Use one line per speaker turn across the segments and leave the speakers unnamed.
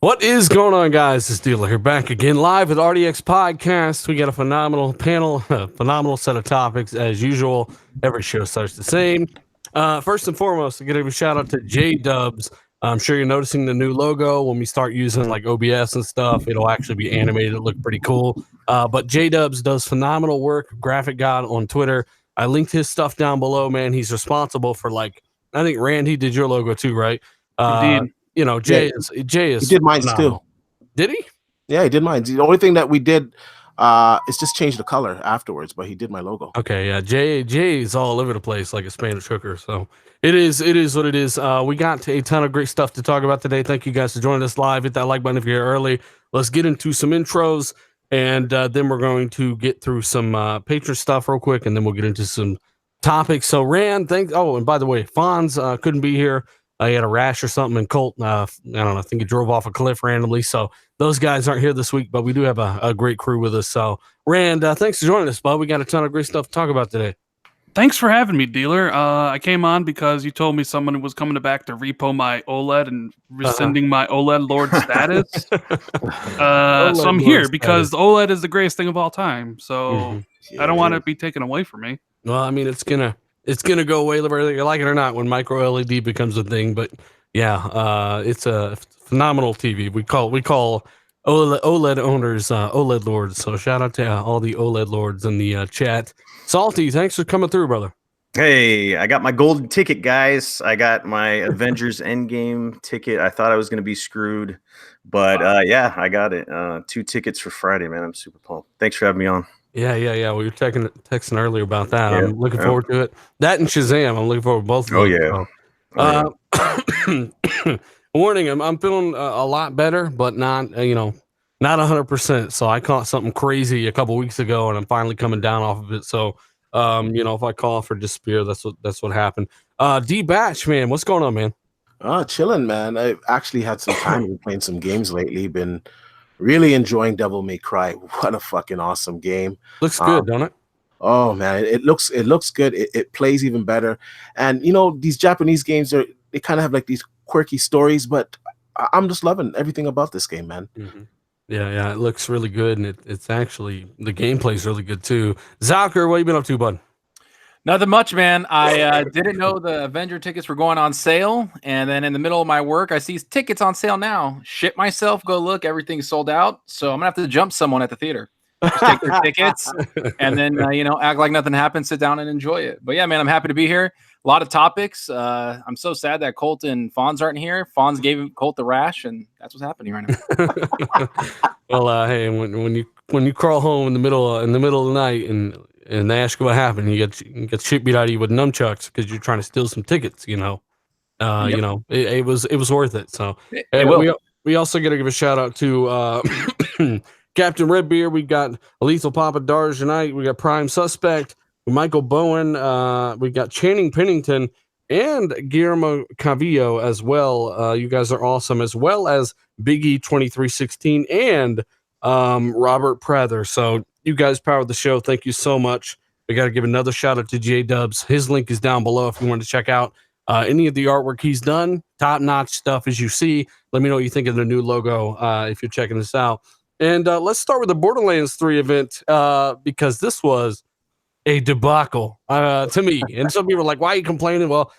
What is going on, guys? This Dealer here, back again live with RDX Podcast. We got a phenomenal panel, a phenomenal set of topics as usual. Every show starts the same. First and foremost, I got to give a shout out to J Dubs. I'm sure you're noticing the new logo when we start using like OBS and stuff. It'll actually be animated. It'll look pretty cool. But J Dubs does phenomenal work. Graphic God on Twitter. I linked his stuff down below. Man, he's responsible for I think Rand. He did your logo too, right?
Indeed.
Jay is
He did mine
phenomenal.
too.
Did he?
Yeah, he did mine. The only thing that we did is just change the color afterwards, but he did my logo.
Okay, yeah. Jay is all over the place like a Spanish hooker. So it is what it is. We got a ton of great stuff to talk about today. Thank you guys for joining us live. Hit that like button if you're here early. Let's get into some intros, and then we're going to get through some patron stuff real quick, and then we'll get into some topics. So Rand, thanks. Oh, and by the way, Fonz couldn't be here. He had a rash or something, and Colt, I don't know, I think he drove off a cliff randomly. So those guys aren't here this week, but we do have a great crew with us. So, Rand, thanks for joining us, bud. We got a ton of great stuff to talk about today.
Thanks for having me, Dealer. I came on because you told me someone was coming back to repo my OLED and rescinding my OLED Lord status. So I'm here because the OLED is the greatest thing of all time. So I don't want it to be taken away from me.
Well, I mean, it's gonna go away, whether you like it or not, when micro LED becomes a thing. But yeah, it's a phenomenal TV. We call OLED owners OLED lords. So shout out to all the OLED lords in the chat. Salty, thanks for coming through, brother.
Hey, I got my golden ticket, guys. I got my Avengers Endgame ticket. I thought I was going to be screwed, but yeah, I got it. 2 tickets for Friday, man. I'm super pumped. Thanks for having me on.
Yeah. We were texting earlier about that. Yeah, I'm looking forward to it. That and Shazam. I'm looking forward to both of them. Warning, I'm feeling a lot better, but not 100%. So I caught something crazy a couple weeks ago, and I'm finally coming down off of it. So, if I call for despair, that's what happened. D Batch, man, what's going on, man?
Chilling, man. I've actually had some time playing some games lately. Been really enjoying Devil May Cry. What a fucking awesome game.
Looks good, don't it?
Oh man, it looks good. It plays even better. And these Japanese games they kind of have like these quirky stories, but I'm just loving everything about this game, man.
Mm-hmm. Yeah, it looks really good, and it's actually the gameplay's really good too. Zalker, what you been up to, bud?
Nothing much, man. I didn't know the Avenger tickets were going on sale, and then in the middle of my work, I see tickets on sale now. Shit myself, go look, everything's sold out. So I'm gonna have to jump someone at the theater. Just take their tickets, and then act like nothing happened, sit down and enjoy it. But yeah, man, I'm happy to be here. A lot of topics. I'm so sad that Colt and Fonz aren't here. Fonz gave Colt the rash, and that's what's happening right now.
Well, hey, when you crawl home in the middle of the night and they ask you what happened, you get shit beat out of you with nunchucks because you're trying to steal some tickets. Yep. It was worth it. So we also got to give a shout out to Captain Redbeard. We got Lethal Papa Darge tonight. We got Prime Suspect. Michael Bowen, we got Channing Pennington and Guillermo Cavillo as well. You guys are awesome, as well as Biggie 2316 and Robert Prather. So you guys powered the show. Thank you so much. We got to give another shout out to J Dubs. His link is down below if you want to check out any of the artwork he's done. Top notch stuff, as you see. Let me know what you think of the new logo if you're checking this out. And let's start with the Borderlands 3 event because this was a debacle to me. And some people are like, why are you complaining? Well,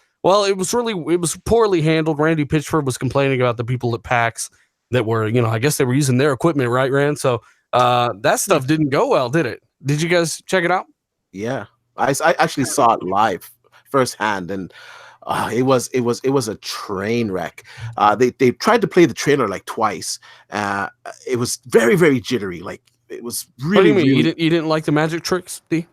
it was poorly handled. Randy Pitchford was complaining about the people at PAX that were, I guess they were using their equipment, right, Rand? So that stuff didn't go well, did it? Did you guys check it out?
Yeah, I actually saw it live firsthand, and it was a train wreck. They tried to play the trailer like twice. It was very, very jittery. Like, it was really.
What do you mean?
Really...
You didn't like the magic tricks, D?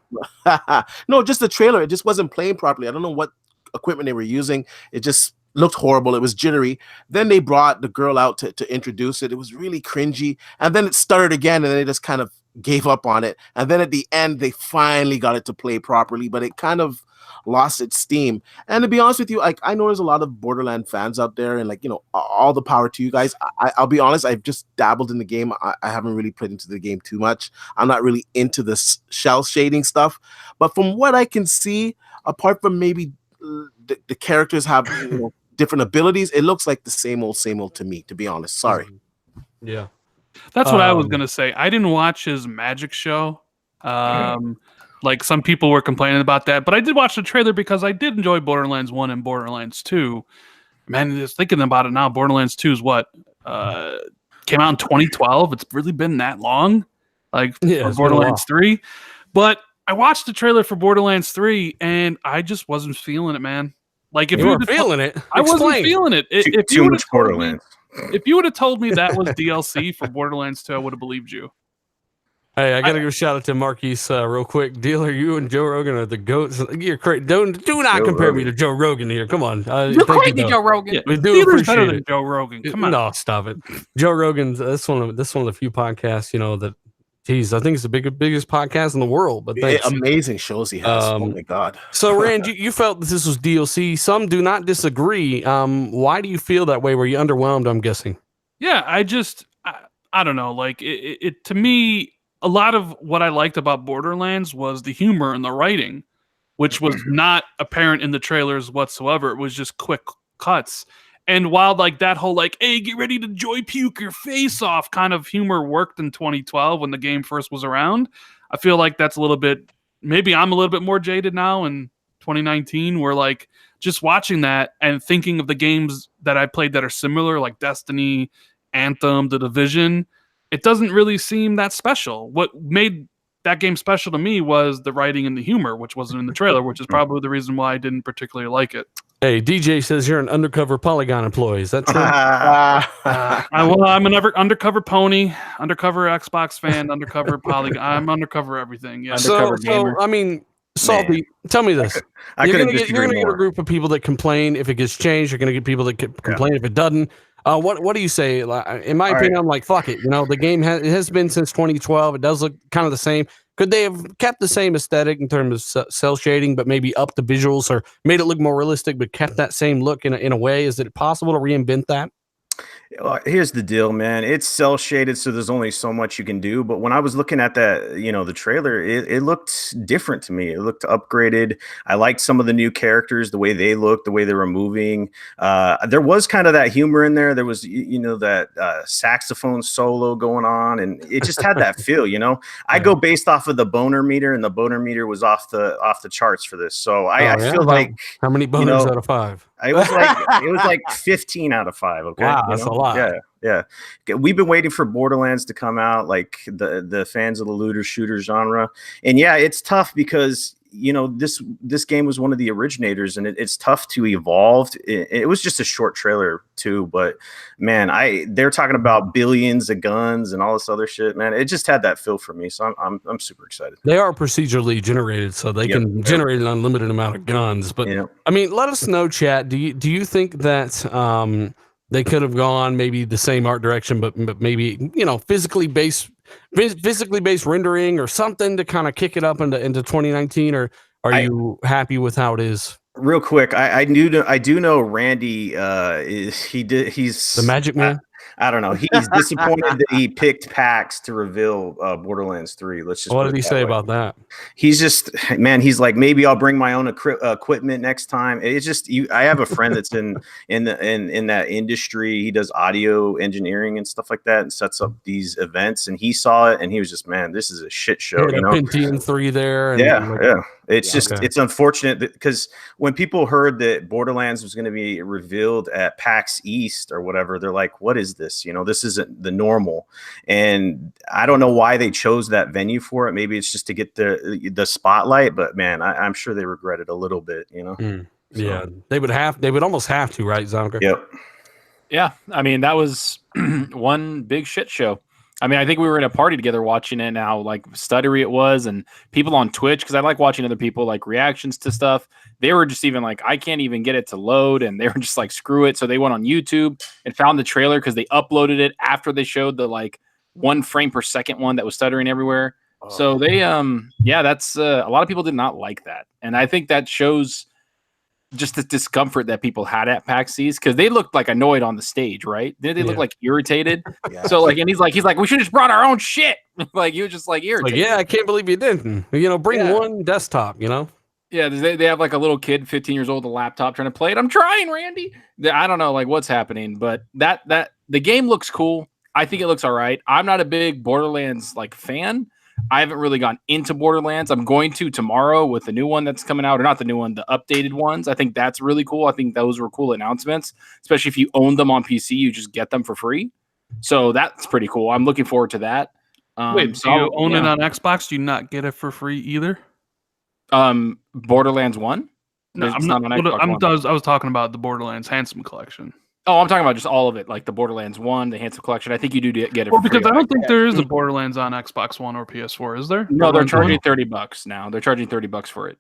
No, just the trailer. It just wasn't playing properly. I don't know what equipment they were using. It just looked horrible. It was jittery. Then they brought the girl out to introduce it. It was really cringy. And then it started again, and they just kind of gave up on it. And then at the end, they finally got it to play properly, but it kind of lost its steam. And to be honest with you, I know there's a lot of Borderlands fans out there, and all the power to you guys. I'll be honest, I've just dabbled in the game. I haven't really played into the game too much. I'm not really into this shell shading stuff, but from what I can see, apart from maybe the characters have different abilities, it looks like the same old to me, to be honest. Sorry.
Yeah.
That's what I was gonna say. I didn't watch his magic show. Like some people were complaining about that, but I did watch the trailer because I did enjoy Borderlands 1 and Borderlands 2. Man, just thinking about it now, Borderlands 2 is what? Came out in 2012. It's really been that long. Like for Borderlands 3. But I watched the trailer for Borderlands 3 and I just wasn't feeling it, man. Like if
you weren't feeling it,
I wasn't feeling it. If
too much Borderlands.
If you would have told me that was DLC for Borderlands 2, I would have believed you.
Hey, I gotta give a shout out to Marquise real quick. Dealer, you and Joe Rogan are the goats. You're crazy. Do not compare me to Joe Rogan here. Come on.
You're crazy, Joe Rogan.
Yeah,
we do appreciate
better than
it.
Joe Rogan. Come on.
No, stop it. Joe Rogan's this one of the few podcasts, that geez, I think it's the biggest podcast in the world. But thanks.
Amazing shows he has. Oh my god.
So Rand, you felt that this was DLC. Some do not disagree. Why do you feel that way? Were you underwhelmed, I'm guessing?
Yeah, I don't know. Like it to me, a lot of what I liked about Borderlands was the humor and the writing, which was not apparent in the trailers whatsoever. It was just quick cuts. And while like that whole like, hey, get ready to joy puke your face off kind of humor worked in 2012 when the game first was around, I feel like that's a little bit, maybe I'm a little bit more jaded now in 2019, where like just watching that and thinking of the games that I played that are similar, like Destiny, Anthem, The Division, it doesn't really seem that special. What made that game special to me was the writing and the humor, which wasn't in the trailer, which is probably the reason why I didn't particularly like it.
Hey, DJ says you're an undercover Polygon employee. Is that true?
I'm an undercover pony, undercover Xbox fan, undercover Polygon. I'm undercover everything. Yeah.
Undercover gamer.
So I mean, Salty, tell me this. You're gonna get a group of people that complain if it gets changed. You're gonna get people that complain if it doesn't. What do you say? In my opinion, I'm like, fuck it. The game has been since 2012. It does look kind of the same. Could they have kept the same aesthetic in terms of cell shading, but maybe upped the visuals or made it look more realistic, but kept that same look in a way? Is it possible to reinvent that?
Here's the deal, man. It's cell shaded, so there's only so much you can do. But when I was looking at that, the trailer, it looked different to me. It looked upgraded. I liked some of the new characters, the way they looked, the way they were moving. There was kind of that humor in there. There was, that saxophone solo going on, and it just had that feel. I go based off of the boner meter, and the boner meter was off the charts for this. So I feel like
how many boners out of 5?
It was like 15 out of 5. Okay,
wow, that's a lot.
Yeah. We've been waiting for Borderlands to come out, like the fans of the looter shooter genre, and yeah, it's tough because this game was one of the originators, and it's tough to evolve. It was just a short trailer too, but man, they're talking about billions of guns and all this other shit, man. It just had that feel for me, so I'm super excited.
They are procedurally generated, so they can generate an unlimited amount of guns. But I mean, let us know, chat. Do you think that they could have gone maybe the same art direction, but maybe physically based rendering or something to kind of kick it up into 2019, or are you happy with how it is?
Real quick, I do know Randy he's
the Magic Man.
I don't know. He's disappointed that he picked PAX to reveal Borderlands 3. Let's just.
What did he say about that?
He's just, man. He's like, maybe I'll bring my own equipment next time. It's just I have a friend that's in that industry. He does audio engineering and stuff like that, and sets up these events. And he saw it, and he was just, man, this is a shit show.
Pentium 3 there. And
yeah. It's it's unfortunate because when people heard that Borderlands was going to be revealed at PAX East or whatever, they're like, what is this? This isn't the normal. And I don't know why they chose that venue for it. Maybe it's just to get the spotlight, but man, I'm sure they regret it a little bit, So.
Yeah, they would almost have to, right, Zonker?
Yep.
Yeah, I mean, that was one big shit show. I mean, I think we were in a party together watching it, and how like stuttery it was, and people on Twitch, because I like watching other people like reactions to stuff. They were just even like, I can't even get it to load, and they were just like, screw it. So they went on YouTube and found the trailer because they uploaded it after they showed the like 1 frame per second one that was stuttering everywhere. So they that's a lot of people did not like that, and I think that shows just the discomfort that people had at PAX East, because they looked like annoyed on the stage, right? They look like irritated. So like, and he's like, we should have just brought our own shit. Like you were just like irritated.
Like, I can't believe you didn't. Bring one desktop.
Yeah, they have like a little kid, 15 years old, with a laptop trying to play it. I'm trying, Randy. I don't know like what's happening, but that the game looks cool. I think it looks all right. I'm not a big Borderlands like fan. I haven't really gone into Borderlands. I'm going to tomorrow with the new one that's coming out, or not the new one, the updated ones. I think that's really cool. I think those were cool announcements, especially if you own them on PC, you just get them for free. So that's pretty cool. I'm looking forward to that.
Wait, so you own it on Xbox? Do you not get it for free either?
Borderlands 1?
No, I'm not. I was talking about the Borderlands Handsome Collection.
Oh, I'm talking about just all of it, like the Borderlands 1, the Handsome Collection. I think you do get it.
Well, because I don't think there is a Borderlands on Xbox One or PS4, is there?
No, they're charging $30 now. They're charging $30 for it.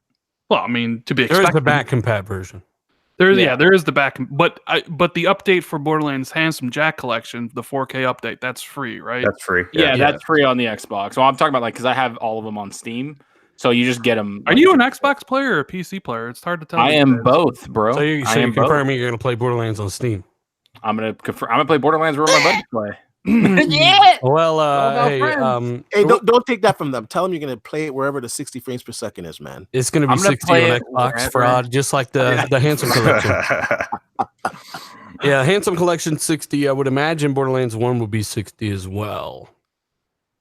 Well, I mean, to be
expected.
expected.
There is the back compat version.
There is the back, but the update for Borderlands Handsome Jack Collection, the 4K update, that's free, right?
That's free.
Yeah, that's free on the Xbox. So I'm talking about because I have all of them on Steam. So you just get them.
Are you an Xbox player or a PC player? It's hard to tell.
I am both, bro.
So you're confirming you're going to play Borderlands on Steam?
I'm gonna play Borderlands where my buddies play.
Yeah. Well,
hey, don't take that from them. Tell them you're gonna play it wherever the 60 frames per second is, man.
It's gonna be 60 on Xbox for just like the Handsome Collection. Yeah, Handsome Collection 60. I would imagine Borderlands 1 will be 60 as well.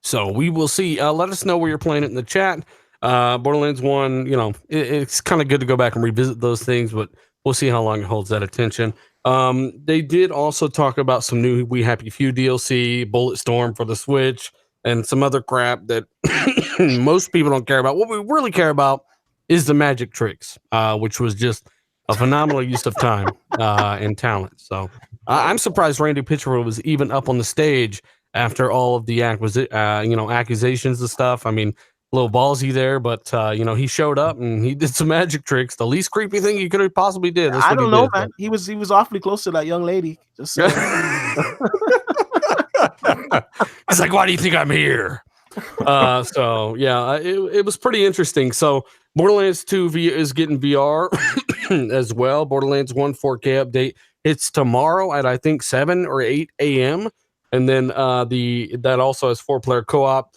So we will see. Let us know where you're playing it in the chat. Borderlands 1, it's kind of good to go back and revisit those things, but we'll see how long it holds that attention. They did also talk about some new We Happy Few DLC, Bulletstorm for the Switch, and some other crap that most people don't care about. What we really care about is the magic tricks, which was just a phenomenal use of time and talent. So I'm surprised Randy Pitchford was even up on the stage after all of the accusations and stuff. I mean, a little ballsy there, but he showed up and he did some magic tricks. The least creepy thing he could have possibly did.
I don't know, man. He was awfully close to that young lady. Just he's
like, why do you think I'm here? So yeah, it was pretty interesting. So Borderlands 2 is getting VR as well. Borderlands 1 4K update. It's tomorrow at I think 7 or 8 a.m. And then that also has 4-player co-op.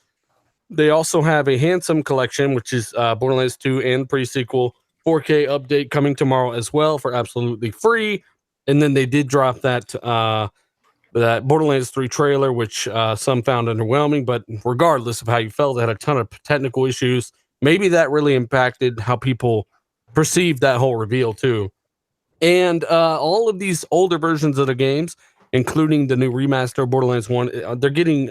They also have a Handsome Collection, which is Borderlands 2 and pre-sequel 4K update coming tomorrow as well for absolutely free. And then they did drop that Borderlands 3 trailer, which some found underwhelming. But regardless of how you felt, it had a ton of technical issues. Maybe that really impacted how people perceived that whole reveal too. And all of these older versions of the games, including the new remaster of Borderlands 1, they're getting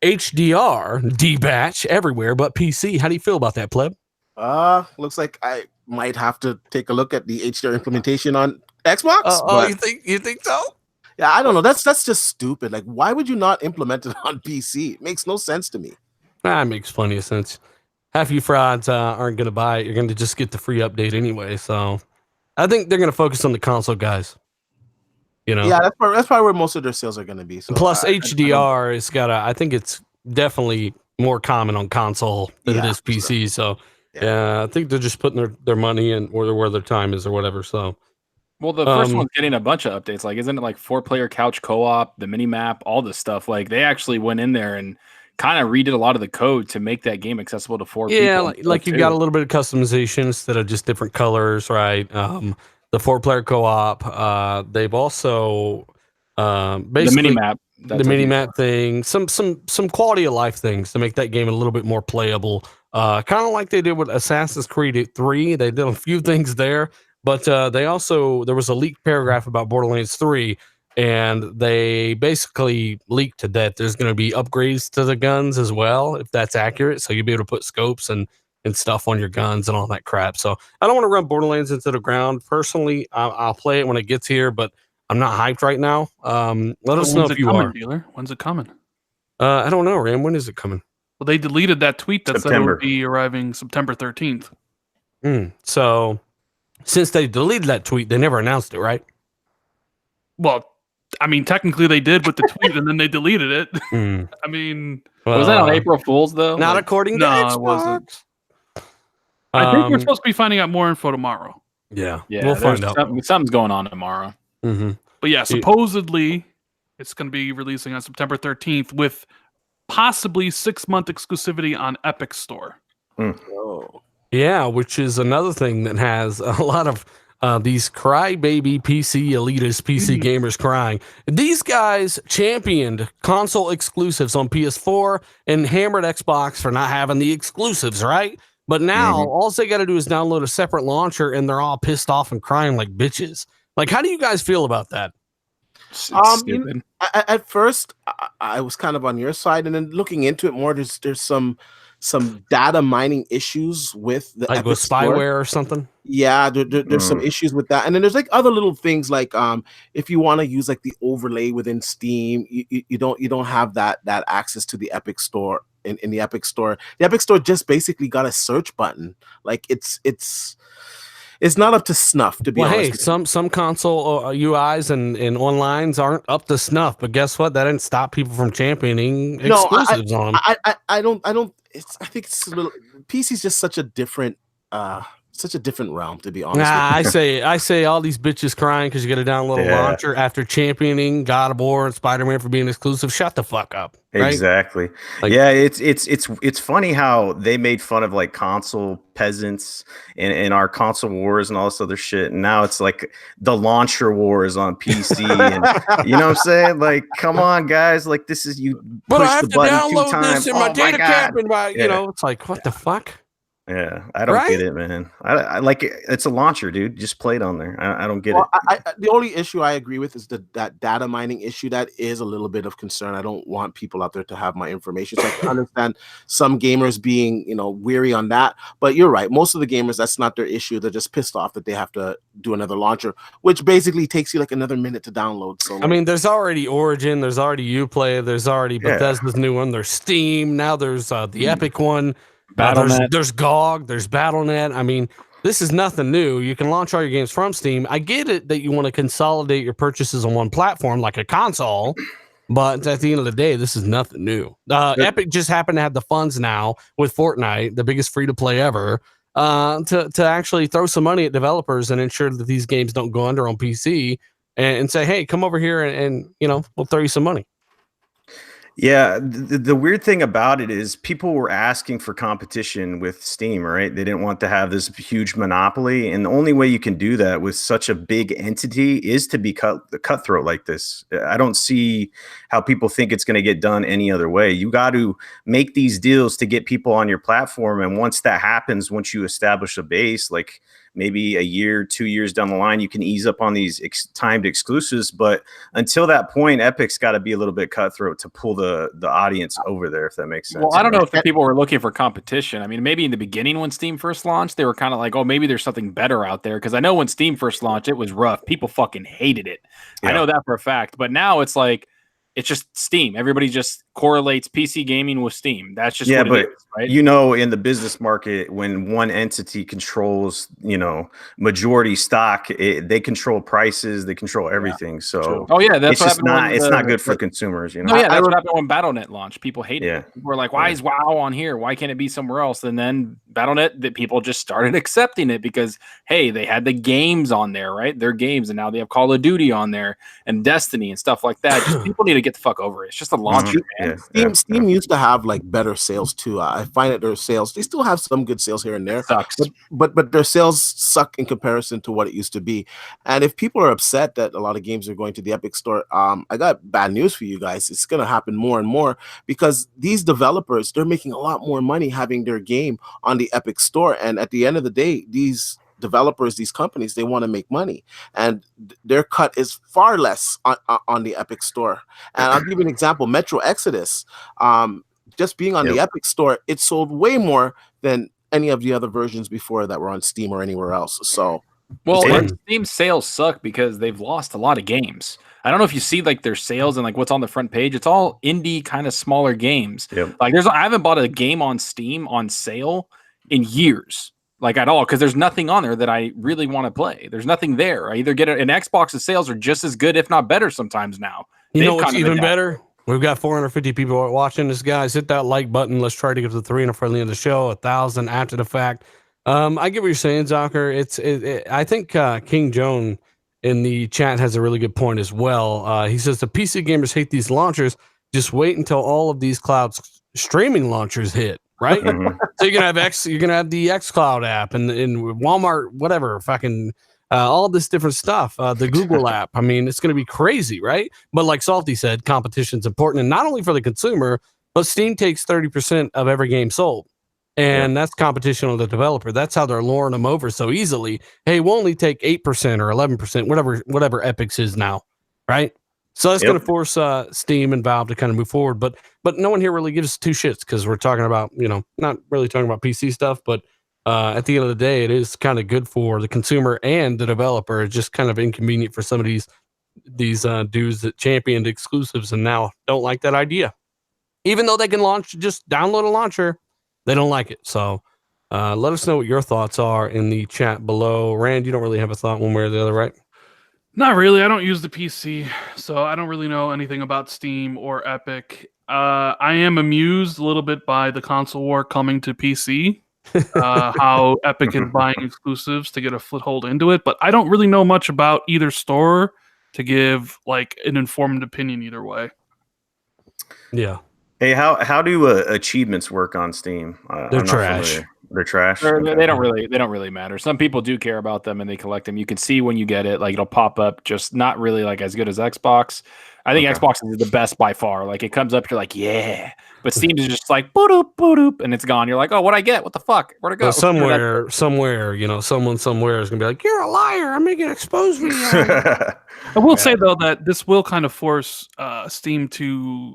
HDR D-batch everywhere but PC. How do you feel about that, pleb?
Looks like I might have to take a look at the HDR implementation on Xbox.
You think so?
Yeah, I don't know. That's just stupid. Like, why would you not implement it on PC? It makes no sense to me.
That makes plenty of sense. Half you frauds aren't going to buy it. You're going to just get the free update anyway. So I think they're going to focus on the console guys.
Yeah, that's probably where most of their sales are going to be. So
plus, HDR is I think it's definitely more common on console than it is PC. Sure. So yeah, I think they're just putting their money in where their time is or whatever. So,
well, the first one's getting a bunch of updates. Like, isn't it like 4-player couch co-op, the mini map, all this stuff? Like, they actually went in there and kind of redid a lot of the code to make that game accessible to 4 people.
Yeah, like you've got a little bit of customization instead of just different colors, right? The 4-player co-op. They've also basically the mini map thing, some quality of life things to make that game a little bit more playable. Kind of like they did with Assassin's Creed 3. They did a few things there, but there was a leaked paragraph about Borderlands 3, and they basically leaked to that there's going to be upgrades to the guns as well, if that's accurate. So you'll be able to put scopes and stuff on your guns and all that crap. So I don't want to run Borderlands into the ground. Personally, I'll play it when it gets here, but I'm not hyped right now. Let us know if you are.
Dealer? When's it coming?
I don't know, Ram. When is it coming?
Well, they deleted that tweet that said it would be arriving September 13th.
So since they deleted that tweet, they never announced it, right?
Well, I mean, technically they did with the tweet and then they deleted it. I mean...
was that on April Fool's, though?
Not according to Xbox.
It wasn't. I think we're supposed to be finding out more info tomorrow.
Yeah, we'll find out.
Something's going on tomorrow.
But yeah, supposedly it's going to be releasing on September 13th with possibly 6-month exclusivity on Epic Store.
Yeah, which is another thing that has a lot of these crybaby PC elitist PC gamers crying. These guys championed console exclusives on PS4 and hammered Xbox for not having the exclusives, right? But now all they got to do is download a separate launcher and they're all pissed off and crying like bitches. Like, how do you guys feel about that?
At first, I was kind of on your side, and then looking into it more, there's some data mining issues with the
like with spyware or something.
Yeah, there's some issues with that, and then there's like other little things like if you want to use like the overlay within Steam, you don't have that access to the Epic Store in the Epic Store. The Epic Store just basically got a search button. Like it's not up to snuff, to be honest.
Hey, some console UIs and onlines aren't up to snuff, but guess what? That didn't stop people from championing exclusives on them.
I think it's a little. PC's just such a different realm, to be honest.
I say all these bitches crying because you got to download a launcher after championing God of War and Spider-Man for being exclusive. Shut the fuck up. Right?
Exactly. Like, yeah, it's funny how they made fun of like console peasants and our console wars and all this other shit. And now it's like the launcher wars on PC. And you know what I'm saying? Like, come on, guys. Like, this is you push the button 2 times.
This in my data cap and you know, it's like, what the fuck?
Yeah, I don't get it, man. I like it. It's a launcher, dude. Just play it on there. I don't get it.
The only issue I agree with is that data mining issue. That is a little bit of concern. I don't want people out there to have my information. So I can understand some gamers being, weary on that. But you're right. Most of the gamers, that's not their issue. They're just pissed off that they have to do another launcher, which basically takes you like another minute to download. So
I mean, there's already Origin, there's already Uplay, there's already Bethesda's new one, there's Steam, now there's the Epic one. There's GOG, there's Battle.net. I mean, this is nothing new. You can launch all your games from Steam. I get it that you want to consolidate your purchases on one platform like a console, but at the end of the day, this is nothing new. Epic just happened to have the funds now with Fortnite, the biggest free-to-play ever, to actually throw some money at developers and ensure that these games don't go under on PC and say, hey, come over here and we'll throw you some money.
Yeah, the weird thing about it is people were asking for competition with Steam, right? They didn't want to have this huge monopoly, and the only way you can do that with such a big entity is to be cutthroat like this. I don't see how people think it's going to get done any other way. You got to make these deals to get people on your platform, and once that happens, once you establish a base, like maybe a year, 2 years down the line, you can ease up on these timed exclusives. But until that point, Epic's got to be a little bit cutthroat to pull the audience over there, if that makes sense.
Well, I don't know if the people were looking for competition. I mean, maybe in the beginning when Steam first launched, they were kind of like, oh, maybe there's something better out there. Because I know when Steam first launched, it was rough. People fucking hated it. Yeah. I know that for a fact. But now it's like, it's just Steam. Everybody just correlates PC gaming with Steam. That's just what it is, right?
In the business market, when one entity controls, majority stock, they control prices, they control everything. Yeah, so,
that's
it's not good for consumers.
No, that's what happened when Battle.net launched. People hated it. People were like, "Why is WoW on here? Why can't it be somewhere else?" And then Battle.net, that people just started accepting it because hey, they had the games on there, right? Their games, and now they have Call of Duty on there and Destiny and stuff like that. Just people need to get the fuck over it. It's just a launcher, man.
Steam used to have like better sales too. I find that their sales, they still have some good sales here and there.
Sucks.
But their sales suck in comparison to what it used to be. And if people are upset that a lot of games are going to the Epic Store, I got bad news for you guys. It's going to happen more and more because these developers, they're making a lot more money having their game on the Epic Store. And at the end of the day, these developers, these companies, they want to make money, and their cut is far less on the Epic Store. And I'll give you an example. Metro Exodus, just being on the Epic Store, it sold way more than any of the other versions before that were on Steam or anywhere else. So,
Steam sales suck because they've lost a lot of games. I don't know if you see like their sales and like what's on the front page. It's all indie kind of smaller games.
Yep.
Like I haven't bought a game on Steam on sale in years. Like at all, because there's nothing on there that I really want to play. There's nothing there. I either get an Xbox's sales are just as good, if not better, sometimes now.
You know what's even better? We've got 450 people watching this, guys. Hit that like button. Let's try to get to 300 for the end of the show. 1,000 after the fact. I get what you're saying, Zocker. I think King Joan in the chat has a really good point as well. He says the PC gamers hate these launchers. Just wait until all of these cloud streaming launchers hit. Right? So you're gonna have the xCloud app and Walmart, whatever, fucking all this different stuff. The Google app. I mean, it's going to be crazy, right? But like Salty said, competition's important, and not only for the consumer, but Steam takes 30% of every game sold. And that's competition with the developer. That's how they're luring them over so easily. Hey, we'll only take 8% or 11%, whatever Epic's is now, right? So that's going to force Steam and Valve to kind of move forward. But no one here really gives two shits because we're talking about, not really talking about PC stuff, but at the end of the day, it is kind of good for the consumer and the developer. It's just kind of inconvenient for some of these dudes that championed exclusives and now don't like that idea. Even though they can just download a launcher, they don't like it. So let us know what your thoughts are in the chat below. Rand, you don't really have a thought one way or the other, right?
Not really. I don't use the PC, so I don't really know anything about Steam or Epic. I am amused a little bit by the console war coming to PC, how Epic is buying exclusives to get a foothold into it, but I don't really know much about either store to give like an informed opinion either way.
Yeah.
Hey, how do achievements work on Steam?
They're trash.
They're trash.
They don't really matter. Some people do care about them and they collect them. You can see when you get it, like it'll pop up, just not really like as good as Xbox. I think Xbox is the best by far. Like it comes up, you're like, yeah. But Steam is just like boop boop, and it's gone. You're like, oh, what'd I get? What the fuck? Where'd it go?
Well, somewhere, someone somewhere is gonna be like, you're a liar. I'm gonna expose me.
I will say though that this will kind of force Steam to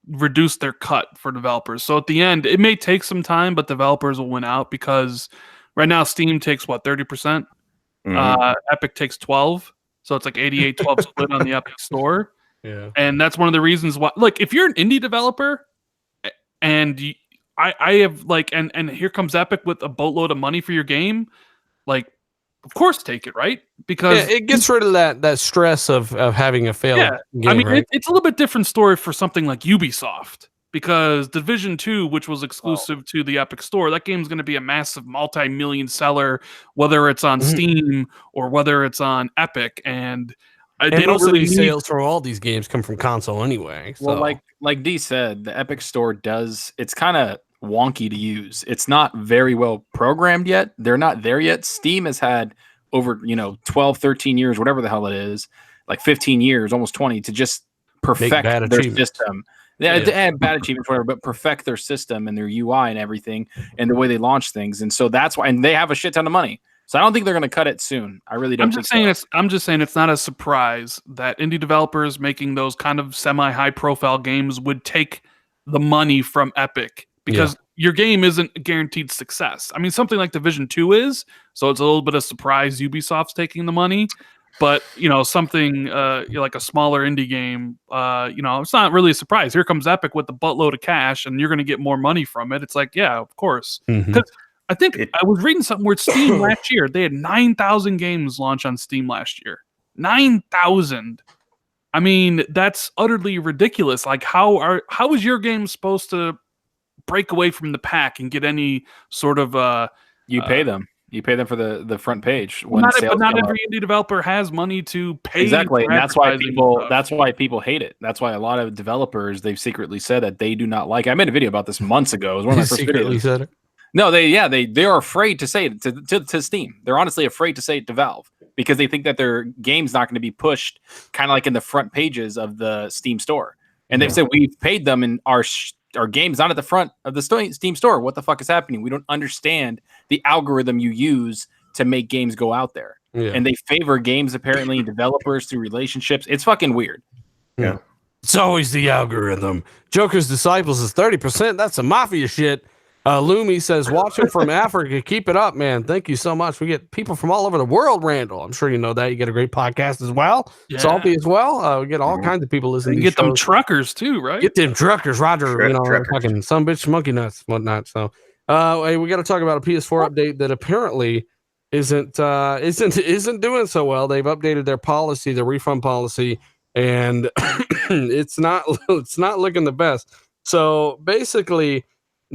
reduce their cut for developers. So at the end, it may take some time, but developers will win out because right now Steam takes 30%. Epic takes 12%. So it's like 88-12 split on the Epic store.
Yeah. And
that's one of the reasons why, like, if you're an indie developer and I have like, and here comes Epic with a boatload of money for your game, like, of course take it, right? Because
it gets rid of that stress of having a failed game.
I mean,
right?
it's a little bit different story for something like Ubisoft, because Division 2, which was exclusive to the Epic Store, that game's going to be a massive multi-million seller, whether it's on Steam or whether it's on Epic. And they don't really
sales for all these games come from console anyway. So.
Well, like D said, the Epic Store it's kind of wonky to use. It's not very well programmed yet. They're not there yet. Steam has had over 12 13 years, whatever the hell it is, like 15 years, almost 20, to just perfect their system. And bad achievements, whatever, but perfect their system and their UI and everything and the way they launch things. And so that's why, and they have a shit ton of money. So I don't think they're going to cut it soon. I really don't.
I'm just saying it's not a surprise that indie developers making those kind of semi-high profile games would take the money from Epic, because your game isn't a guaranteed success. I mean, something like Division 2 is, so it's a little bit of surprise Ubisoft's taking the money. But, something like a smaller indie game, it's not really a surprise. Here comes Epic with a buttload of cash, and you're going to get more money from it. It's like, yeah, of course. Because I think I was reading something where Steam last year, they had 9,000 games launch on Steam last year. 9,000. I mean, that's utterly ridiculous. Like, how is your game supposed to break away from the pack and get any sort of
you pay them. You pay them for the front page.
Not every indie developer has money to pay.
Exactly, and that's why people hate it. That's why a lot of developers, they've secretly said that they do not like it. I made a video about this months ago. It was one of my first videos.
Said it?
No, they are afraid to say it to Steam. They're honestly afraid to say it to Valve because they think that their game's not going to be pushed kind of like in the front pages of the Steam store. And they've said, we've paid them and our game's not at the front of the Steam store. What the fuck is happening? We don't understand the algorithm you use to make games go out there. Yeah. And they favor games, apparently, developers through relationships. It's fucking weird.
Yeah. It's always the algorithm. Joker's Disciples is 30%. That's some mafia shit. Lumi says, watching from Africa. Keep it up, man. Thank you so much. We get people from all over the world, Randall. I'm sure you know that. You get a great podcast as well. Yeah. Salty as well. We get all kinds of people listening.
You get them truckers too, right?
Get them truckers, Roger. Fucking some bitch monkey nuts, whatnot. So, hey, we got to talk about a PS4 update that apparently isn't doing so well. They've updated their policy, their refund policy, and it's not looking the best. So basically,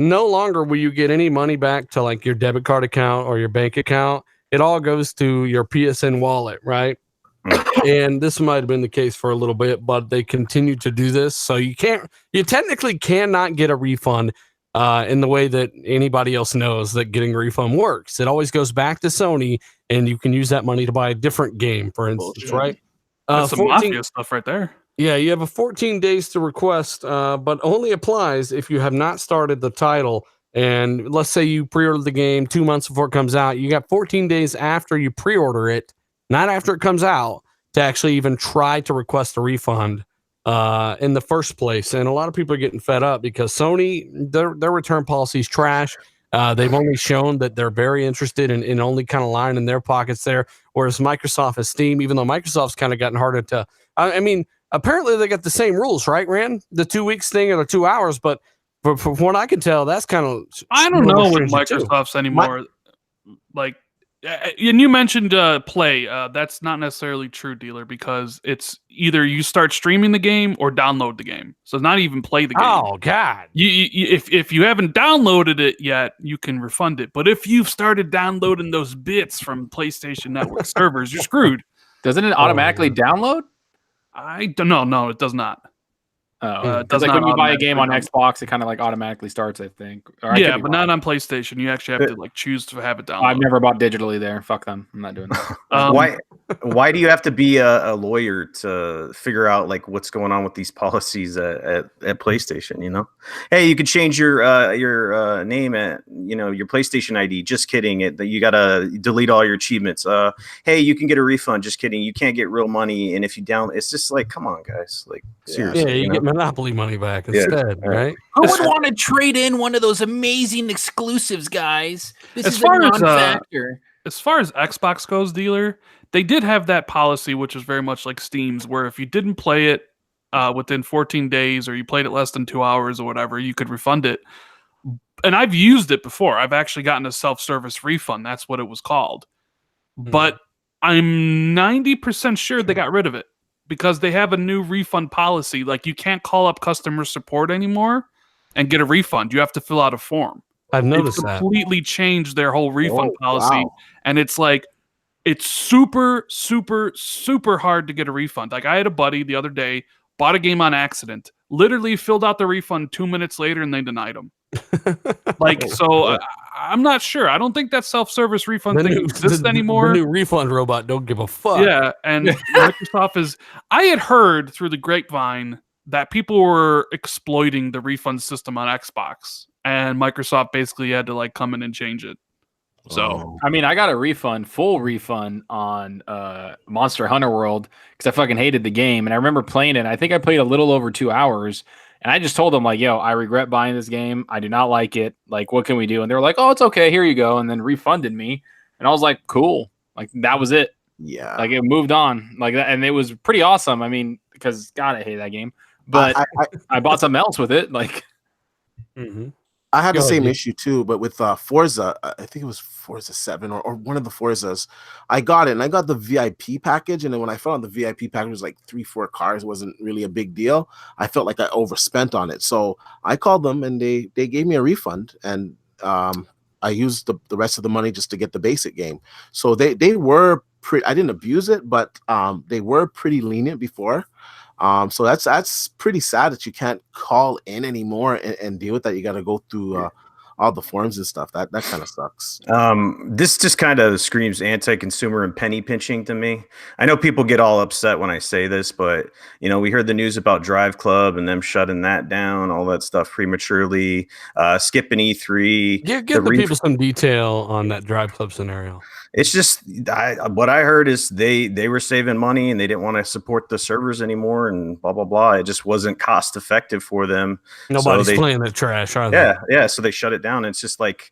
no longer will you get any money back to like your debit card account or your bank account. It all goes to your PSN wallet, right? And this might have been the case for a little bit, but they continue to do this. So you technically cannot get a refund in the way that anybody else knows that getting a refund works. It always goes back to Sony, and you can use that money to buy a different game, for instance, right?
That's some mafia stuff right there.
Yeah, you have a 14 days to request, but only applies if you have not started the title. And let's say you pre-ordered the game 2 months before it comes out. You got 14 days after you pre-order it, not after it comes out, to actually even try to request a refund in the first place. And a lot of people are getting fed up because Sony, their return policy is trash. They've only shown that they're very interested in only kind of lining their pockets there, whereas Microsoft has Steam, even though Microsoft's kind of gotten harder to, I mean, apparently they got the same rules, right, Rand? The 2 weeks thing or the 2 hours, but from what I can tell, that's kind of,
I don't know with Microsoft's anymore. Like, and you mentioned play. That's not necessarily true, dealer, because it's either you start streaming the game or download the game. So it's not even play the game.
Oh God!
If you haven't downloaded it yet, you can refund it. But if you've started downloading those bits from PlayStation Network servers, you're screwed.
Doesn't it automatically download?
I don't know. No, it does not.
Oh, does like when you buy a game on Xbox, it kind of like automatically starts, I think. Or
yeah, but not on PlayStation. You actually have to like choose to have it downloaded.
I've never bought digitally there. Fuck them. I'm not doing that.
Why do you have to be a lawyer to figure out like what's going on with these policies at PlayStation? You know, hey, you could change your name at your PlayStation ID. Just kidding. You gotta delete all your achievements. Hey, you can get a refund. Just kidding. You can't get real money. And if you it's just like, come on, guys. Like seriously.
Yeah, you get Monopoly money back instead, right?
Who would want to trade in one of those amazing exclusives, guys? This
is a non-factor. As far as Xbox goes, dealer, they did have that policy, which is very much like Steam's, where if you didn't play it within 14 days or you played it less than 2 hours or whatever, you could refund it. And I've used it before. I've actually gotten a self-service refund. That's what it was called. But I'm 90% sure they got rid of it, because they have a new refund policy. Like, you can't call up customer support anymore and get a refund. You have to fill out a form.
I've noticed that.
Completely changed their whole refund policy. Wow. And it's like, it's super, super, super hard to get a refund. Like, I had a buddy the other day, bought a game on accident, literally filled out the refund 2 minutes later, and they denied him. I'm not sure. I don't think that self-service refund thing exists anymore.
The new refund robot don't give a fuck.
Yeah, and Microsoft is... I had heard through the grapevine that people were exploiting the refund system on Xbox, and Microsoft basically had to like come in and change it. So,
I mean, I got a full refund on Monster Hunter World because I fucking hated the game, and I remember playing it. I think I played a little over 2 hours. And I just told them, like, yo, I regret buying this game. I do not like it. Like, what can we do? And they were like, oh, it's okay. Here you go. And then refunded me. And I was like, cool. Like, that was it.
Yeah.
Like, it moved on. Like, that, and it was pretty awesome. I mean, because, God, I hate that game. But I bought something else with it. Like,
I had the same issue too, but with Forza, I think it was Forza 7 or one of the Forzas. I got it, and I got the VIP package, and then when I found the VIP package was like 3-4 cars, wasn't really a big deal. I felt like I overspent on it, so I called them, and they gave me a refund, and I used the rest of the money just to get the basic game. So they were pretty. I didn't abuse it, but they were pretty lenient before. So that's pretty sad that you can't call in anymore and deal with that. You got to go through all the forms and stuff. That kind of sucks.
This just kind of screams anti-consumer and penny pinching to me. I know people get all upset when I say this, but we heard the news about Drive Club and them shutting that down, all that stuff prematurely, skipping E3.
Give the people some detail on that Drive Club scenario.
It's just what I heard is they were saving money and they didn't want to support the servers anymore and blah blah blah. It just wasn't cost effective for them.
Nobody's playing the trash, are they?
Yeah. So they shut it down. It's just like,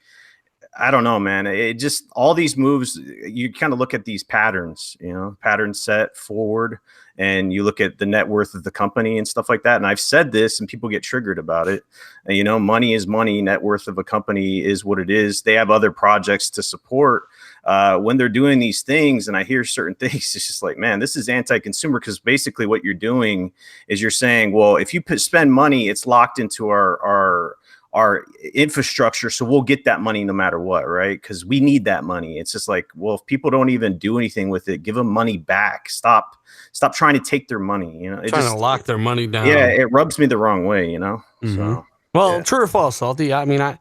I don't know, man. It just, all these moves, you kind of look at these patterns, patterns set forward, and you look at the net worth of the company and stuff like that. And I've said this, and people get triggered about it. And, money is money. Net worth of a company is what it is. They have other projects to support. When they're doing these things, and I hear certain things, it's just like, man, this is anti-consumer, because basically what you're doing is you're saying, well, if you spend money, it's locked into our infrastructure, so we'll get that money no matter what, right? Because we need that money. It's just like, well, if people don't even do anything with it, give them money back. Stop trying to take their money.
Trying to lock their money down.
Yeah, it rubs me the wrong way, So.
Well, true or false, Salty? I mean, I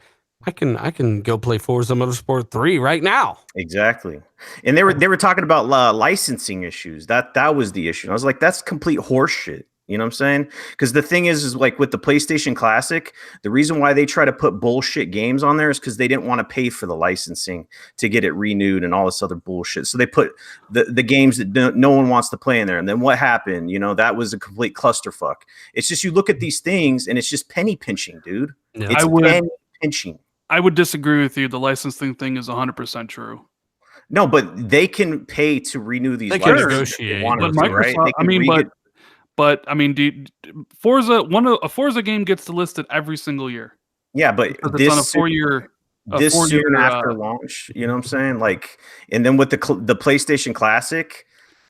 can go play Forza Motorsport 3 right now.
Exactly. And they were talking about licensing issues. That was the issue. I was like, that's complete horse shit. You know what I'm saying? Because the thing is like with the PlayStation Classic, the reason why they try to put bullshit games on there is because they didn't want to pay for the licensing to get it renewed and all this other bullshit. So they put the games that no one wants to play in there. And then what happened? You know, that was a complete clusterfuck. It's just you look at these things and it's just penny pinching, dude.
Yeah.
It's penny pinching.
I would disagree with you. The licensing thing is 100% true.
No, but they can pay to renew these.
They can
licenses
negotiate.
if they want
But
to, right?
Microsoft, I mean, but I mean, Forza, a Forza game gets delisted every single year.
Yeah, but
It's on a 4-year.
Soon after launch, you know what I'm saying? Like, and then with the PlayStation Classic,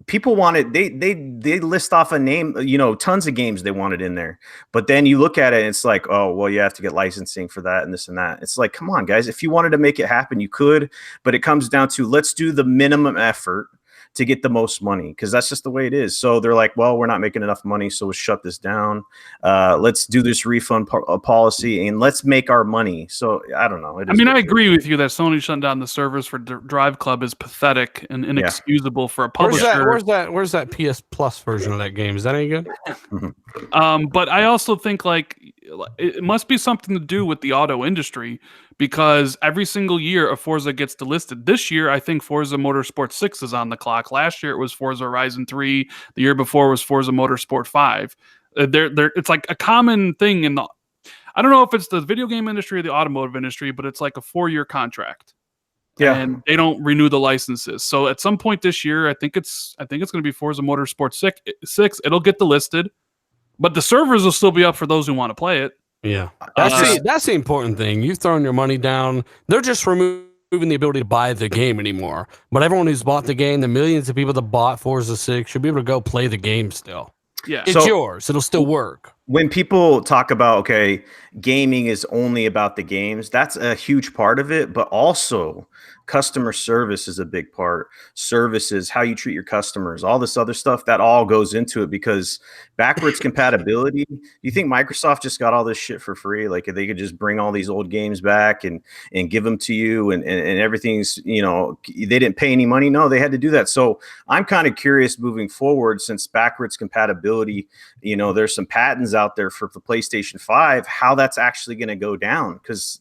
people wanted they list off a name, you know, tons of games they wanted in there. But then you look at it, and it's like, oh, well, you have to get licensing for that and this and that. It's like, come on, guys, if you wanted to make it happen, you could. But it comes down to let's do the minimum effort to get the most money, because that's just the way it is. So they're like, well, we're not making enough money, so we'll shut this down. Let's do this refund policy and let's make our money. So I don't know.
I mean, I agree with you that Sony shutting down the servers for Drive Club is pathetic and inexcusable for a publisher.
Where's that PS Plus version of that game? Is that any good?
But I also think like it must be something to do with the auto industry, because every single year a Forza gets delisted. This year, I think Forza Motorsport 6 is on the clock. Last year, it was Forza Horizon 3. The year before was Forza Motorsport 5. It's like a common thing in the... I don't know if it's the video game industry or the automotive industry, but it's like a 4-year contract. Yeah. And they don't renew the licenses. So at some point this year, I think it's going to be Forza Motorsport 6. It'll get delisted, but the servers will still be up for those who want to play it.
Yeah, that's the important thing. You've thrown your money down. They're just removing the ability to buy the game anymore. But everyone who's bought the game, the millions of people that bought Forza 6, should be able to go play the game still.
Yeah,
it's yours. It'll still work.
When people talk about, okay, gaming is only about the games, that's a huge part of it. But also customer service is a big part. Services, how you treat your customers, all this other stuff, that all goes into it, because backwards compatibility, you think Microsoft just got all this shit for free? Like if they could just bring all these old games back and give them to you and everything's, you know, they didn't pay any money. No, they had to do that. So I'm kind of curious moving forward, since backwards compatibility, you know, there's some patents out there for the PlayStation 5, how that's actually going to go down. Because,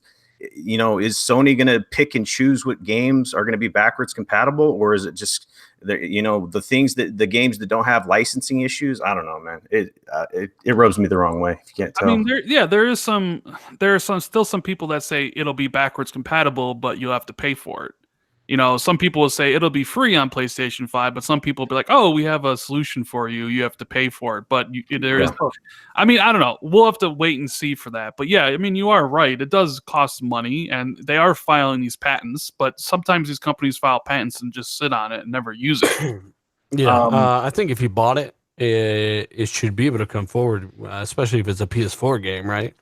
you know, is Sony going to pick and choose what games are going to be backwards compatible, or is it just you know, the games that don't have licensing issues? I don't know, man. It rubs me the wrong way, if you can't tell.
I mean, there are still some people that say it'll be backwards compatible, but you'll have to pay for it. You know, some people will say it'll be free on PlayStation 5, but some people will be like, oh, we have a solution for you. You have to pay for it. But there is, I mean, I don't know. We'll have to wait and see for that. But yeah, I mean, you are right. It does cost money, and they are filing these patents, but sometimes these companies file patents and just sit on it and never use it.
Yeah, I think if you bought it, it should be able to come forward, especially if it's a PS4 game, right?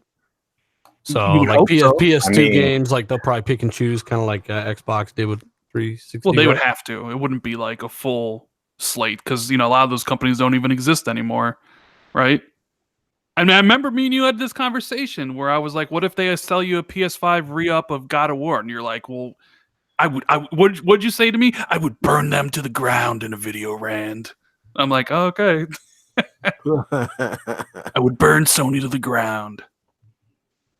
So like PS2 games, like they'll probably pick and choose, kind of like Xbox did with 360.
Well, they would have to. It wouldn't be like a full slate, because, you know, a lot of those companies don't even exist anymore, right? I mean, I remember me and you had this conversation where I was like, what if they sell you a PS5 re-up of God of War? And you're like, well, what'd you say to me? I would burn them to the ground in a video rand. I'm like, oh, okay. I would burn Sony to the ground.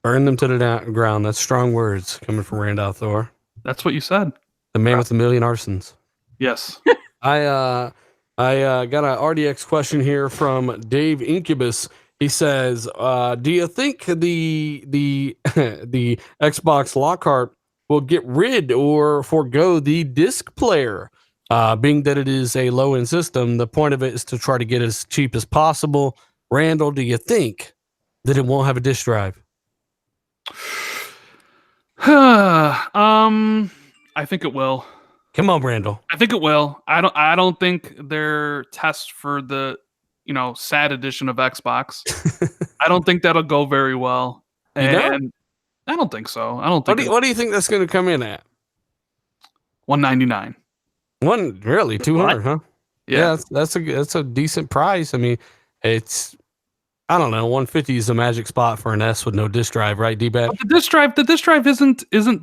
Burn them to the ground. That's strong words coming from Randolph Thor.
That's what you said.
The man with a million arsons.
Yes.
I got an RDX question here from Dave Incubus. He says, do you think the Xbox Lockhart will get rid or forego the disc player? Being that it is a low-end system, the point of it is to try to get it as cheap as possible. Randall, do you think that it won't have a disc drive?
I think it will.
Come on, Randall.
I think it will. I don't think their test for the, you know, sad edition of Xbox. I don't think that'll go very well. And I don't think so. I don't think.
What do you think that's going to come in at?
$199.
Really? 200, huh?
Yeah,
that's a decent price. I mean, I don't know. 150 is a magic spot for an S with no disk drive, right, D-Bat?
But the disk drive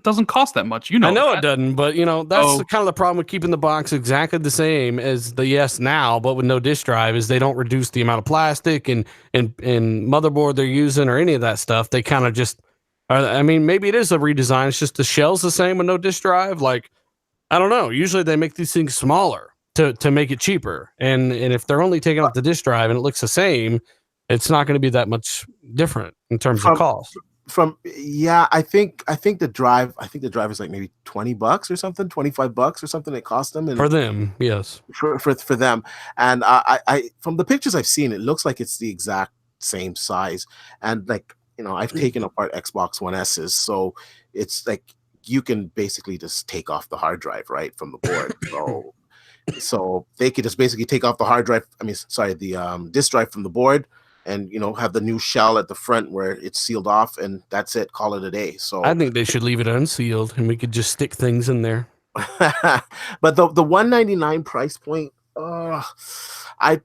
doesn't cost that much. You know,
I know
that.
it doesn't, but that's kind of the problem with keeping the box exactly the same as the S now, but with no disk drive, is they don't reduce the amount of plastic and motherboard they're using or any of that stuff. They kind of just, I mean, maybe it is a redesign. It's just the shell's the same with no disk drive. Like, I don't know. Usually they make these things smaller to make it cheaper, and if they're only taking out the disk drive and it looks the same, it's not going to be that much different in terms of cost.
I think the drive is like maybe $20 or something, $25 or something. It cost them, and
for them, yes,
for them. And I from the pictures I've seen, it looks like it's the exact same size. And like I've taken apart Xbox One S's, so it's like you can basically just take off the hard drive right from the board. So they could just basically take off the hard drive. The disk drive from the board, and have the new shell at the front where it's sealed off, and that's it. Call it a day. So I
think they should leave it unsealed, and we could just stick things in there.
But the $199 price point, I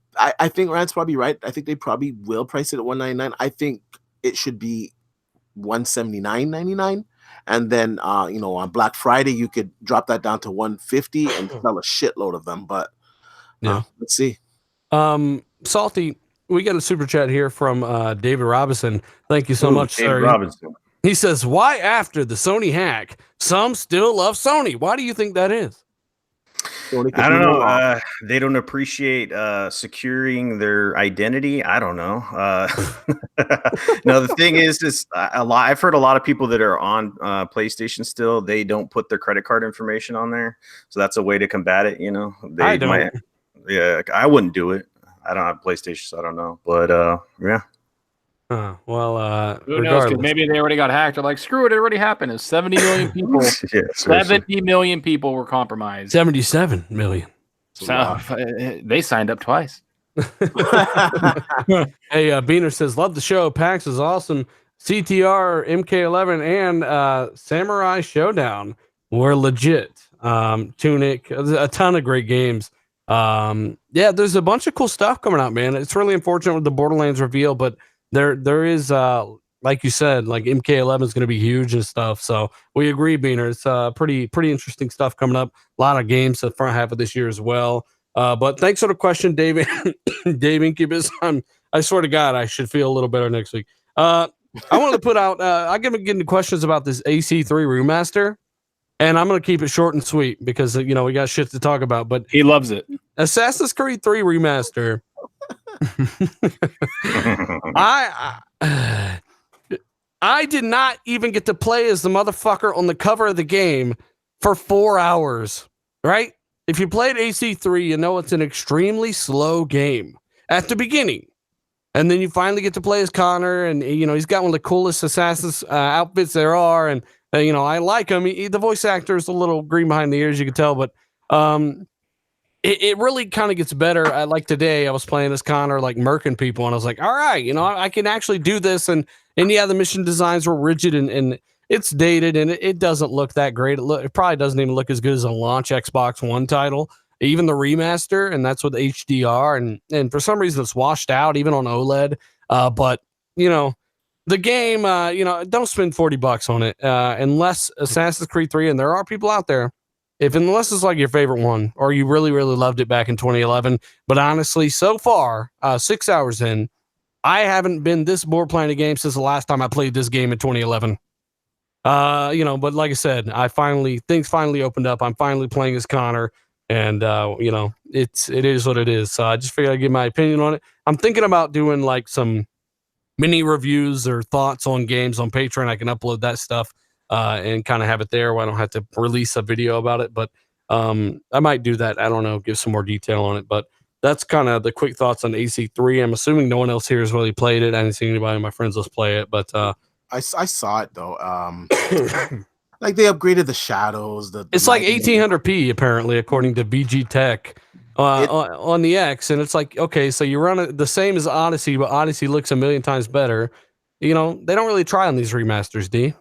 think Rand's probably right. I think they probably will price it at $199. I think it should be $179.99, and then on Black Friday you could drop that down to $150 and sell a shitload of them. But let's see.
Salty. We got a super chat here from David Robinson. Thank you so much,
David
sir.
Robinson.
He says, why after the Sony hack, some still love Sony? Why do you think that is?
I don't know. They don't appreciate securing their identity. I don't know. No, the thing is I've heard a lot of people that are on PlayStation still, they don't put their credit card information on there. So that's a way to combat it.
I don't.
I wouldn't do it. I don't have PlayStation, so I don't know. But yeah.
Who knows? Because maybe they already got hacked. They're like, screw it, it already happened. It's 70 million people. 70 million people were compromised.
77 million.
So they signed up twice.
Hey, Beaner says, love the show. PAX is awesome. CTR, MK11, and Samurai Showdown were legit. Tunic, a ton of great games. There's a bunch of cool stuff coming out, man. It's really unfortunate with the Borderlands reveal, but there is like you said, like MK11 is going to be huge and stuff. So we agree, Beaner. It's pretty interesting stuff coming up. A lot of games the front half of this year as well. But thanks for the question, David. Dave Incubus. I swear to God, I should feel a little better next week. I wanted to put out. I'm gonna get into questions about this AC3 remaster. And I'm going to keep it short and sweet because, we got shit to talk about. But
he loves it.
Assassin's Creed 3 Remaster. I did not even get to play as the motherfucker on the cover of the game for 4 hours, right? If you played AC3, you know it's an extremely slow game at the beginning. And then you finally get to play as Connor, and, he's got one of the coolest Assassin's outfits there are, and I like him. The voice actor is a little green behind the ears, you can tell, but it really kind of gets better. Like today, I was playing as Connor, like murking people, and I was like, all right, I can actually do this. And the mission designs were rigid and it's dated, and it doesn't look that great. It probably doesn't even look as good as a launch Xbox One title, even the remaster, and that's with HDR. And for some reason, it's washed out, even on OLED. But, the game, don't spend $40 on it unless Assassin's Creed 3, and there are people out there, unless it's like your favorite one or you really, really loved it back in 2011. But honestly, so far, 6 hours in, I haven't been this bored playing a game since the last time I played this game in 2011. But like I said, things finally opened up. I'm finally playing as Connor, and it is what it is. So I just figured I'd give my opinion on it. I'm thinking about doing like some mini reviews or thoughts on games on Patreon. I can upload that stuff and kind of have it there where I don't have to release a video about it. But I might do that. I don't know, give some more detail on it. But that's kind of the quick thoughts on AC3. I'm assuming no one else here has really played it. I didn't see anybody in my friends list play it, but
I saw it though. Like they upgraded the shadows.
It's like 1800p apparently, according to BG Tech. On the X, and it's like, okay, so you run it the same as Odyssey, but Odyssey looks a million times better. They don't really try on these remasters, D.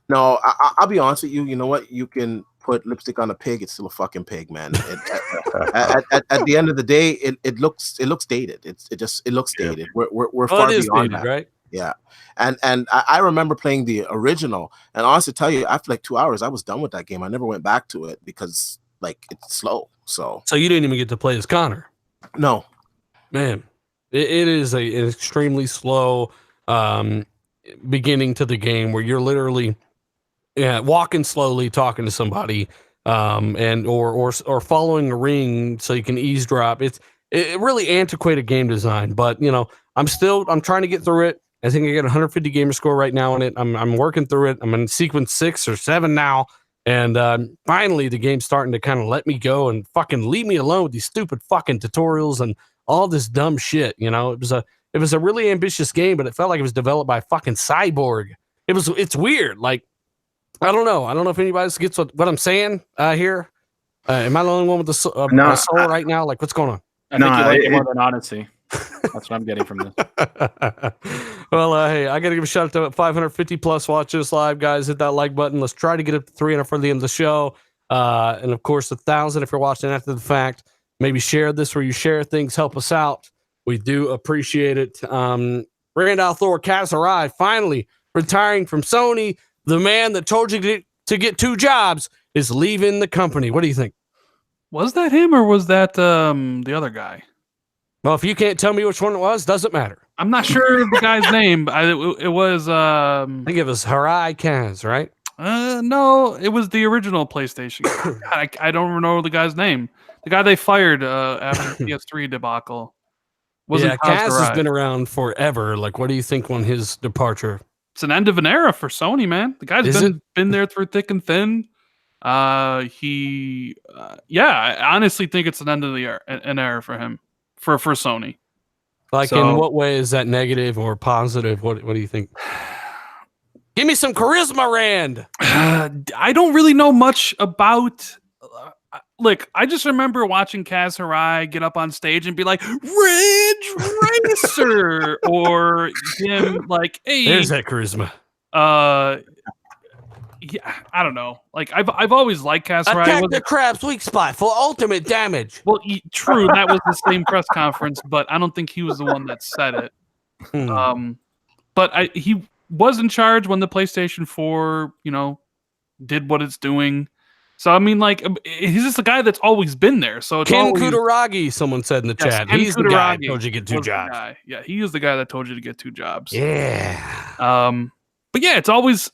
No, I'll be honest with you. You know what? You can put lipstick on a pig, it's still a fucking pig, man. At the end of the day, it looks dated. It looks dated. We're far beyond that,
right?
Yeah, and I remember playing the original, and honestly, tell you, after like 2 hours, I was done with that game. I never went back to it because like it's slow. So
you didn't even get to play as Connor.
No,
man, it is an extremely slow beginning to the game where you're literally walking slowly, talking to somebody, and or following a ring so you can eavesdrop. It really antiquated game design, but you know, I'm trying to get through it. I think I get 150 gamer score right now in it. I'm working through it. I'm in sequence 6 or 7 now. And finally, the game's starting to kind of let me go and fucking leave me alone with these stupid fucking tutorials and all this dumb shit. You know, it was a really ambitious game, but it felt like it was developed by fucking Cyborg. It's weird. Like, I don't know if anybody else gets what I'm saying here. Am I the only one with the soul right now? Like, what's going on?
I think you like it more than Odyssey. That's what I'm getting from this.
Well, hey, I got to give a shout out to 550 plus watches live, guys. Hit that like button. Let's try to get up to 300 for the end of the show. And of course, 1,000 if you're watching after the fact. Maybe share this where you share things. Help us out. We do appreciate it. Randall Thor Kazurai finally retiring from Sony. The man that told you to get 2 jobs is leaving the company. What do you think?
Was that him or was that the other guy?
Well, if you can't tell me which one it was, doesn't matter.
I'm not sure the guy's name. It was.
I think it was Harai Kaz, right?
No, it was the original PlayStation. I don't know the guy's name. The guy they fired after the PS3 debacle.
Kaz has been around forever. Like, what do you think on his departure?
It's an end of an era for Sony, man. The guy's been there through thick and thin. I honestly think it's an end of an era for him. For Sony.
Like, in what way is that negative or positive? What do you think? Give me some charisma, Rand.
I don't really know much about. Look, I just remember watching Kaz Hirai get up on stage and be like, "Ridge Racer," or him like, "Hey,
there's that charisma."
Yeah, I don't know. Like I've always liked Kaz Hirai.
Attack the crab's weak spot for ultimate damage.
Well, true, that was the same press conference, but I don't think he was the one that said it. But he was in charge when the PlayStation 4, did what it's doing. So I mean, like, he's just a guy that's always been there. So it's
Ken Kutaragi, someone said in the chat.
Ken
He's
Kutaragi
the guy that told you to get 2 jobs.
Yeah, he is the guy that told you to get 2 jobs.
Yeah.
But yeah, it's always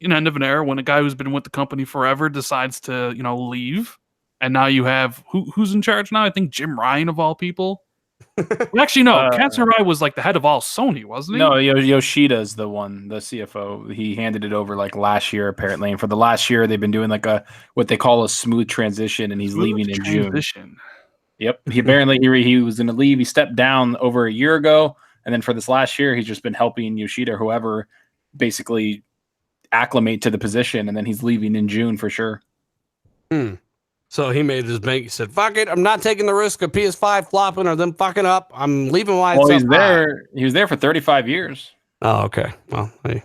an end of an era when a guy who's been with the company forever decides to, leave. And now you have who's in charge now? I think Jim Ryan of all people. Well, actually, no. Kaz Hirai was like the head of all Sony, wasn't he?
No, Yoshida's the one, the CFO. He handed it over like last year, apparently. And for the last year, they've been doing like what they call a smooth transition, and he's leaving in June. Yep. He was going to leave. He stepped down over a year ago, and then for this last year, he's just been helping Yoshida, whoever, basically acclimate to the position, and then he's leaving in June for sure.
So he made his bank. He said, "Fuck it, I'm not taking the risk of PS5 flopping or them fucking up. I'm leaving while it's
he's there. He was there for 35 years.
Oh, okay. Well, hey.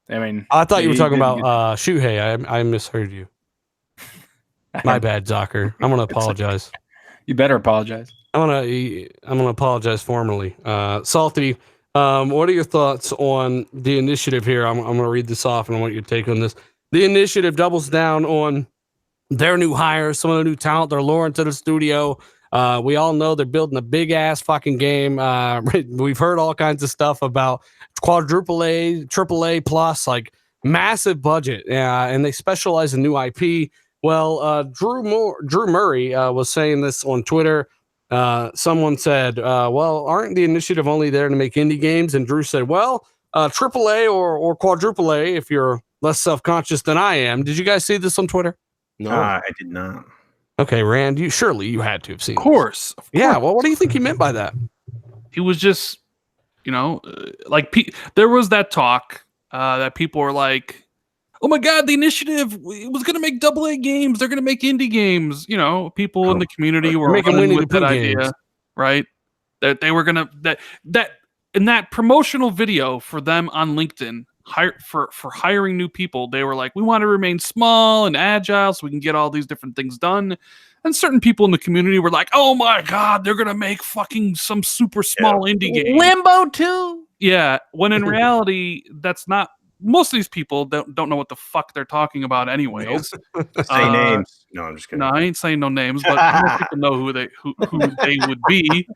I mean,
I thought you were talking about Shuhei. I misheard you. My bad, Zocker. I'm gonna apologize.
You better apologize.
I'm gonna apologize formally. Salty. What are your thoughts on the initiative here? I'm going to read this off and I want your take on this. The initiative doubles down on their new hires, some of the new talent they're luring to the studio. We all know they're building a big ass fucking game. We've heard all kinds of stuff about quadruple A, triple A plus, like massive budget. And they specialize in new IP. Well, Drew Murray was saying this on Twitter. Someone said, well, aren't the initiative only there to make indie games? And Drew said, well, AAA or quadruple A, if you're less self-conscious than I am. Did you guys see this on Twitter?
No, I did not.
Okay, Rand, you had to have seen.
Of course.
Yeah. Well, what do you think he meant by that?
He was just, there was that talk that people were like, oh my God, the initiative was going to make AA games. They're going to make indie games. People in the community were running with that idea, right? That they were going to, that in that promotional video for them on LinkedIn, for hiring new people. They were like, we want to remain small and agile so we can get all these different things done. And certain people in the community were like, oh my God, they're going to make fucking some super small indie game.
Limbo 2?
Yeah, when in reality, that's not. Most of these people don't know what the fuck they're talking about anyways.
Say names. No, I'm just kidding.
No, I ain't saying no names, but most people know who they would be.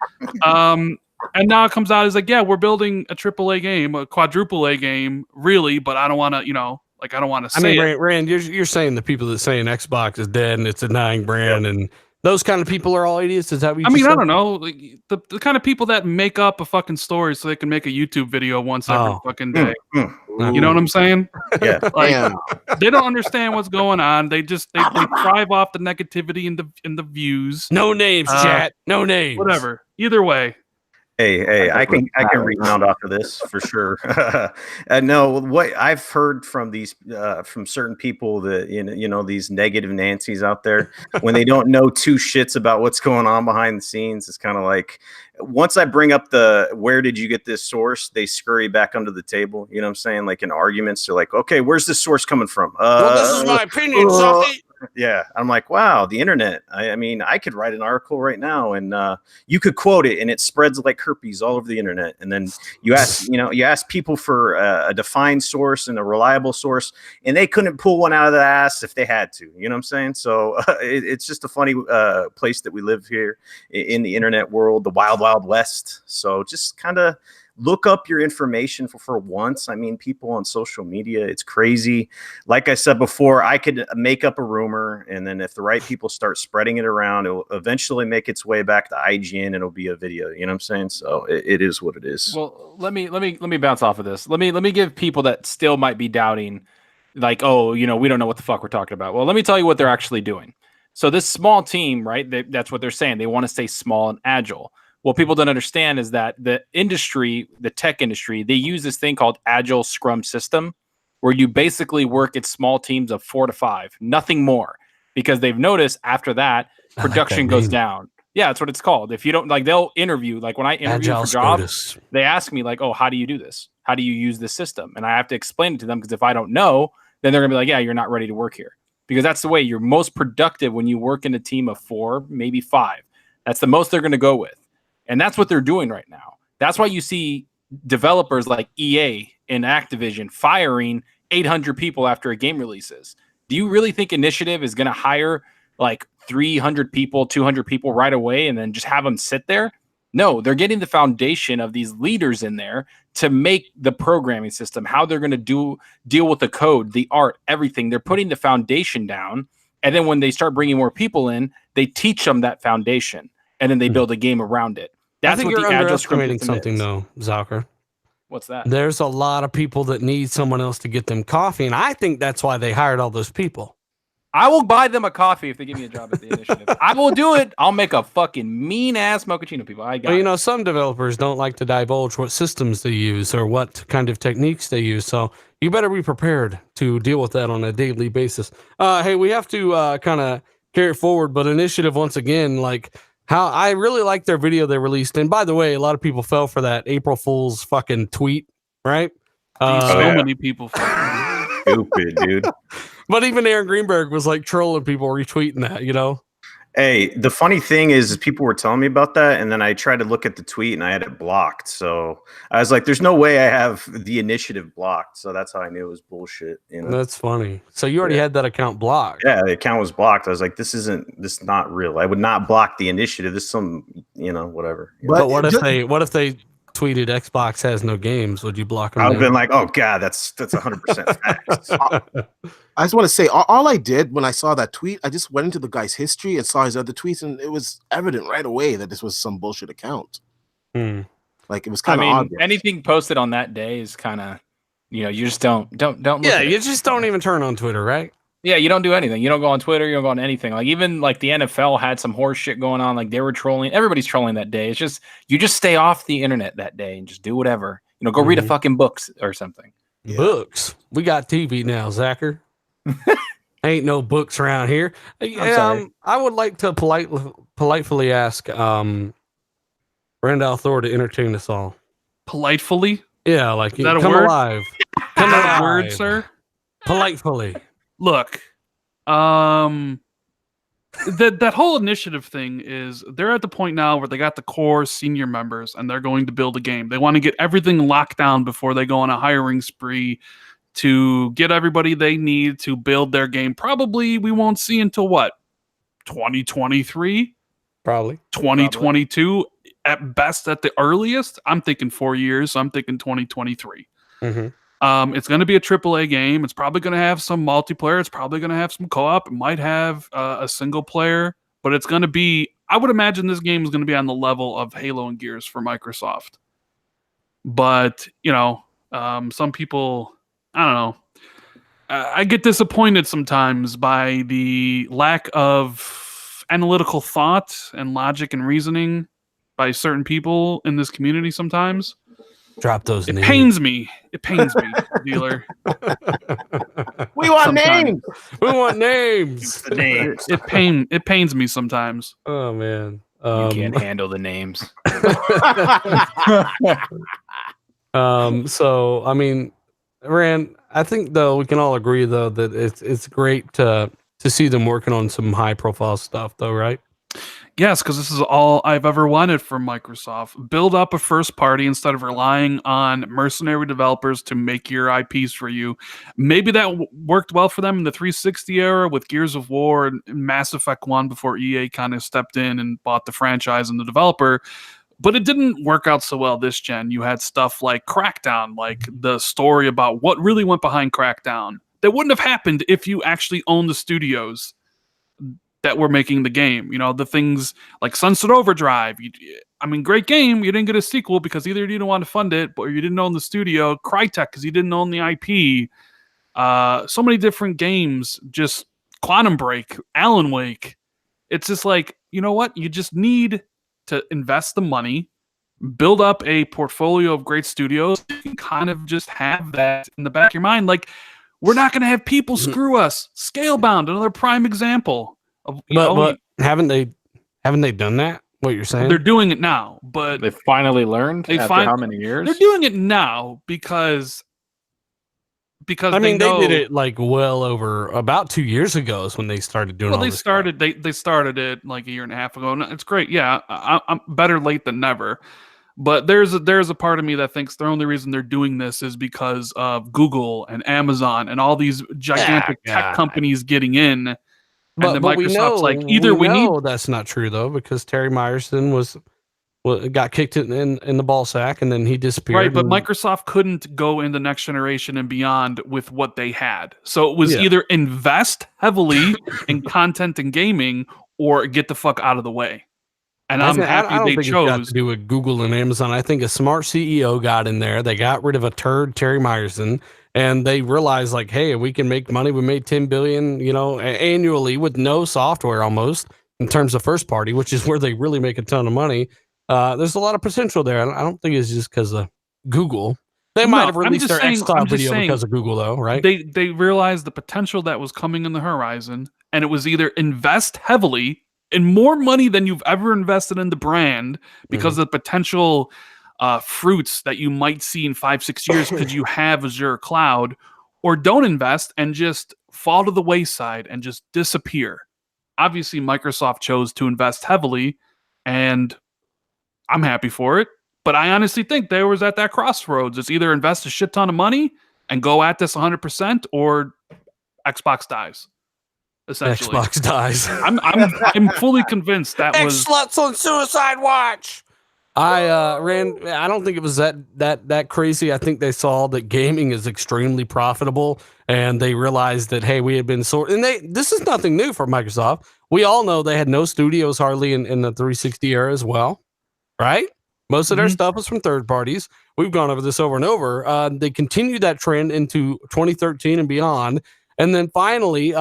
And now it comes out as like, yeah, we're building a AAA game, a quadruple A game, really, but I don't want to, I don't want to say it.
Rand, you're saying the people that saying Xbox is dead and it's a dying brand and those kind of people are all idiots? Is that what you said?
I don't know. Like, the kind of people that make up a fucking story so they can make a YouTube video once every fucking day. You know what I'm saying?
Yeah.
Like, they don't understand what's going on. They thrive off the negativity and the views.
No names, chat. No names.
Whatever. Either way.
Hey, I can rebound off of this for sure. No, what I've heard from these from certain people that these negative Nancy's out there, when they don't know two shits about what's going on behind the scenes, it's kind of like once I bring up where did you get this source, they scurry back under the table. You know what I'm saying? Like in arguments, they're like, okay, where's this source coming from?
Well, this is my opinion, Softy.
Yeah, I'm like, wow, the internet. I mean, I could write an article right now, and you could quote it, and it spreads like herpes all over the internet. And then you ask people for a defined source and a reliable source, and they couldn't pull one out of the ass if they had to. You know what I'm saying? So it's just a funny place that we live here in the internet world, the wild, wild west. So just kind of look up your information for once. I mean, people on social media, it's crazy. Like I said before, I could make up a rumor, and then if the right people start spreading it around, it will eventually make its way back to IGN, and it'll be a video. You know what I'm saying? So it is what it is.
Well, let me bounce off of this. Let me give people that still might be doubting, like, oh, we don't know what the fuck we're talking about. Well, let me tell you what they're actually doing. So this small team, right? That's what they're saying. They want to stay small and agile. What people don't understand is that the tech industry, they use this thing called Agile Scrum System, where you basically work in small teams of 4 to 5, nothing more, because they've noticed after that, production goes down. Yeah, that's what it's called. If you don't they'll interview, like when I interview for jobs, they ask me like, oh, how do you do this? How do you use this system? And I have to explain it to them, because if I don't know, then they're gonna be like, yeah, you're not ready to work here, because that's the way you're most productive when you work in a team of 4, maybe 5. That's the most they're gonna go with. And that's what they're doing right now. That's why you see developers like EA and Activision firing 800 people after a game releases. Do you really think Initiative is going to hire like 300 people, 200 people right away and then just have them sit there? No, they're getting the foundation of these leaders in there to make the programming system, how they're going to deal with the code, the art, everything. They're putting the foundation down. And then when they start bringing more people in, they teach them that foundation, and then they build a game around it. That's
I think
what
you're
the
underestimating something, though, Zucker.
What's that?
There's a lot of people that need someone else to get them coffee, and I think that's why they hired all those people.
I will buy them a coffee if they give me a job at the Initiative. I will do it. I'll make a fucking mean-ass mochaccino, people.
Some developers don't like to divulge what systems they use or what kind of techniques they use, so you better be prepared to deal with that on a daily basis. Hey, we have to kind of carry it forward, but Initiative, once again, how I really like their video they released. And by the way, a lot of people fell for that April Fool's fucking tweet, right?
Many people
Stupid, dude.
But even Aaron Greenberg was like trolling people, retweeting that,
Hey, the funny thing is people were telling me about that, and then I tried to look at the tweet and I had it blocked. So I was like, there's no way I have the Initiative blocked. So that's how I knew it was bullshit.
That's funny. So you already had that account blocked.
Yeah, the account was blocked. I was like, this is not real. I would not block the Initiative. This is some, whatever.
But what if they tweeted Xbox has no games? Would you block them?
I would have been like, oh God, that's 100% facts.
I just want to say, all I did when I saw that tweet, I just went into the guy's history and saw his other tweets, and it was evident right away that this was some bullshit account. Like, it was kind of obvious.
Anything posted on that day is kind of, you just don't look at
you
it.
just don't even turn on Twitter, right?
Yeah, you don't do anything. You don't go on Twitter. You don't go on anything. Like, even like the NFL had some horse shit going on. Like, they were trolling. Everybody's trolling that day. It's just, you just stay off the internet that day and just do whatever. Go read a fucking books or something.
Yeah.
Books. We got TV now, Zacher. Ain't no books around here.
sorry.
I would like to politely ask Randall Thor to entertain us all.
politely.
Yeah, like
Is that a
come
word?
alive.
that word, sir?
Politely.
Look, that whole initiative thing is they're at the point now where they got the core senior members and they're going to build a game. They want to get everything locked down before they go on a hiring spree to get everybody they need to build their game. Probably we won't see until what? 2023?
Probably.
2022 at best at the earliest. I'm thinking 4 years, so I'm thinking 2023. It's going to be a AAA game. It's probably going to have some multiplayer. It's probably going to have some co-op. It might have a single player, but it's going to be, I would imagine this game is going to be on the level of Halo and Gears for Microsoft. But, you know, some people, I don't know. I get disappointed sometimes by the lack of analytical thought and logic and reasoning by certain people in this community sometimes.
Drop those
It
names.
pains me. It pains me, dealer.
We want
Sometimes.
names.
We want names.
The names.
It pains me sometimes.
Oh man.
You can't handle the names.
So I mean, Rand, I think though we can all agree though that it's great to see them working on some high profile stuff though, right?
Yes, because this is all I've ever wanted from Microsoft. Build up a first party instead of relying on mercenary developers to make your IPs for you. Maybe that worked well for them in the 360 era with Gears of War and Mass Effect 1 before EA kind of stepped in and bought the franchise and the developer. But it didn't work out so well this gen. You had stuff like Crackdown, like the story about what really went behind Crackdown. That wouldn't have happened if you actually owned the studios that were making the game. You know, the things like Sunset Overdrive. I mean, great game. You didn't get a sequel because either you didn't want to fund it, or you didn't own the studio. Crytek because you didn't own the IP. So many different games. Just Quantum Break, Alan Wake. It's just like, you know what? You just need to invest the money, build up a portfolio of great studios, and kind of just have that in the back of your mind. Like, we're not going to have people screw us. Scalebound, another prime example.
But haven't they done that? What you're saying?
They're doing it now, but
They finally learned after how many years?
they're doing it now because
I mean,
know,
they did it like well over about 2 years ago is when they started doing.
Well,
all
they
this
started they started it like a year and a half ago, and it's great. Yeah, I'm better late than never. But there's a part of me that thinks the only reason they're doing this is because of Google and Amazon and all these gigantic tech companies getting in. And then Microsoft's like, either we need.
That's not true though, because Terry Myerson got kicked in the ball sack and then he disappeared.
Right, but Microsoft couldn't go in the next generation and beyond with what they had. So it was either invest heavily in content and gaming or get the fuck out of the way. And I'm happy they chose.
It's got to do with Google and Amazon. I think a smart CEO got in there. They got rid of a turd, Terry Myerson, and they realized like, hey, we can make money. We made $10 billion, annually with no software almost in terms of first party, which is where they really make a ton of money. There's a lot of potential there. I don't think it's just because of Google. They might have released their xCloud video because of Google, though, right?
They realized the potential that was coming in the horizon, and it was either invest heavily in more money than you've ever invested in the brand because of the potential fruits that you might see in 5-6 years because you have Azure Cloud, or don't invest and just fall to the wayside and just disappear. Obviously, Microsoft chose to invest heavily, and I'm happy for it. But I honestly think they was at that crossroads. It's either invest a shit ton of money and go at this 100%, or Xbox dies. Essentially,
Xbox dies.
I'm fully convinced that was
sluts on suicide watch. I don't think it was that crazy. I think they saw that gaming is extremely profitable, and they realized that, hey, we had been this is nothing new for Microsoft. We all know they had no studios hardly in the 360 era as well, right? Most of their stuff was from third parties. We've gone over this over and over. They continued that trend into 2013 and beyond, and then finally,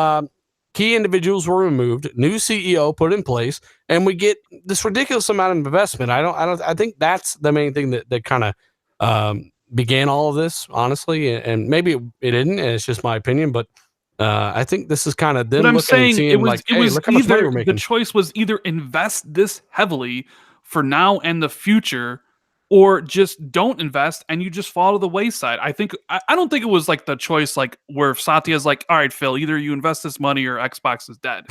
key individuals were removed, new CEO put in place, and we get this ridiculous amount of investment. I think that's the main thing that kind of began all of this, honestly, and maybe it didn't, and it's just my opinion, but I think this is kind of them looking and seeing like, hey, look how much money we're making.
The choice was either invest this heavily for now and the future, or just don't invest and you just fall to the wayside. I don't think it was like the choice like where Satya's like, all right, Phil, either you invest this money or Xbox is dead.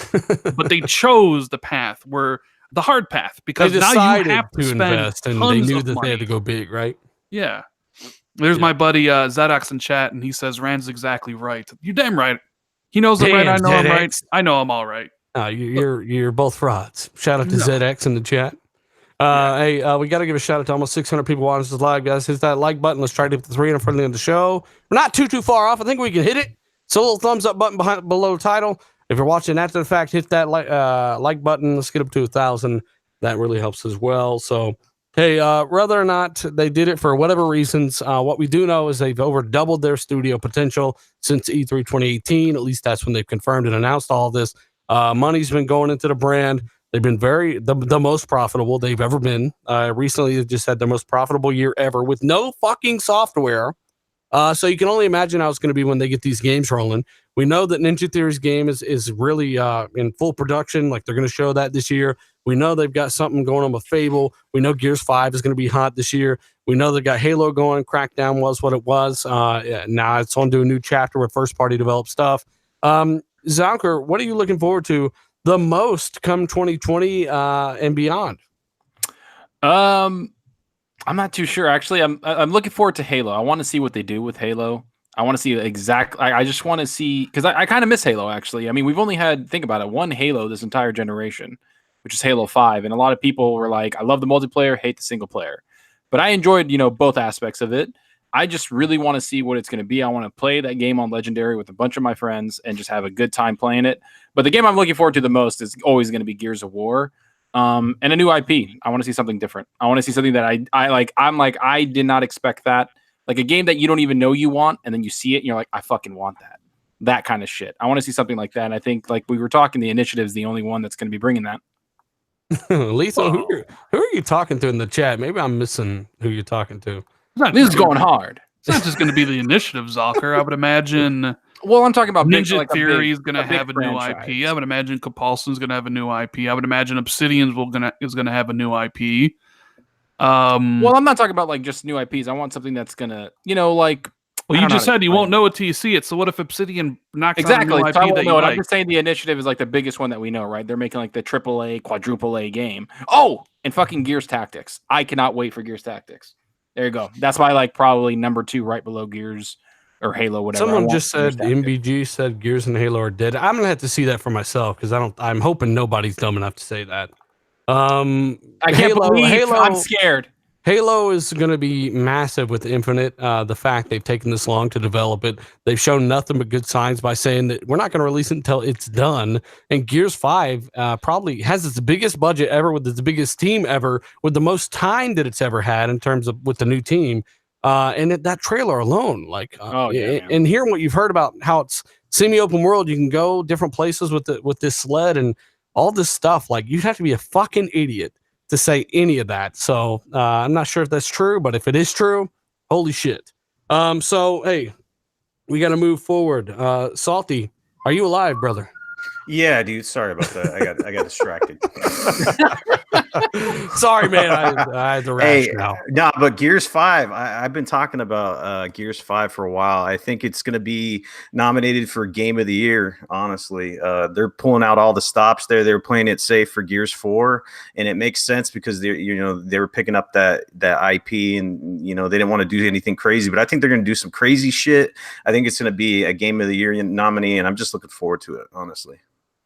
But they chose the path where the hard path because now you have to spend
invest, and they knew that they had to go big, right?
Yeah. There's my buddy ZX in chat, and he says Rand's exactly right. You damn right. He knows I'm right. I know I'm right. I know I'm all right.
You're both frauds. Shout out to ZX in the chat. Hey, we got to give a shout out to almost 600 people watching this live, guys. Hit that like button. Let's try to hit the 300 for the end of the show. We're not too far off. I think we can hit it. So a little thumbs up button below the title. If you're watching after the fact, hit that like button. Let's get up to 1,000. That really helps as well. So, hey, whether or not they did it for whatever reasons, what we do know is they've over doubled their studio potential since E3 2018. At least that's when they've confirmed and announced all of this. Money's been going into the brand. They've been the most profitable they've ever been. Recently, they've just had their most profitable year ever with no fucking software. So you can only imagine how it's going to be when they get these games rolling. We know that Ninja Theory's game is really in full production. Like they're going to show that this year. We know they've got something going on with Fable. We know Gears 5 is going to be hot this year. We know they've got Halo going. Crackdown was what it was. Now it's on to a new chapter with first-party developed stuff. Zonker, what are you looking forward to the most come 2020 and beyond?
I'm not too sure. Actually, I'm looking forward to Halo. I want to see what they do with Halo. I want to see exactly. I just want to see because I kind of miss Halo. Actually, I mean, we've only had think about it one Halo this entire generation, which is Halo 5, and a lot of people were like, "I love the multiplayer, hate the single player," but I enjoyed both aspects of it. I just really want to see what it's going to be. I want to play that game on Legendary with a bunch of my friends and just have a good time playing it. But the game I'm looking forward to the most is always going to be Gears of War. And a new IP. I want to see something different. I want to see something that I like. I'm like, I did not expect that. Like a game that you don't even know you want, and then you see it, and you're like, I fucking want that. That kind of shit. I want to see something like that. And I think, like we were talking, the initiative is the only one that's going to be bringing that.
Lisa, who are you talking to in the chat? Maybe I'm missing who you're talking to.
This is going hard.
It's not just going to be the initiative, Zalker. I would imagine.
Well, I'm talking about
Ninja Theory is going to have a new IP. I would imagine Compulsion's going to have a new IP. I would imagine Obsidian's is going to have a new IP.
Well, I'm not talking about like just new IPs. I want something that's going to, like.
Well, you just said you won't know until you see it. So what if Obsidian knocks out a new IP that you like?
I'm just saying the initiative is like the biggest one that we know, right? They're making like the AAA, quadruple A game. Oh, and fucking Gears Tactics. I cannot wait for Gears Tactics. There you go. That's why like probably number 2 right below Gears or Halo, whatever.
Someone just said MBG said Gears and Halo are dead. I'm gonna have to see that for myself because I'm hoping nobody's dumb enough to say that.
I can't believe Halo. I'm scared.
Halo is going to be massive with Infinite. The fact they've taken this long to develop it, they've shown nothing but good signs by saying that we're not going to release it until it's done. And Gears 5 probably has its biggest budget ever with its biggest team ever with the most time that it's ever had in terms of with the new team. And that trailer alone, and hearing what you've heard about how it's semi-open world, you can go different places with this sled and all this stuff. Like you'd have to be a fucking idiot to say any of that. So I'm not sure if that's true, but if it is true, holy shit. So hey, we got to move forward. Salty, are you alive, brother?
Yeah, dude. Sorry about that. I got distracted.
Sorry, man. I had the rash now.
No, but Gears 5. I've been talking about Gears 5 for a while. I think it's going to be nominated for Game of the Year. Honestly, they're pulling out all the stops there. They're playing it safe for Gears 4, and it makes sense because they were picking up that IP, and they didn't want to do anything crazy. But I think they're going to do some crazy shit. I think it's going to be a Game of the Year nominee, and I'm just looking forward to it. Honestly.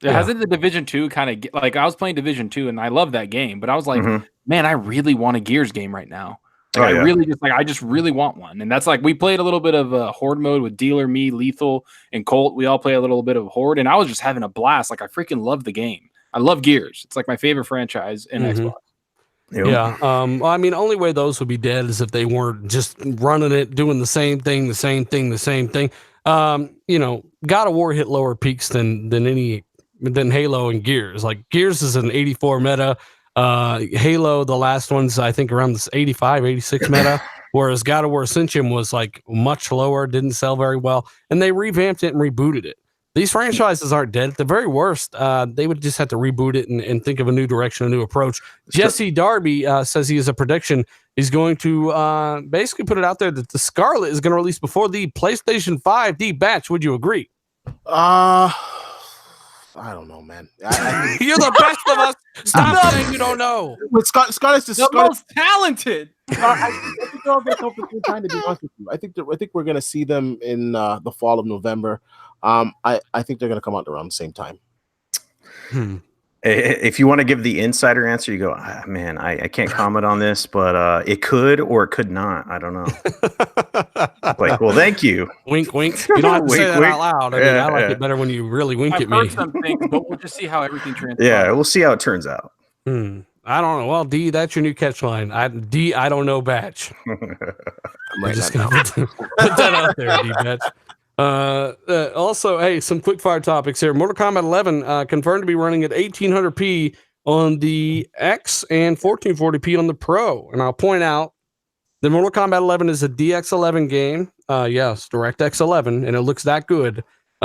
Yeah. Hasn't the Division 2 kind of like I was playing Division 2 and I love that game, but I was like, man, I really want a Gears game right now. Like, I just really want one. And that's like we played a little bit of Horde mode with Dealer, me, Lethal, and Colt. We all play a little bit of Horde, and I was just having a blast. Like I freaking love the game. I love Gears. It's like my favorite franchise in Xbox.
Yeah. Well, I mean, only way those would be dead is if they weren't just running it, doing the same thing. God of War hit lower peaks than Halo and Gears. Like Gears is an 84 meta. Halo, the last one's I think around this 85, 86 meta. Whereas God of War Ascension was like much lower, didn't sell very well, and they revamped it and rebooted it. These franchises aren't dead. At the very worst, they would just have to reboot it and think of a new direction, a new approach. Jesse Darby says he has a prediction. He's going to basically put it out there that the Scarlett is going to release before the PlayStation 5 batch. Would you agree?
I don't know, man.
You're the best of us. Stop saying you don't know.
With Scarlett's
the most talented.
I think they'll get something time, to be honest with you. I think we're gonna see them in the fall of November. I think they're gonna come out around the same time.
If you want to give the insider answer, you go, man, I can't comment on this, but it could or it could not. I don't know. Like, well, thank you.
Wink, wink. You don't have to say that out loud. I mean, I like it better when you really wink at me.
I've heard some things, but we'll just see how everything transpires.
Yeah, we'll see how it turns out.
I don't know. Well, D, that's your new catchline. I don't know, batch. I'm just gonna put that out there, D, batch. Also, hey, some quick fire topics here. Mortal Kombat 11 confirmed to be running at 1800p on the X and 1440p on the Pro. And I'll point out the Mortal Kombat 11 is a DX11 game. Yes, DirectX 11, and it looks that good.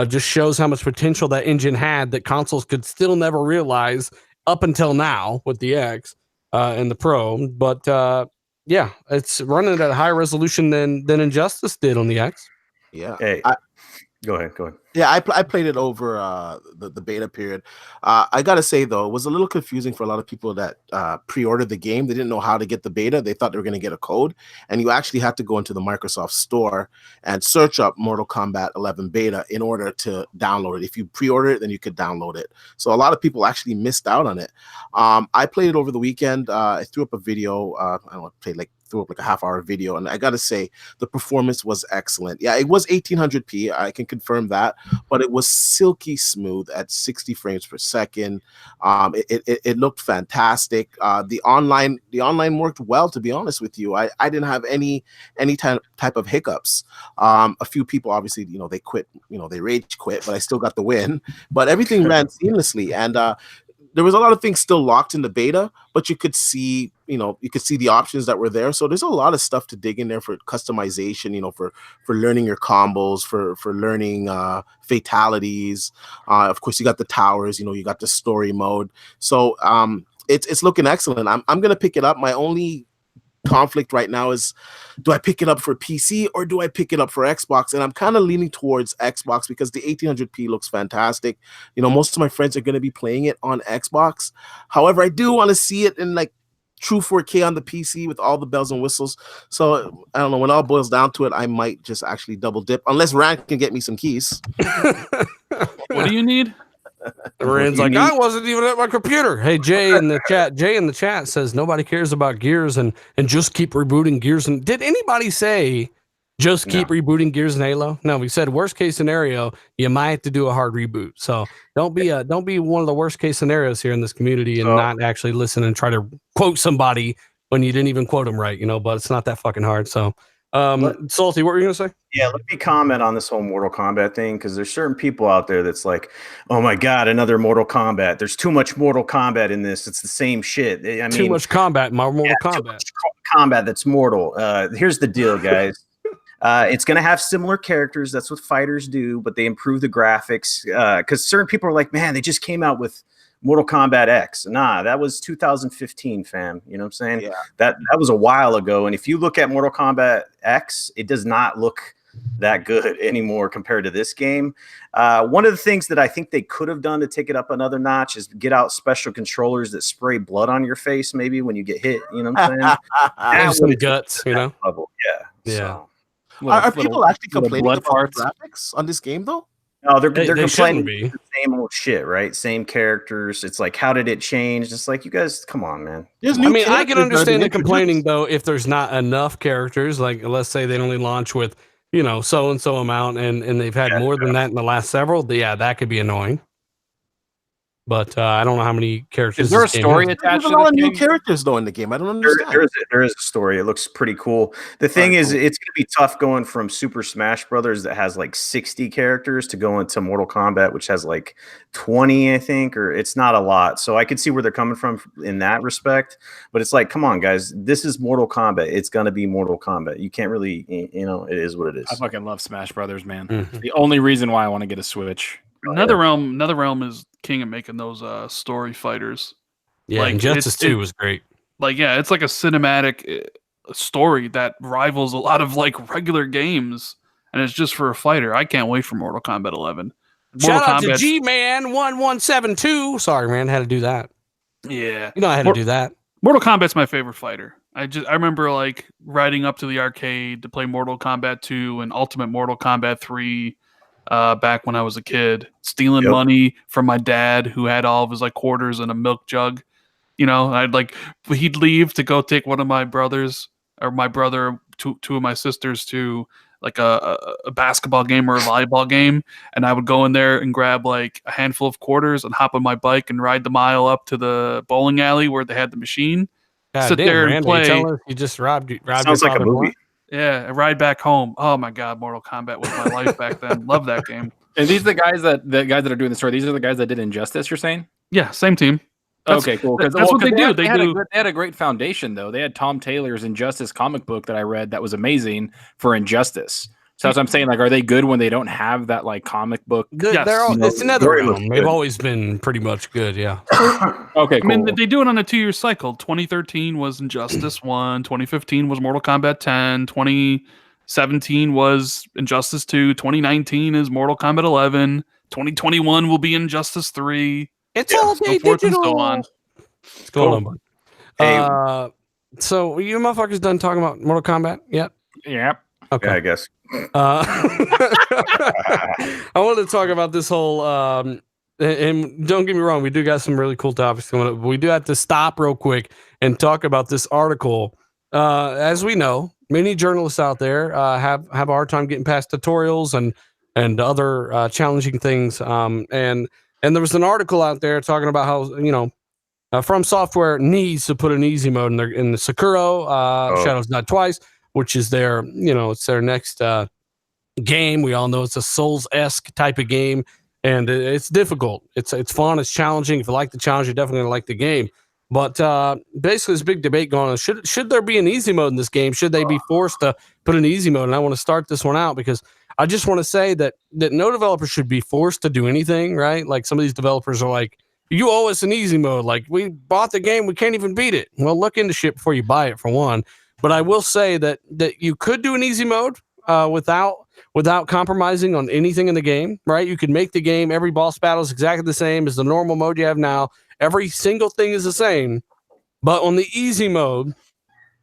Just shows how much potential that engine had that consoles could still never realize up until now with the X and the Pro. But yeah, it's running at a higher resolution than Injustice did on the X.
Yeah.
Hey, go ahead.
Yeah, I played it over the beta period. I gotta say though, it was a little confusing for a lot of people that pre-ordered the game. They didn't know how to get the beta. They thought they were going to get a code, and you actually had to go into the Microsoft Store and search up Mortal Kombat 11 beta in order to download it. If you pre-order it, then you could download it. So a lot of people actually missed out on it. I played it over the weekend. I threw up a video. I don't know, threw up like a half-hour video, and I gotta say the performance was excellent. Yeah, it was 1800p. I can confirm that. But it was silky smooth at 60 frames per second. It looked fantastic. The online worked well, to be honest with you. I didn't have any type of hiccups. A few people obviously, they quit, they rage quit, but I still got the win. But everything ran seamlessly, and there was a lot of things still locked in the beta, but you could see the options that were there. So there's a lot of stuff to dig in there for customization, for learning your combos, for learning fatalities. Of course, you got the towers, you got the story mode. So it's looking excellent. I'm gonna pick it up. My only conflict right now is, do I pick it up for PC or do I pick it up for Xbox? And I'm kind of leaning towards Xbox because the 1800p looks fantastic. Most of my friends are going to be playing it on Xbox. However, I do want to see it in like true 4K on the PC with all the bells and whistles. So I don't know, when it all boils down to it, I might just actually double dip unless Rand can get me some keys.
What do you need?
Rand's like, I wasn't even at my computer. Hey, Jay in the chat says nobody cares about Gears and just keep rebooting Gears. And did anybody say just keep rebooting Gears and Halo? No, we said worst case scenario, you might have to do a hard reboot. So don't be one of the worst case scenarios here in this community and not actually listen and try to quote somebody when you didn't even quote them right, but it's not that fucking hard. So Salty, what were you gonna say?
Yeah, let me comment on this whole Mortal Kombat thing, because there's certain people out there that's like, oh my god, another Mortal Kombat. There's too much Mortal Kombat in this. It's the same shit. I mean,
too much combat, Mortal Kombat.
Too much combat that's mortal. Here's the deal, guys. It's going to have similar characters. That's what fighters do, but they improve the graphics. Because certain people are like, man, they just came out with Mortal Kombat X. Nah, that was 2015, fam. You know what I'm saying?
Yeah.
That was a while ago. And if you look at Mortal Kombat X, it does not look that good anymore compared to this game. One of the things that I think they could have done to take it up another notch is get out special controllers that spray blood on your face maybe when you get hit. You know what I'm saying?
Have some guts,
Yeah.
Yeah.
So.
Are people actually complaining about graphics on this game though?
No, they're complaining
be.
the same old shit, right? Same characters. It's like, how did it change? It's like, you guys, come on, man.
I can understand the complaining though if there's not enough characters. Like, let's say they only launch with so and so amount, and they've had more than that in the last several. Yeah, that could be annoying. But I don't know how many characters.
Is there a story attached to
a lot of new characters though in the game? I don't understand.
There is a story. It looks pretty cool. The thing is, it's going to be tough going from Super Smash Brothers that has like 60 characters to go into Mortal Kombat, which has like 20, I think, or it's not a lot. So I could see where they're coming from in that respect. But it's like, come on, guys, this is Mortal Kombat. It's going to be Mortal Kombat. You can't really, it is what it is.
I fucking love Smash Brothers, man. Mm-hmm. The only reason why I want to get a Switch.
NetherRealm is king of making those story fighters.
Yeah,
like,
Injustice 2 was great.
Like, yeah, it's like a cinematic story that rivals a lot of like regular games, and it's just for a fighter. I can't wait for Mortal Kombat 11.
Shout out to G-Man 1172. Sorry, man, had to do that.
Yeah,
you know I had to do that.
Mortal Kombat's my favorite fighter. I remember like riding up to the arcade to play Mortal Kombat 2 and Ultimate Mortal Kombat 3 back when I was a kid, stealing money from my dad who had all of his like quarters in a milk jug. You know, he'd leave to go take one of my brothers or my brother, two of my sisters to like a basketball game or a volleyball game, and I would go in there and grab like a handful of quarters and hop on my bike and ride the mile up to the bowling alley where they had the machine.
God
sit
damn,
there
man,
and play.
You just robbed
Sounds like a movie.
Blind.
Yeah, and ride back home. Oh my god, Mortal Kombat was my life back then. Love that game.
And these are the guys that are doing the story. These are the guys that did Injustice. You're saying?
Yeah, same team.
Okay, cool.
That's what they do. They
had a great foundation, though. They had Tom Taylor's Injustice comic book that I read that was amazing for Injustice. So that's what I'm saying. Like, are they good when they don't have that like comic book?
Good.
Yes.
It's another realm. They've always been pretty much good. Yeah.
Okay. Cool.
I mean, they do it on a 2-year cycle. 2013 was Injustice 1. 2015 was Mortal Kombat 10. 2017 was Injustice 2. 2019 is Mortal Kombat 11. 2021 will be Injustice 3.
It's all day
so
digital.
so on.
What's going on, bud? So you motherfuckers done talking about Mortal Kombat yet?
Yep.
Okay.
Yeah, I guess.
I wanted to talk about this whole and don't get me wrong, we do got some really cool topics coming up, but we do have to stop real quick and talk about this article. As we know, many journalists out there have a hard time getting past tutorials and other challenging things. And there was an article out there talking about how From Software needs to put an easy mode in the Sekiro Shadows Die Twice, which is their it's their next game. We all know it's a Souls-esque type of game, and it's difficult. It's fun. It's challenging. If you like the challenge, you're definitely gonna like the game. But basically, this big debate going on: should there be an easy mode in this game? Should they be forced to put an easy mode? And I want to start this one out because I just want to say that no developer should be forced to do anything, right? Like some of these developers are like, you owe us an easy mode. Like, we bought the game, we can't even beat it. Well, look into shit before you buy it, for one. But I will say that you could do an easy mode without compromising on anything in the game, right? You could make the game, every boss battle is exactly the same as the normal mode you have now. Every single thing is the same. But on the easy mode,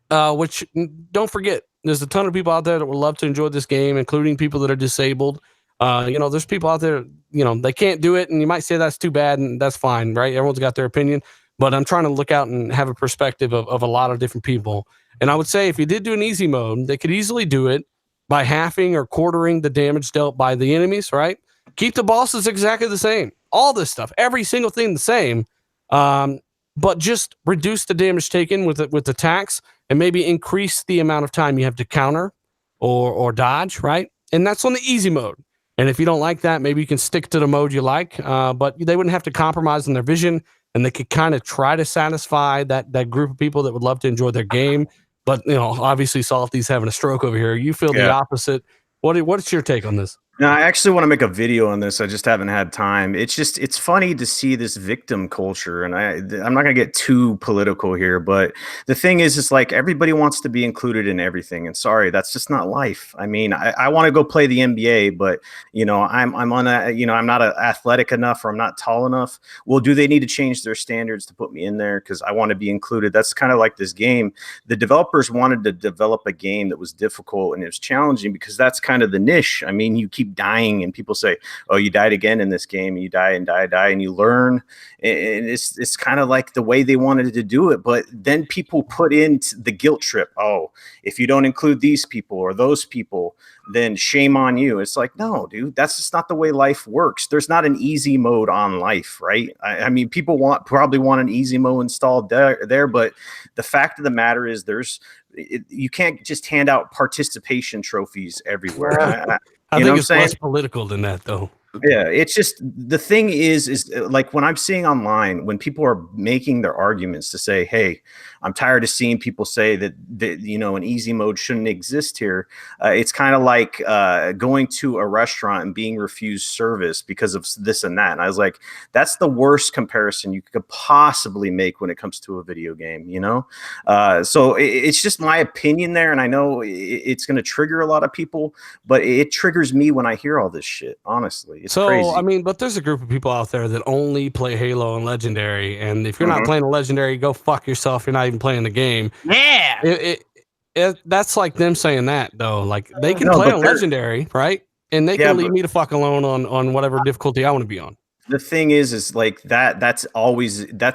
which don't forget, there's a ton of people out there that would love to enjoy this game, including people that are disabled. There's people out there, they can't do it, and you might say that's too bad, and that's fine, right? Everyone's got their opinion, but I'm trying to look out and have a perspective of a lot of different people. And I would say if you did do an easy mode, they could easily do it by halving or quartering the damage dealt by the enemies, right? Keep the bosses exactly the same. All this stuff, every single thing the same, but just reduce the damage taken with attacks and maybe increase the amount of time you have to counter or dodge, right? And that's on the easy mode. And if you don't like that, maybe you can stick to the mode you like, but they wouldn't have to compromise on their vision, and they could kind of try to satisfy that group of people that would love to enjoy their game. But, obviously Salty's having a stroke over here. You feel the opposite. What's your take on this?
No, I actually want to make a video on this. I just haven't had time. It's funny to see this victim culture, and I'm not going to get too political here, but the thing is, it's like everybody wants to be included in everything, and sorry, that's just not life. I mean, I want to go play the NBA, but I'm not athletic enough, or I'm not tall enough. Well, do they need to change their standards to put me in there because I want to be included? That's kind of like this game. The developers wanted to develop a game that was difficult and it was challenging because that's kind of the niche. I mean, you keep dying and people say, oh, you died again in this game, and you die and you learn, and it's kind of like the way they wanted to do it. But then people put in the guilt trip. Oh, if you don't include these people or those people, then shame on you. It's like, no, dude, that's just not the way life works. There's not an easy mode on life, right? I mean, people probably want an easy mode installed there, but the fact of the matter is you can't just hand out participation trophies everywhere.
I think it's less political than that, though.
Yeah, it's just the thing is like when I'm seeing online, when people are making their arguments to say, hey, I'm tired of seeing people say that an easy mode shouldn't exist here. It's kind of like going to a restaurant and being refused service because of this and that. And I was like, that's the worst comparison you could possibly make when it comes to a video game, So it's just my opinion there, and I know it's going to trigger a lot of people, but it triggers me when I hear all this shit. Honestly, it's crazy.
I mean, but there's a group of people out there that only play Halo and Legendary, and if you're not playing a Legendary, go fuck yourself. You're not even playing the game.
Yeah.
That's like them saying that though. Like they can play on Legendary, right? And they can leave me the fuck alone on whatever difficulty I want to be on.
The thing is like that's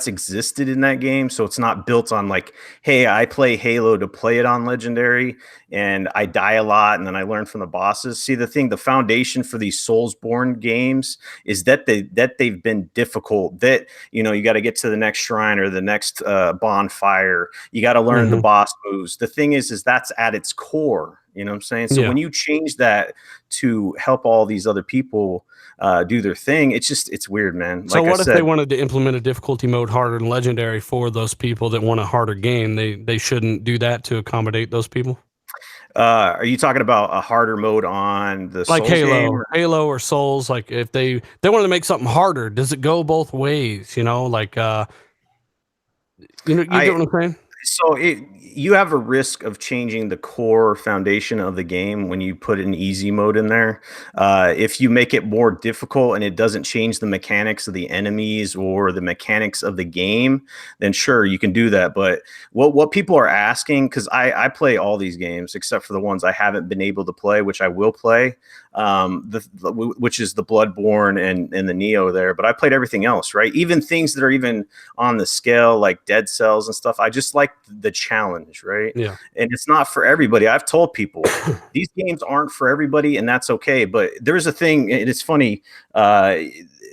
existed in that game. So it's not built on like, hey, I play Halo to play it on Legendary and I die a lot and then I learn from the bosses. See, the foundation for these Soulsborne games is that they've been difficult, that, you got to get to the next shrine or the next bonfire. You got to learn the boss moves. The thing is that's at its core. You know what I'm saying? So when you change that to help all these other people do their thing, it's weird, man.
So what if they wanted to implement a difficulty mode harder than Legendary for those people that want a harder game? They shouldn't do that to accommodate those people?
Are you talking about a harder mode on the
like
Souls
Halo or Souls? Like if they wanted to make something harder, does it go both ways? Like you get what I'm saying?
So you have a risk of changing the core foundation of the game when you put an easy mode in there. If you make it more difficult and it doesn't change the mechanics of the enemies or the mechanics of the game, then sure, you can do that. But what people are asking, because I play all these games except for the ones I haven't been able to play, which I will play, which is the Bloodborne and the Neo there. But I played everything else, right? Even things that are even on the scale like Dead Cells and stuff. I just like the challenge, right?
Yeah.
And it's not for everybody. I've told people these games aren't for everybody, and that's okay. But there's a thing, and it's funny.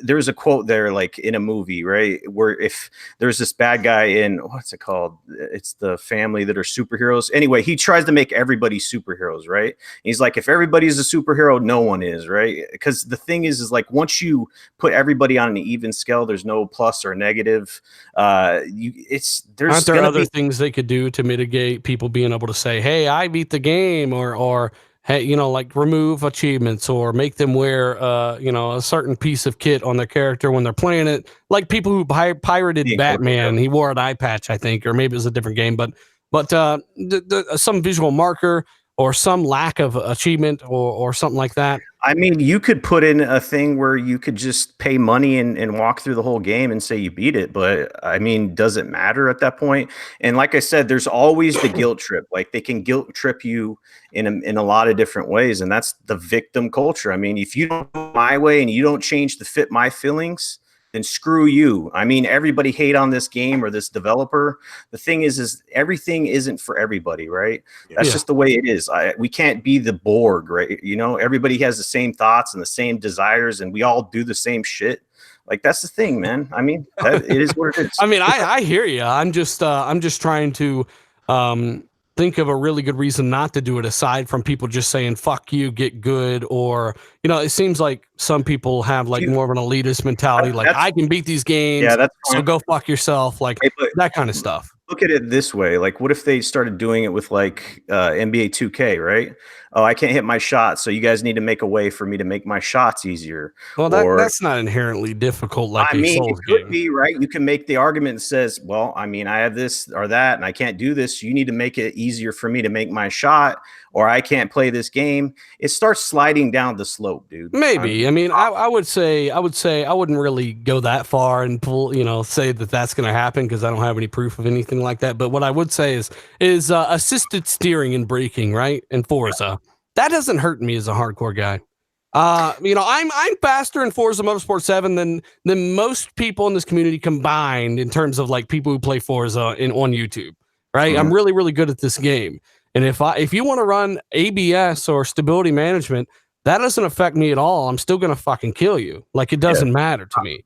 There's a quote there, like in a movie, right? Where if there's this bad guy in, what's it called? It's the family that are superheroes. Anyway, he tries to make everybody superheroes, right? And he's like, if everybody's a superhero, no one is, right? Because the thing is like once you put everybody on an even scale, there's no plus or negative. Aren't
there other things they could do to mitigate people being able to say, hey, I beat the game, or hey, like remove achievements or make them wear, a certain piece of kit on their character when they're playing it. Like people who pirated Batman, he wore an eye patch, I think, or maybe it was a different game, but some visual marker or some lack of achievement or something like that.
I mean, you could put in a thing where you could just pay money and walk through the whole game and say you beat it. But I mean, does it matter at that point? And like I said, there's always the guilt trip. Like they can guilt trip you in a lot of different ways. And that's the victim culture. I mean, if you don't do it my way and you don't change to fit my feelings, then screw you. I mean, everybody hate on this game or this developer. The thing is everything isn't for everybody, right? That's just the way it is. We can't be the Borg, right? Everybody has the same thoughts and the same desires, and we all do the same shit. Like that's the thing, man. I mean, it is what it is.
I mean, I hear you. I'm just trying to think of a really good reason not to do it, aside from people just saying fuck you, get good, or it seems like some people have like more of an elitist mentality, like I can beat these games, so go fuck yourself, like that kind of stuff.
Look at it this way. Like, what if they started doing it with like NBA 2K, right? Oh, I can't hit my shots, so you guys need to make a way for me to make my shots easier.
Well, that's not inherently difficult. Like
it could be, right? You can make the argument that says, well, I mean, I have this or that, and I can't do this. You need to make it easier for me to make my shot, or I can't play this game. It starts sliding down the slope, dude.
Maybe. I would say I wouldn't really go that far and say that that's going to happen, because I don't have any proof of anything like that. But what I would say is assisted steering and braking, right? And Forza, that doesn't hurt me as a hardcore guy. I'm faster in Forza Motorsport 7 than most people in this community combined, in terms of like people who play Forza on YouTube, right? I'm really, really good at this game. And if you want to run ABS or stability management, that doesn't affect me at all. I'm still going to fucking kill you. Like, it doesn't matter to me.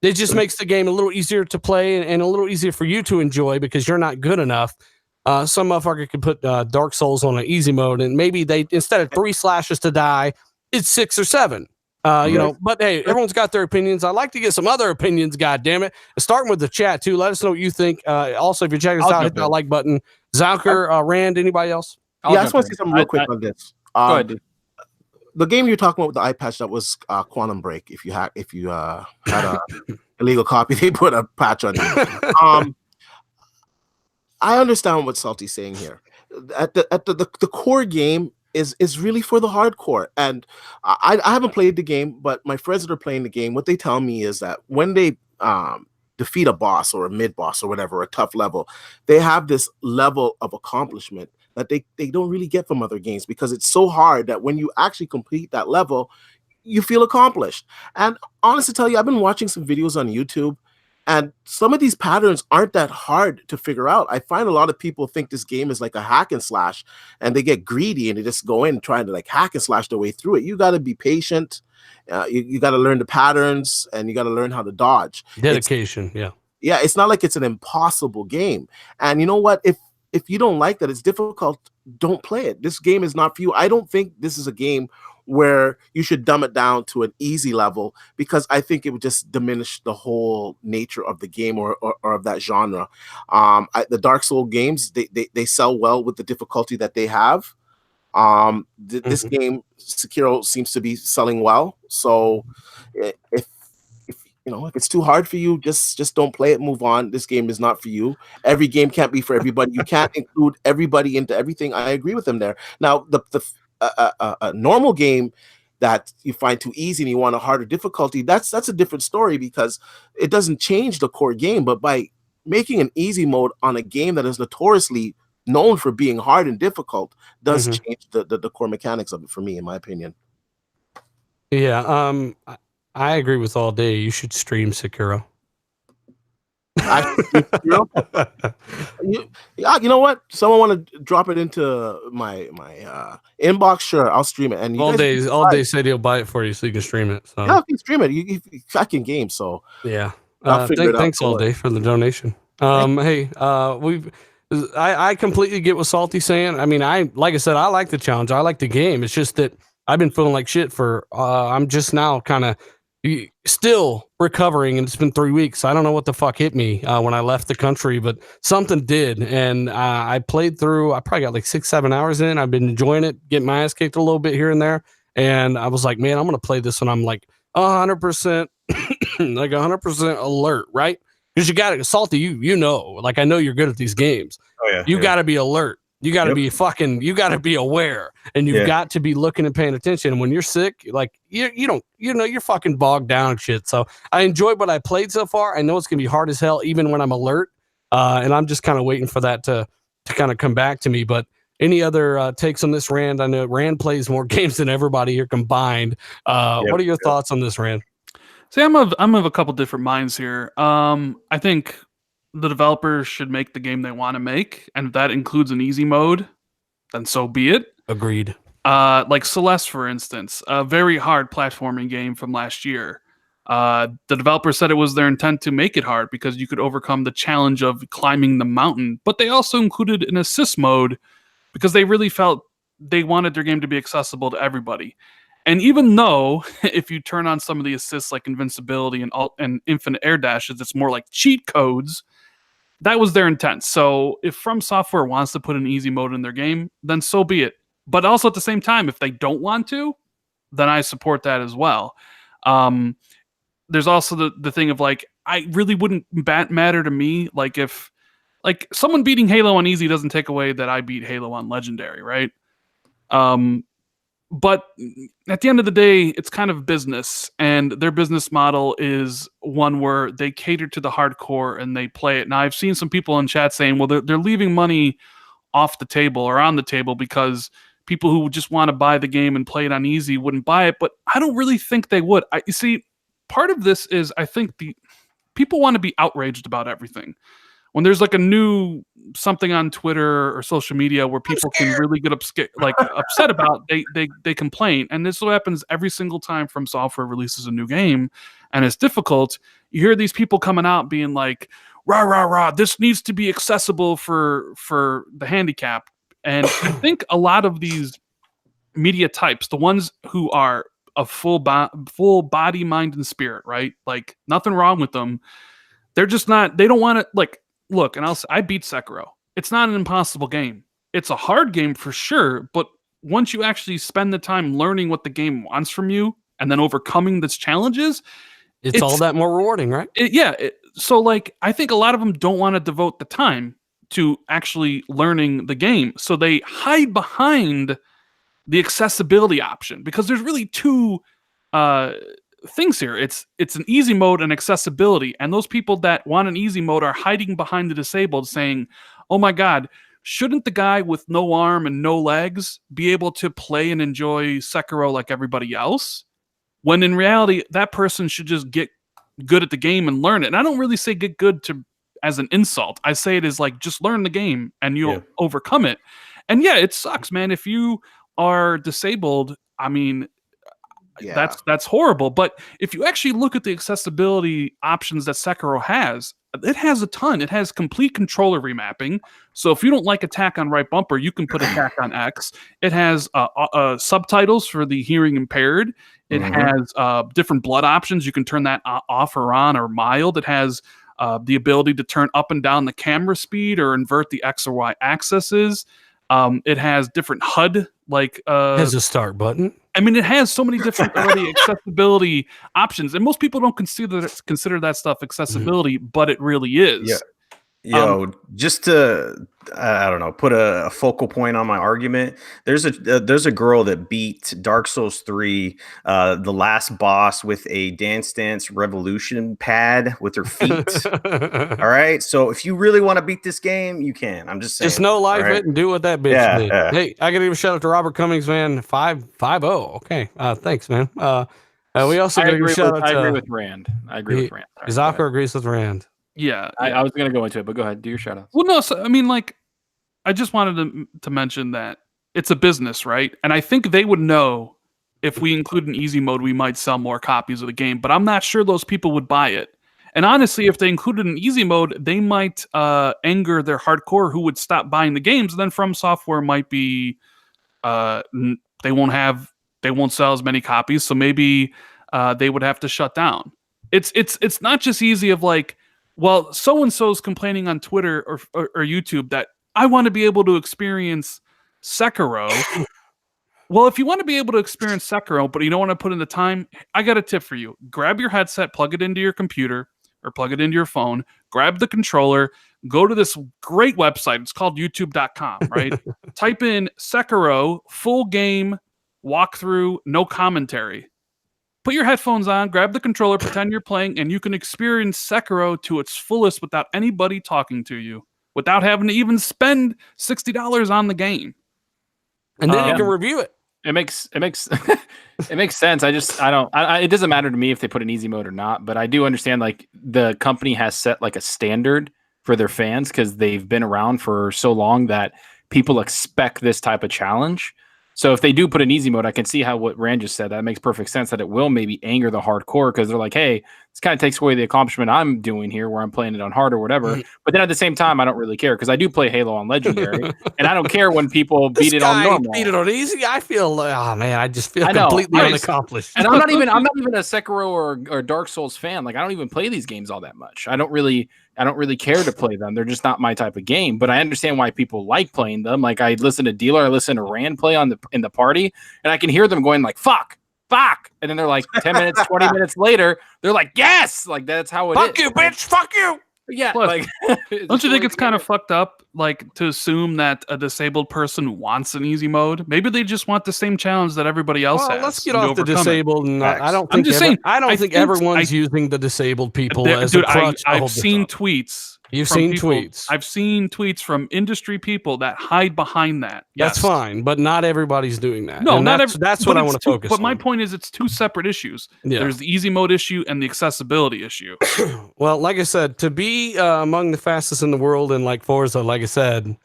It just makes the game a little easier to play and a little easier for you to enjoy, because you're not good enough. Some motherfucker could put Dark Souls on an easy mode, and maybe they, instead of 3 slashes to die, it's 6 or 7. You know, but hey, everyone's got their opinions. I'd like to get some other opinions, God damn it. Starting with the chat too. Let us know what you think. Also, if you're checking us out, hit that like button. Zalker, Rand, anybody else?
I just want to say something real quick on this.
Go ahead, dude.
The game you're talking about with the eye patch, that was Quantum Break. If you had a illegal copy, they put a patch on it. I understand what Salty's saying here. At the core game is really for the hardcore, and I haven't played the game, but my friends that are playing the game, what they tell me is that when they defeat a boss or a mid boss or whatever, a tough level, they have this level of accomplishment that they don't really get from other games, because it's so hard that when you actually complete that level, you feel accomplished. And honestly, tell you, I've been watching some videos on YouTube, and some of these patterns aren't that hard to figure out. I find a lot of people think this game is like a hack and slash, and they get greedy and they just go in trying to like hack and slash their way through it. You got to be patient. You got to learn the patterns, and you got to learn how to dodge.
Dedication,
yeah. It's not like it's an impossible game. And you know what? If you don't like that, it's difficult, don't play it. This game is not for you. I don't think this is a game where you should dumb it down to an easy level, because I think it would just diminish the whole nature of the game or of that genre. The Dark Souls games, they sell well with the difficulty that they have. This game, Sekiro, seems to be selling well. So if it's too hard for you, just don't play it, move on. This game is not for you. Every game can't be for everybody. You can't include everybody into everything. I agree with him there. Now, a normal game that you find too easy and you want a harder difficulty, that's a different story, because it doesn't change the core game. But by making an easy mode on a game that is notoriously known for being hard and difficult, does change the core mechanics of it, for me, in my opinion.
Yeah, I agree with all day. You should stream Sekiro.
You know what? Someone want to drop it into my inbox? Sure, I'll stream it. And
all day said he'll buy it for you so you can stream it. So
yeah, you can stream it. I can game, so
yeah.
I'll figure it out.
Thanks all day for the donation. Hey, I completely get what Salty's saying. I mean, like I said, I like the challenge. I like the game. It's just that I've been feeling like shit for. I'm just now kind of still recovering, and it's been 3 weeks. I don't know what the fuck hit me when I left the country, but something did. And I played through. I probably got like 6-7 hours in. I've been enjoying it, getting my ass kicked a little bit here and there. And I was like, man, I'm gonna play this when I'm like 100%, like 100% alert, right? Because you got it, Salty. You know, like I know you're good at these games. Oh yeah, you got to be alert. You got to be you got to be aware, and you've got to be looking and paying attention. And when you're sick, like you're fucking bogged down and shit. So I enjoyed what I played so far. I know it's gonna be hard as hell, even when I'm alert. And I'm just kind of waiting for that to kind of come back to me. But any other takes on this, Rand? I know Rand plays more games than everybody here combined. What are your thoughts on this, Rand?
See, I'm of a couple different minds here. I think the developers should make the game they want to make, and if that includes an easy mode, then so be it.
Agreed.
Like Celeste, for instance, a very hard platforming game from last year. The developer said it was their intent to make it hard because you could overcome the challenge of climbing the mountain, but they also included an assist mode because they really felt they wanted their game to be accessible to everybody. And even though if you turn on some of the assists like invincibility and infinite air dashes, it's more like cheat codes, that was their intent. So if From Software wants to put an easy mode in their game, then so be it. But also at the same time, if they don't want to, then I support that as well. There's also the thing of like, I really wouldn't matter to me. Like if like someone beating Halo on easy doesn't take away that I beat Halo on legendary, right? But at the end of the day, it's kind of business, and their business model is one where they cater to the hardcore and they play it. Now, I've seen some people in chat saying, well, they're leaving money off the table or on the table because people who just want to buy the game and play it on easy wouldn't buy it. But I don't really think they would. You see, part of this is I think people want to be outraged about everything. When there's like a new something on Twitter or social media where people can really get upset about, they complain. And this happens every single time From Software releases a new game and it's difficult. You hear these people coming out being like, rah, rah, rah, this needs to be accessible for the handicap. And I think a lot of these media types, the ones who are of full body, mind, and spirit, right? Like nothing wrong with them. They're just not. They don't want to like look. And I beat Sekiro. It's not an impossible game. It's a hard game for sure, but once you actually spend the time learning what the game wants from you and then overcoming its challenges,
it's all that more rewarding, right?
So like I think a lot of them don't want to devote the time to actually learning the game, so they hide behind the accessibility option, because there's really two things here. It's an easy mode and accessibility, and those people that want an easy mode are hiding behind the disabled, saying, "Oh my God, shouldn't the guy with no arm and no legs be able to play and enjoy Sekiro like everybody else?" When in reality, that person should just get good at the game and learn it. And I don't really say get good as an insult. I say it as like, just learn the game and you'll overcome it. And yeah, it sucks, man. If you are disabled, I mean, that's horrible. But if you actually look at the accessibility options that Sekiro has, it has a ton. It has complete controller remapping. So if you don't like attack on right bumper, you can put attack on X. It has subtitles for the hearing impaired. It has different blood options. You can turn that off or on or mild. It has the ability to turn up and down the camera speed or invert the X or Y axes. It has different HUD, like
has a start button.
I mean, it has so many different accessibility options, and most people don't consider that stuff accessibility, but it really is.
Yeah. Yo, just to I don't know, put a focal point on my argument. There's a girl that beat Dark Souls 3, the last boss, with a Dance Dance Revolution pad with her feet. All right, so if you really want to beat this game, you can. I'm just saying.
Just no life it and do what that bitch did. Hey, I gotta give a shout out to Robert Cummings, man. 550. Okay, thanks, man. We also gotta give a shout out to.
I agree with Rand.
Zaka agrees with Rand.
Yeah,
I was going to go into it, but go ahead. Do your shout outs.
Well, no, so, I mean, like, I just wanted to mention that it's a business, right? And I think they would know if we include an easy mode, we might sell more copies of the game, but I'm not sure those people would buy it. And honestly, if they included an easy mode, they might anger their hardcore who would stop buying the games. And then From Software might be, they won't sell as many copies. So maybe they would have to shut down. It's not just easy of like, well, so-and-so's complaining on Twitter or YouTube that I want to be able to experience Sekiro. Well, if you want to be able to experience Sekiro, but you don't want to put in the time, I got a tip for you. Grab your headset, plug it into your computer or plug it into your phone, grab the controller, go to this great website. It's called youtube.com, right? Type in Sekiro, full game, walkthrough, no commentary. Put your headphones on, grab the controller, pretend you're playing, and you can experience Sekiro to its fullest without anybody talking to you, without having to even spend $60 on the game.
And then you can review it.
It makes it makes sense. It doesn't matter to me if they put an easy mode or not, but I do understand like the company has set like a standard for their fans because they've been around for so long that people expect this type of challenge. So if they do put an easy mode, I can see how what Rand just said, that makes perfect sense, that it will maybe anger the hardcore because they're like, hey, this kind of takes away the accomplishment I'm doing here where I'm playing it on hard or whatever. But then at the same time, I don't really care because I do play Halo on Legendary and I don't care when people beat it on normal.
Beat it on easy. I feel, oh man, I just feel completely unaccomplished.
And I'm not even a Sekiro or Dark Souls fan. Like I don't even play these games all that much. I don't really care to play them. They're just not my type of game, but I understand why people like playing them. Like I listen to Dealer, I listen to Rand play in the party, and I can hear them going like, fuck. And then they're like 10 minutes, 20 minutes later, they're like, yes, like that's how it is.
Fuck you, bitch, fuck you.
Yeah.
Plus,
like,
don't you think it's kind of fucked up, like to assume that a disabled person wants an easy mode? Maybe they just want the same challenge that everybody else has.
Let's get off the disabled. I don't think everyone's using the disabled people as a crutch.
I've seen tweets.
You've seen tweets.
I've seen tweets from industry people that hide behind that. Yes.
That's fine, but not everybody's doing that.
No,
that's what I want to focus on.
But my point is, it's two separate issues. Yeah. There's the easy mode issue and the accessibility issue.
Well, like I said, to be among the fastest in the world in like Forza, like I said,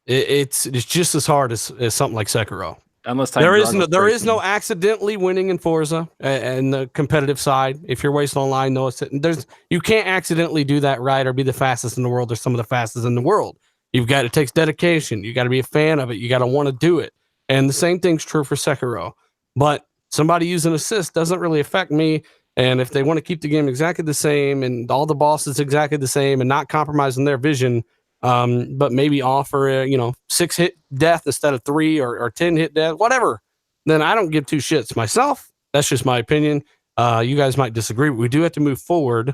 it's just as hard as something like Sekiro.
Unless
there is no accidentally winning in Forza and the competitive side. If you're wasting online, you can't accidentally do that right or be the fastest in the world or some of the fastest in the world. It takes dedication. You got to be a fan of it. You got to want to do it. And the same thing's true for Sekiro. But somebody using assist doesn't really affect me. And if they want to keep the game exactly the same and all the bosses exactly the same and not compromising their vision, but maybe offer a 6-hit death instead of 3 or 10-hit death, whatever, then I don't give two shits myself. That's just my opinion. You guys might disagree, but we do have to move forward.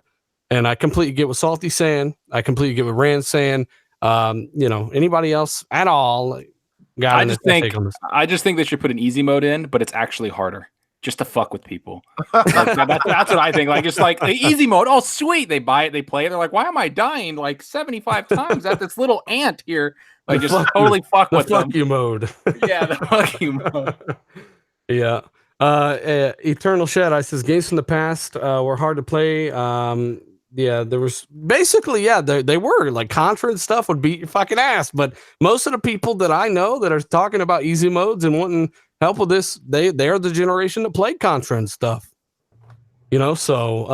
And I completely get what Salty's saying. I completely get what Rand's saying. Anybody else at all?
I just think they should put an easy mode in, but it's actually harder just to fuck with people. That's what I think. Like, it's like the easy mode. Oh, sweet. They buy it, they play it. They're like, why am I dying like 75 times at this little ant here? Like, just totally fuck with them.
Fuck you mode.
Yeah, the fuck you mode.
Yeah. Eternal Shadow says games from the past were hard to play. There was basically, they were like Contra and stuff would beat your fucking ass. But most of the people that I know that are talking about easy modes and wanting help with this, they are the generation that played Contra and stuff. So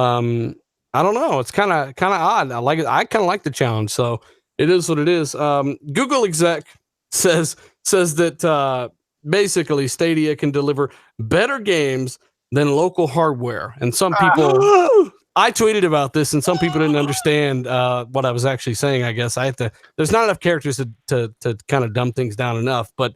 I don't know. It's kind of odd. I like it. I kind of like the challenge. So it is what it is. Google exec says that basically Stadia can deliver better games than local hardware, and some people. I tweeted about this, and some people didn't understand what I was actually saying. I guess I have to. There's not enough characters to kind of dumb things down enough. But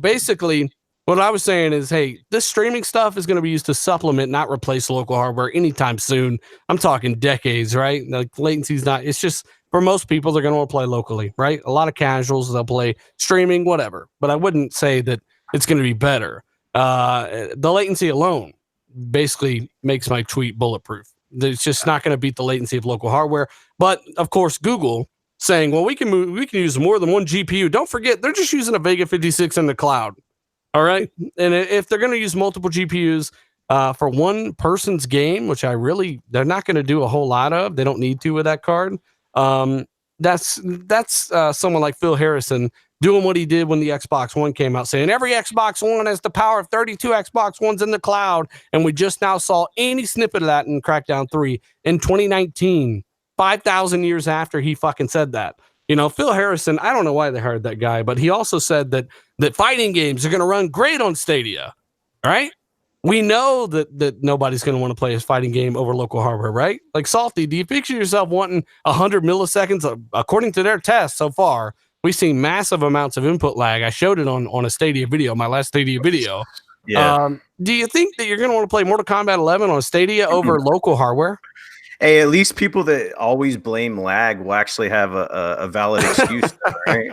basically, what I was saying is, hey, this streaming stuff is going to be used to supplement, not replace local hardware anytime soon. I'm talking decades, right? Like latency's not. It's just for most people, they're going to want to play locally, right? A lot of casuals, they'll play streaming, whatever. But I wouldn't say that it's going to be better. The latency alone basically makes my tweet bulletproof. It's just not going to beat the latency of local hardware. But of course, Google saying, well, we can use more than one GPU. Don't forget, they're just using a Vega 56 in the cloud. All right. And if they're going to use multiple GPUs for one person's game, which they're not going to do a whole lot of, they don't need to with that card. That's someone like Phil Harrison doing what he did when the Xbox One came out, saying every Xbox One has the power of 32 Xbox Ones in the cloud. And we just now saw any snippet of that in Crackdown 3 in 2019, 5,000 years after he fucking said that. Phil Harrison, I don't know why they hired that guy, but he also said that fighting games are going to run great on Stadia, right? We know that nobody's going to want to play a fighting game over local hardware, right? Like Salty, do you picture yourself wanting 100 milliseconds? According to their tests so far, we've seen massive amounts of input lag. I showed it on a Stadia video, my last Stadia video.
Yeah.
Do you think that you're going to want to play Mortal Kombat 11 on Stadia over local hardware?
Hey, at least people that always blame lag will actually have a valid excuse, right?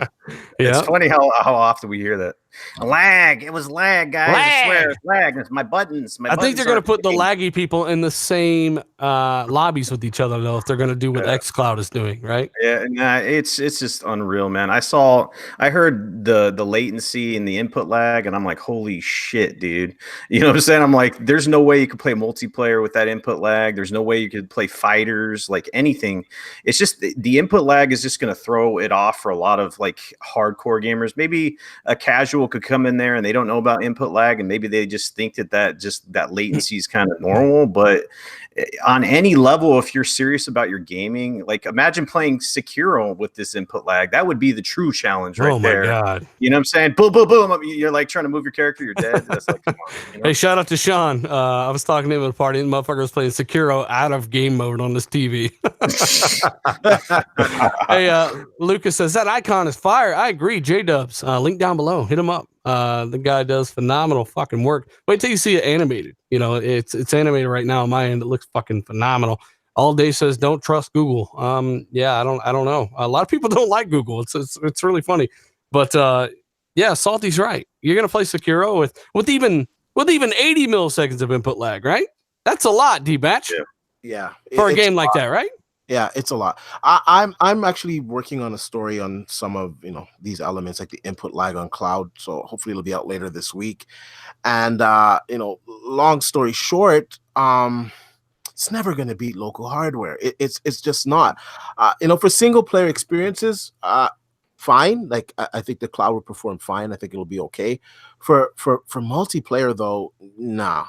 Yeah.
It's funny how often we hear that. Lag. It was lag, guys. I swear it's lag. It's my buttons.
I think they're going to put the laggy people in the same lobbies with each other, though, if they're going to do what xCloud is doing, right?
Yeah, nah, it's just unreal, man. I heard the latency and the input lag, and I'm like, holy shit, dude. You know what I'm saying? I'm like, there's no way you could play multiplayer with that input lag. There's no way you could play fighters, like anything. It's just the input lag is just going to throw it off for a lot of like hardcore gamers. Maybe a casual could come in there and they don't know about input lag, and maybe they just think that latency is kind of normal. But on any level, if you're serious about your gaming, like imagine playing Sekiro with this input lag. That would be the true challenge right there.
Oh my god.
You know what I'm saying? Boom, boom, boom. You're like trying to move your character, you're dead. That's like, come on,
Hey, shout out to Sean. I was talking to him at a party and the motherfucker was playing Sekiro out of game mode on this TV. Hey, Lucas says that icon is fire. I agree. J-Dubs, link down below. Hit him up. The guy does phenomenal fucking work. Wait till you see it animated. It's animated right now on my end. It looks fucking phenomenal. All Day says don't trust Google. I don't know. A lot of people don't like Google. It's really funny. But Salty's right. You're gonna play Sekiro with even 80 milliseconds of input lag, right? That's a lot, D-Batch.
Yeah.
For a game like that, right?
Yeah, it's a lot. I'm actually working on a story on some of these elements, like the input lag on cloud. So hopefully it'll be out later this week. And long story short, it's never going to beat local hardware. It's just not. For single player experiences, fine. Like I think the cloud will perform fine. I think it'll be okay. For multiplayer though, nah.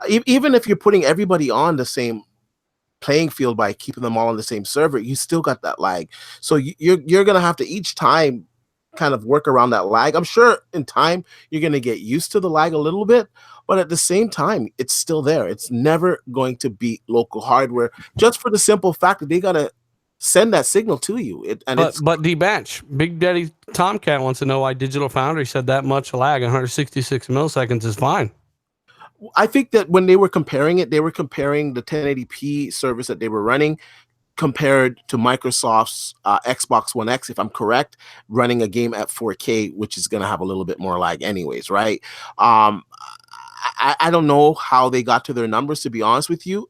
Even if you're putting everybody on the same playing field by keeping them all on the same server, you still got that lag. So you're gonna have to each time kind of work around that lag. I'm sure in time you're going to get used to the lag a little bit, but at the same time, it's still there. It's never going to beat local hardware, just for the simple fact that they got to send that signal to you.
But D-Batch, Big Daddy Tomcat wants to know why Digital Foundry said that much lag, 166 milliseconds is fine.
I think that when they were comparing it, they were comparing the 1080p service that they were running compared to Microsoft's Xbox One X, if I'm correct, running a game at 4K, which is going to have a little bit more lag anyways, right? I don't know how they got to their numbers, to be honest with you.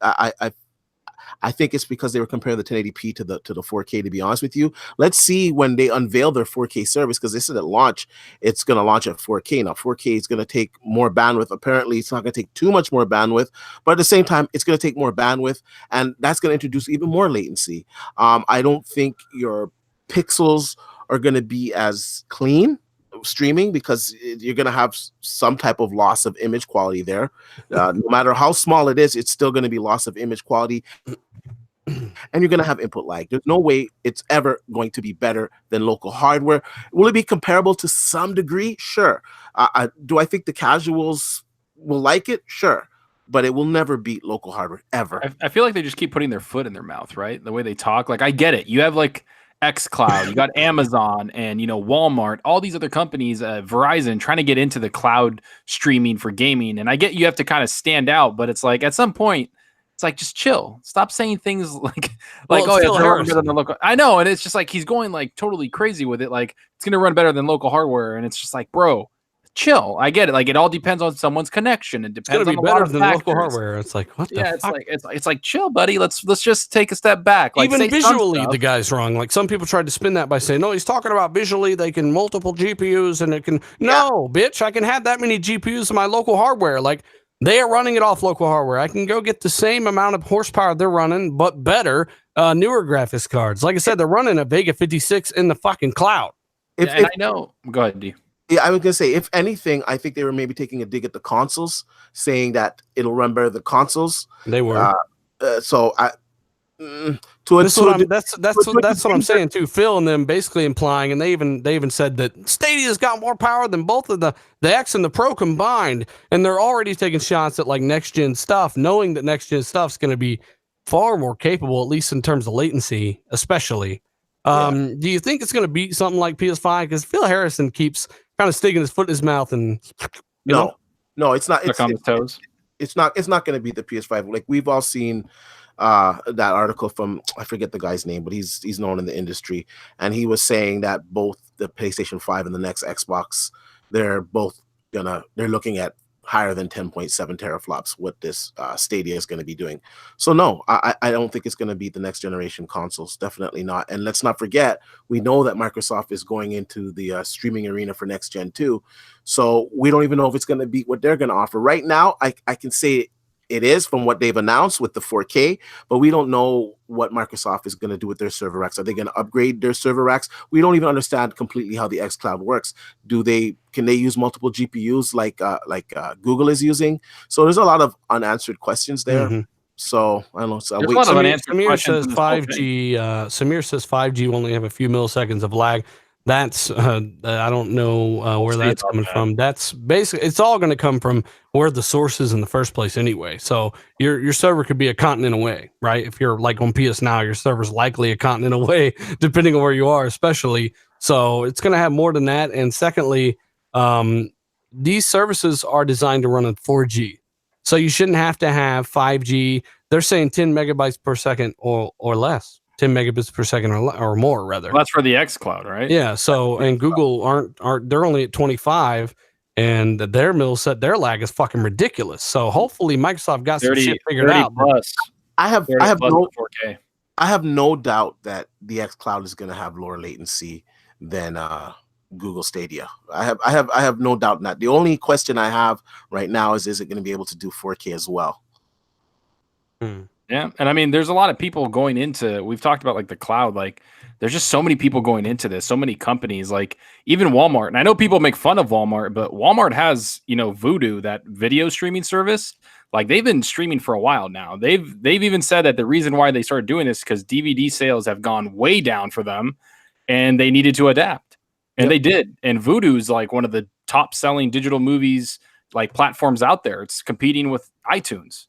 I think it's because they were comparing the 1080p to the 4K, to be honest with you. Let's see when they unveil their 4K service, because they said at launch, it's going to launch at 4K. Now, 4K is going to take more bandwidth. Apparently, it's not going to take too much more bandwidth, but at the same time, it's going to take more bandwidth, and that's going to introduce even more latency. I don't think your pixels are going to be as clean streaming, because you're going to have some type of loss of image quality there. No matter how small it is, it's still going to be loss of image quality. And you're going to have input lag. There's no way it's ever going to be better than local hardware. Will it be comparable to some degree? Sure. Do I think the casuals will like it? Sure. But it will never beat local hardware, ever.
I feel like they just keep putting their foot in their mouth, right? The way they talk. Like, I get it. You have like xCloud, you got Amazon, and Walmart, all these other companies, Verizon, trying to get into the cloud streaming for gaming. And I get you have to kind of stand out, but it's like at some point, it's like, just chill. Stop saying things like oh yeah, they're better than the local. I know, and it's just like he's going like totally crazy with it. Like, it's gonna run better than local hardware, and it's just like, bro, chill. I get it. Like, it all depends on someone's connection. It depends on a lot of
than
factors.
Local hardware. It's like, what the fuck?
It's like chill, buddy. Let's just take a step back. Like,
even visually, the guy's wrong. Like, some people tried to spin that by saying, no, he's talking about visually. They can multiple GPUs, and it can. No, bitch, I can have that many GPUs in my local hardware. Like, they are running it off local hardware. I can go get the same amount of horsepower they're running, but better, newer graphics cards. Like I said, they're running a Vega 56 in the fucking cloud.
I know. Go ahead, D.
Yeah, I was gonna say, if anything, I think they were maybe taking a dig at the consoles, saying that it'll run better than consoles.
They were.
That's
what I'm saying too. Phil and them basically implying, and they even said that Stadia's got more power than both of the X and the Pro combined, and they're already taking shots at like next gen stuff, knowing that next gen stuff's going to be far more capable, at least in terms of latency, especially. Do you think it's going to beat something like PS5? Because Phil Harrison keeps kind of sticking his foot in his mouth, and
no, it's not.
It's on his toes.
It's not going to beat the PS5. Like, we've all seen that article from, I forget the guy's name, but he's known in the industry, and he was saying that both the PlayStation 5 and the next Xbox, they're looking at higher than 10.7 teraflops, what this Stadia is going to be doing. So no, I don't think it's going to beat the next generation consoles. Definitely not. And let's not forget, we know that Microsoft is going into the streaming arena for next gen too. So we don't even know if it's going to beat what they're going to offer. Right now, I can say it is from what they've announced with the 4K, but we don't know what Microsoft is going to do with their server racks. Are they going to upgrade their server racks? We don't even understand completely how the xCloud works. Can they use multiple GPUs like Google is using? So there's a lot of unanswered questions there. Mm-hmm. So I don't know. So
Samir says 5G. Samir says 5G will only have a few milliseconds of lag. That's I don't know where that's coming from. That's basically, it's all going to come from where the source is in the first place anyway. So your server could be a continent away, right? If you're like on PS Now, your server's likely a continent away, depending on where you are, especially. So it's going to have more than that. And secondly, these services are designed to run at 4G. So you shouldn't have to have 5G. They're saying 10 megabytes per second or less. 10 megabits per second or more, rather.
Well, that's for the xCloud, right?
Yeah. So, and Google aren't they're only at 25, and their lag is fucking ridiculous. So hopefully Microsoft got some shit figured out.
Plus.
I have no doubt that the xCloud is going to have lower latency than Google Stadia. I have no doubt in that. The only question I have right now is it going to be able to do 4K as well?
Yeah, and I mean, there's a lot of people going into. We've talked about like the cloud. Like, there's just so many people going into this. So many companies, like even Walmart. And I know people make fun of Walmart, but Walmart has Vudu, that video streaming service. Like, they've been streaming for a while now. They've even said that the reason why they started doing this because DVD sales have gone way down for them, and they needed to adapt. And they did. And Vudu's like one of the top selling digital movies like platforms out there. It's competing with iTunes.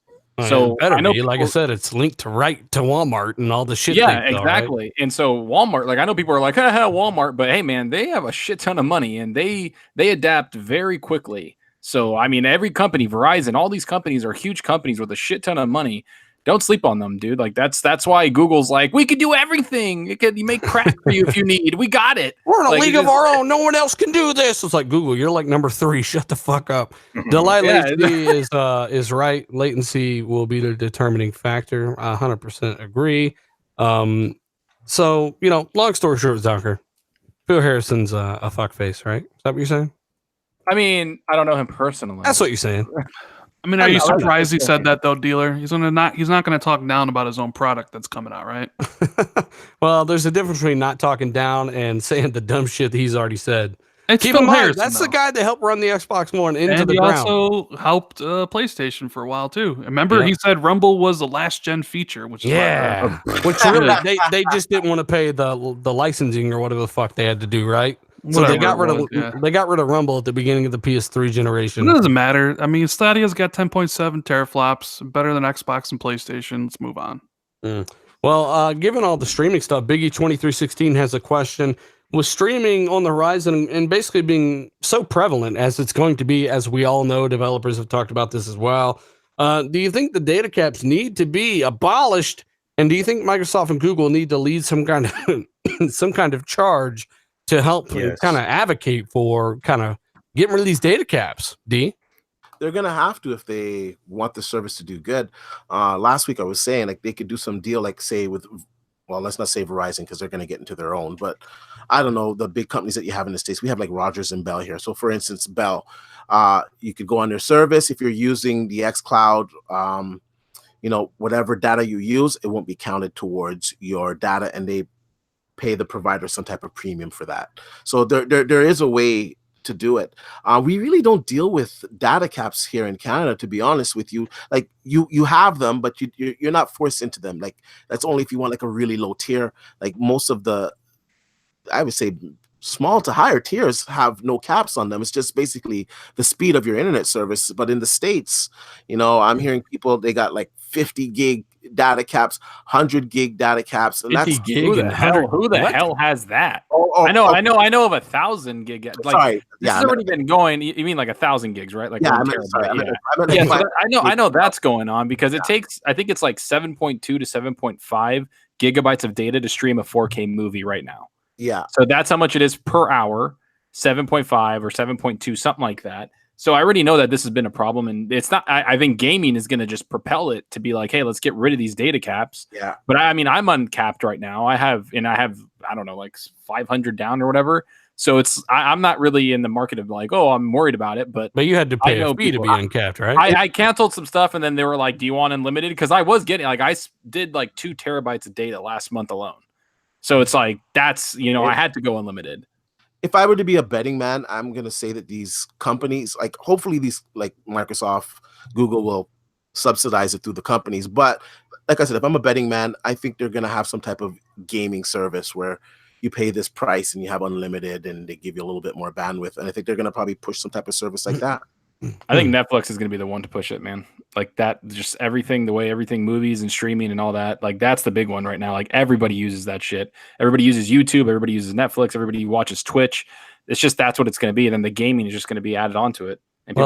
So
I know, like I said, it's linked to Walmart and all the shit.
Yeah, exactly. Right? And so Walmart, like I know people are like, haha, Walmart, but hey, man, they have a shit ton of money and they adapt very quickly. So I mean, every company, Verizon, all these companies are huge companies with a shit ton of money. Don't sleep on them, dude. Like that's why Google's like, we could do everything. You make crack for you if you need. We got it.
We're in a league of our own. No one else can do this. It's like Google. You're like number 3. Shut the fuck up. Delay latency is right. Latency will be the determining factor. 100% agree. So long story short, Zucker, Phil Harrison's a fuckface, right? Is that what you're saying?
I mean, I don't know him personally.
That's what you're saying.
I mean, are you surprised he said that though, dealer? He's not going to talk down about his own product that's coming out, right?
Well, there's a difference between not talking down and saying the dumb shit that he's already said.
It's
Keep in mind, that's the guy that helped run the Xbox One into the ground.
He also helped PlayStation for a while too. Remember, he said Rumble was the last gen feature, which is
which really they just didn't want to pay the licensing or whatever the fuck they had to do, right? So they got rid of Rumble at the beginning of the PS3 generation.
It doesn't matter. I mean, Stadia's got 10.7 teraflops, better than Xbox and PlayStation. Let's move on.
Well, given all the streaming stuff, Biggie2316 has a question. With streaming on the horizon and basically being so prevalent as it's going to be, as we all know, developers have talked about this as well. Do you think the data caps need to be abolished? And do you think Microsoft and Google need to lead some kind of charge to help kind of advocate for kind of getting rid of these data caps? D?
They're gonna have to if they want the service to do good. Last week I was saying like they could do some deal, like say with, well, let's not say Verizon because they're gonna get into their own, but I don't know, the big companies that you have in the States. We have like Rogers and Bell here. So for instance, Bell, you could go on their service if you're using the xCloud. Whatever data you use, it won't be counted towards your data, and they pay the provider some type of premium for that. So there is a way to do it. We really don't deal with data caps here in Canada, to be honest with you. Like you have them, but you're not forced into them. Like that's only if you want like a really low tier. Like most of the, I would say, small to higher tiers have no caps on them. It's just basically the speed of your internet service. But in the States, I'm hearing people, they got like 50 gig data caps, 100 gig data caps, and that's
who the hell has that? I know of 1,000 gig. Like,
sorry,
this has already been going. You mean like 1,000 gigs, right? Like I know that's going on because it takes, I think it's like 7.2 to 7.5 gigabytes of data to stream a 4K movie right now.
Yeah.
So that's how much it is per hour, 7.5 or 7.2, something like that. So I already know that this has been a problem, and it's not. I think gaming is going to just propel it to be like, hey, let's get rid of these data caps.
Yeah.
But I mean, I'm uncapped right now. I have I don't know, like 500 down or whatever. So I'm not really in the market of like, oh, I'm worried about it. But
you had to pay a fee to be uncapped, right?
I canceled some stuff, and then they were like, do you want unlimited? Because I was getting I did like 2 terabytes of data last month alone. So it's like that's I had to go unlimited.
If I were to be a betting man, I'm going to say that these companies, like hopefully these like Microsoft, Google will subsidize it through the companies. But like I said, if I'm a betting man, I think they're going to have some type of gaming service where you pay this price and you have unlimited and they give you a little bit more bandwidth. And I think they're going to probably push some type of service like that.
I think Netflix is going to be the one to push it, man. Like that, just everything, the way everything movies and streaming and all that, like that's the big one right now. Like everybody uses that shit. Everybody uses YouTube. Everybody uses Netflix. Everybody watches Twitch. It's just, that's what it's going to be. And then the gaming is just going to be added onto it. And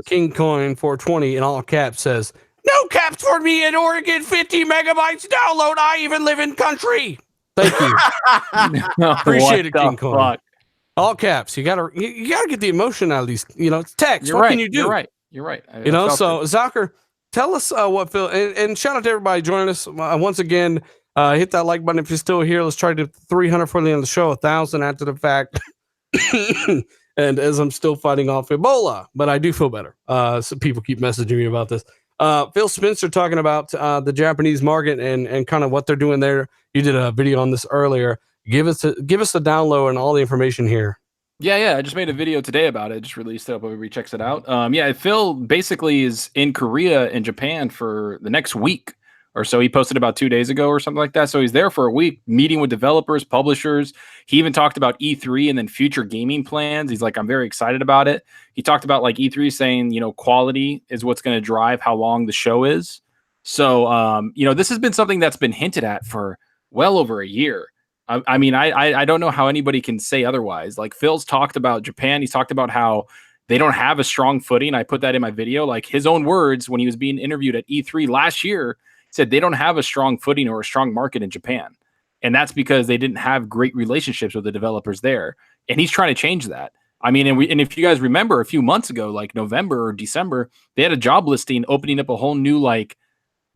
King Coin 420 in all caps says, no caps for me in Oregon, 50 megabytes download. I even live in country. Thank you. Appreciate it, King Coin. All caps. You gotta get the emotion out of these. It's text. What can you do?
You're right.
So Zucker, tell us what Phil and shout out to everybody joining us once again. Hit that like button if you're still here. Let's try to do 300 for the end of the show, 1,000 after the fact. And as I'm still fighting off Ebola, but I do feel better. So people keep messaging me about this. Phil Spencer talking about the Japanese market and kind of what they're doing there. You did a video on this earlier. Give us the download and all the information here.
Yeah. I just made a video today about it. Just released it up. Everybody checks it out. Phil basically is in Korea and Japan for the next week. or so. He posted about 2 days ago or something like that. So he's there for a week, meeting with developers, publishers. He even talked about E3 and then future gaming plans. He's like, I'm very excited about it. He talked about like E3 saying, you know, quality is what's going to drive how long the show is. So, you know, this has been something that's been hinted at for well over a year. I mean, I don't know how anybody can say otherwise. Like Phil's talked about Japan. He's talked about how they don't have a strong footing. I put that in my video, like his own words when he was being interviewed at E3 last year, said they don't have a strong footing or a strong market in Japan. And that's because they didn't have great relationships with the developers there. And he's trying to change that. I mean, and if you guys remember a few months ago, like November or December, they had a job listing opening up a whole new, like,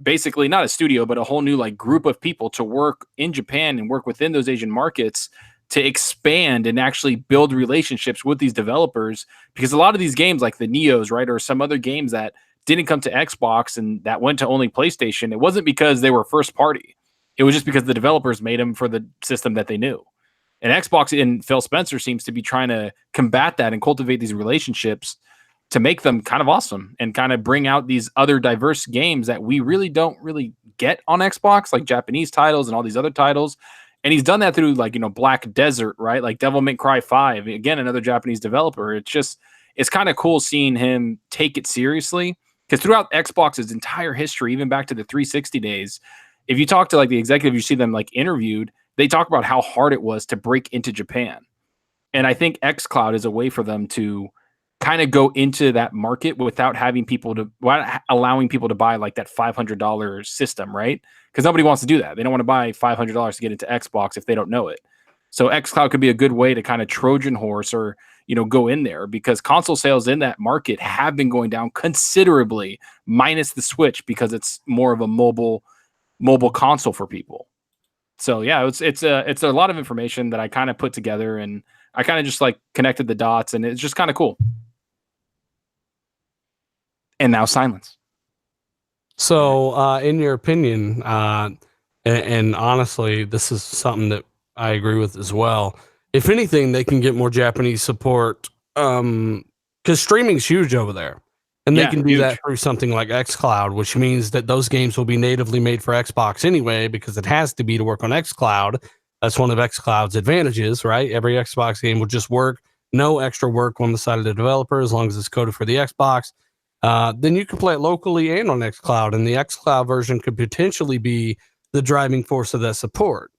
basically not a studio, but a whole new like group of people to work in Japan and work within those Asian markets to expand and actually build relationships with these developers, because a lot of these games like the Neos, right, or some other games that didn't come to Xbox and that went to only PlayStation, it wasn't because they were first party. It was just because the developers made them for the system that they knew. And Xbox and Phil Spencer seems to be trying to combat that and cultivate these relationships to make them kind of awesome and kind of bring out these other diverse games that we really don't really get on Xbox, like Japanese titles and all these other titles. And he's done that through like, you know, Black Desert, right? Like Devil May Cry 5, again, another Japanese developer. It's kind of cool seeing him take it seriously, because throughout Xbox's entire history, even back to the 360 days, if you talk to like the executive, you see them like interviewed, they talk about how hard it was to break into Japan. And I think xCloud is a way for them to kind of go into that market without allowing people to buy like that $500 system, right? Because nobody wants to do that. They don't want to buy $500 to get into Xbox if they don't know it. So xCloud could be a good way to kind of Trojan horse or, you know, go in there, because console sales in that market have been going down considerably, minus the Switch, because it's more of a mobile console for people. So yeah, it's a lot of information that I kind of put together, and I kind of just like connected the dots, and it's just kind of cool. And now silence.
So, in your opinion, and honestly, this is something that I agree with as well. If anything, they can get more Japanese support, because streaming's huge over there, and they can do that through something like xCloud, which means that those games will be natively made for Xbox anyway, because it has to be to work on xCloud. That's one of xCloud's advantages, right? Every Xbox game will just work, no extra work on the side of the developer, as long as it's coded for the Xbox. Then you can play it locally and on xCloud, and the xCloud version could potentially be the driving force of that support.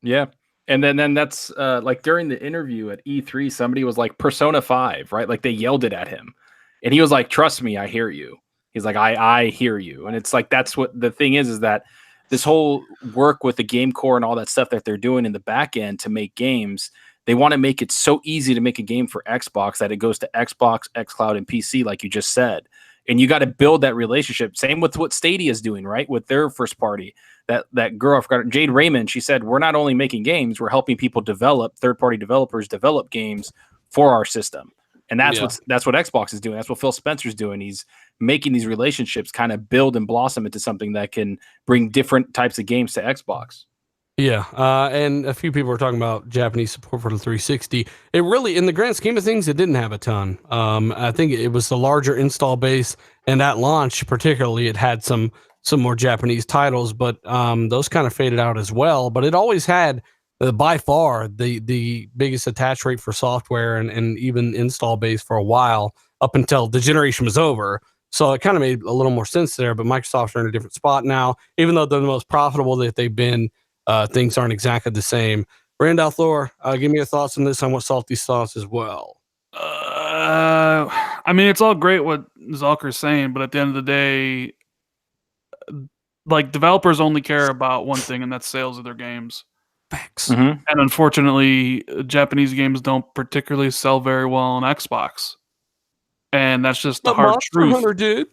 Yeah. And then that's like during the interview at E3, somebody was like Persona 5, right? Like they yelled it at him. And he was like, trust me, I hear you. He's like, I hear you. And it's like, that's what the thing is that this whole work with the game core and all that stuff that they're doing in the back end to make games, they want to make it so easy to make a game for Xbox that it goes to Xbox, xCloud, and PC, like you just said. And you got to build that relationship. Same with what Stadia is doing, right? With their first party. That girl, I forgot, Jade Raymond, she said, we're not only making games, we're helping people develop, third-party developers develop games for our system. And that's what Xbox is doing. That's what Phil Spencer's doing. He's making these relationships kind of build and blossom into something that can bring different types of games to Xbox.
Yeah, and a few people were talking about Japanese support for the 360. It really, in the grand scheme of things, it didn't have a ton. I think it was the larger install base, and at launch, particularly, it had some more Japanese titles, but those kind of faded out as well. But it always had, by far, the biggest attach rate for software and even install base for a while, up until the generation was over. So it kind of made a little more sense there. But Microsoft's are in a different spot now, even though they're the most profitable that they've been. Things aren't exactly the same. Randolph Thor, give me your thoughts on this. On what Salty's thoughts as well.
I mean, it's all great what Zalker's saying, but at the end of the day, like developers only care about one thing, and that's sales of their games.
Facts.
Mm-hmm. And unfortunately, Japanese games don't particularly sell very well on Xbox, and that's just the hard
Monster
truth.
Hunter did.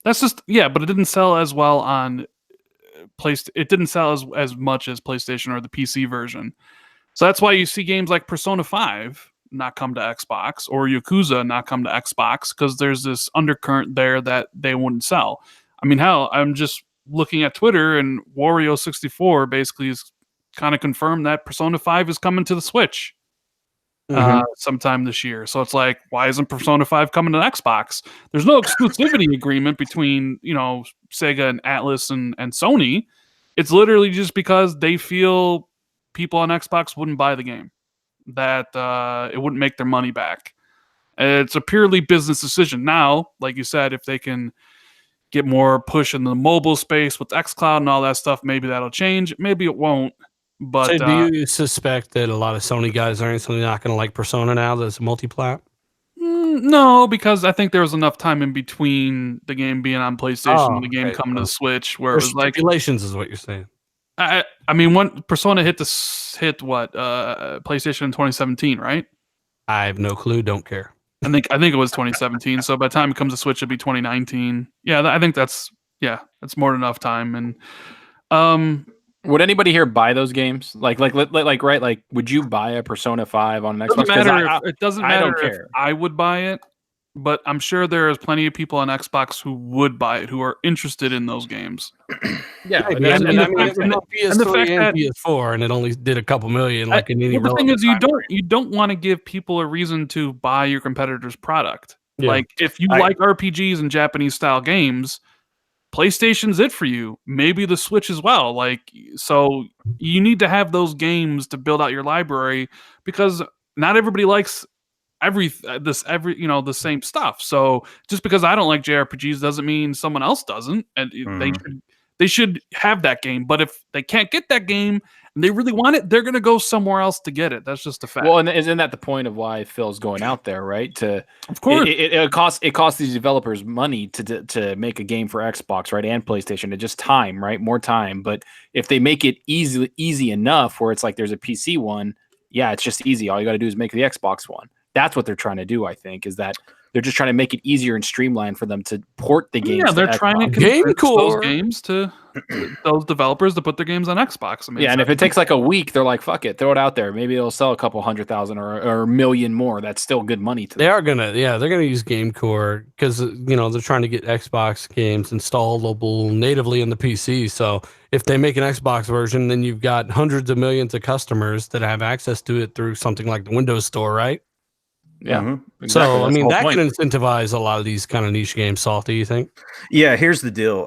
That's just but it didn't sell as well on it didn't sell as much as PlayStation or the PC version. So that's why you see games like Persona 5 not come to Xbox or Yakuza not come to Xbox, because there's this undercurrent there that they wouldn't sell. I mean, hell, I'm just looking at Twitter, and Wario64 basically is kind of confirmed that Persona 5 is coming to the Switch. sometime this year. So it's like, why isn't Persona 5 coming to Xbox? There's no exclusivity agreement between, Sega and Atlas and Sony. It's literally just because they feel people on Xbox wouldn't buy the game, that it wouldn't make their money back. It's a purely business decision. Now, like you said, if they can get more push in the mobile space with xCloud and all that stuff, maybe that'll change. Maybe it won't. But
so do you suspect that a lot of Sony guys are instantly not going to like Persona now that it's multi-plat?
No, because I think there was enough time in between the game being on PlayStation and the game coming to the Switch where it was like
stipulations is what you're saying.
I mean, when Persona hit PlayStation in 2017, right?
I have no clue. Don't care.
I think it was 2017. So by the time it comes to Switch, it'll be 2019. Yeah, I think that's more than enough time. And
would anybody here buy those games? Like, right? Like, would you buy a Persona 5 on an Xbox?
It doesn't matter if I would buy it, but I'm sure there's plenty of people on Xbox who would buy it, who are interested in those games.
Yeah,
and the fact that PS4 and it only did a couple million. Like in any
the thing is, you don't want to give people a reason to buy your competitor's product. Yeah. Like if you like RPGs and Japanese style games, PlayStation's it for you. Maybe the Switch as well. Like, so you need to have those games to build out your library, because not everybody likes the same stuff. So just because I don't like JRPGs doesn't mean someone else doesn't, and they should have that game. But if they can't get that game and they really want it, they're going to go somewhere else to get it. That's just a fact.
Well, and isn't that the point of why Phil's going out there, right?
Of course,
it costs these developers money to make a game for Xbox, right, and PlayStation. It's just time, right? More time. But if they make it easy enough, where it's like there's a PC one, yeah, it's just easy. All you got to do is make the Xbox one. That's what they're trying to do, I think, is that they're just trying to make it easier and streamlined for them to port the games.
Yeah, they're trying to convert those games to those developers to put their games on Xbox.
Yeah, and if it takes like a week, they're like, fuck it, throw it out there. Maybe it'll sell a couple 100,000 or a million more. That's still good money to them.
They're gonna use GameCore because they're trying to get Xbox games installable natively in the PC. So if they make an Xbox version, then you've got hundreds of millions of customers that have access to it through something like the Windows Store, right?
Yeah.
Exactly. So I mean, that can incentivize a lot of these kind of niche games. Salty, you think?
Yeah. Here's the deal.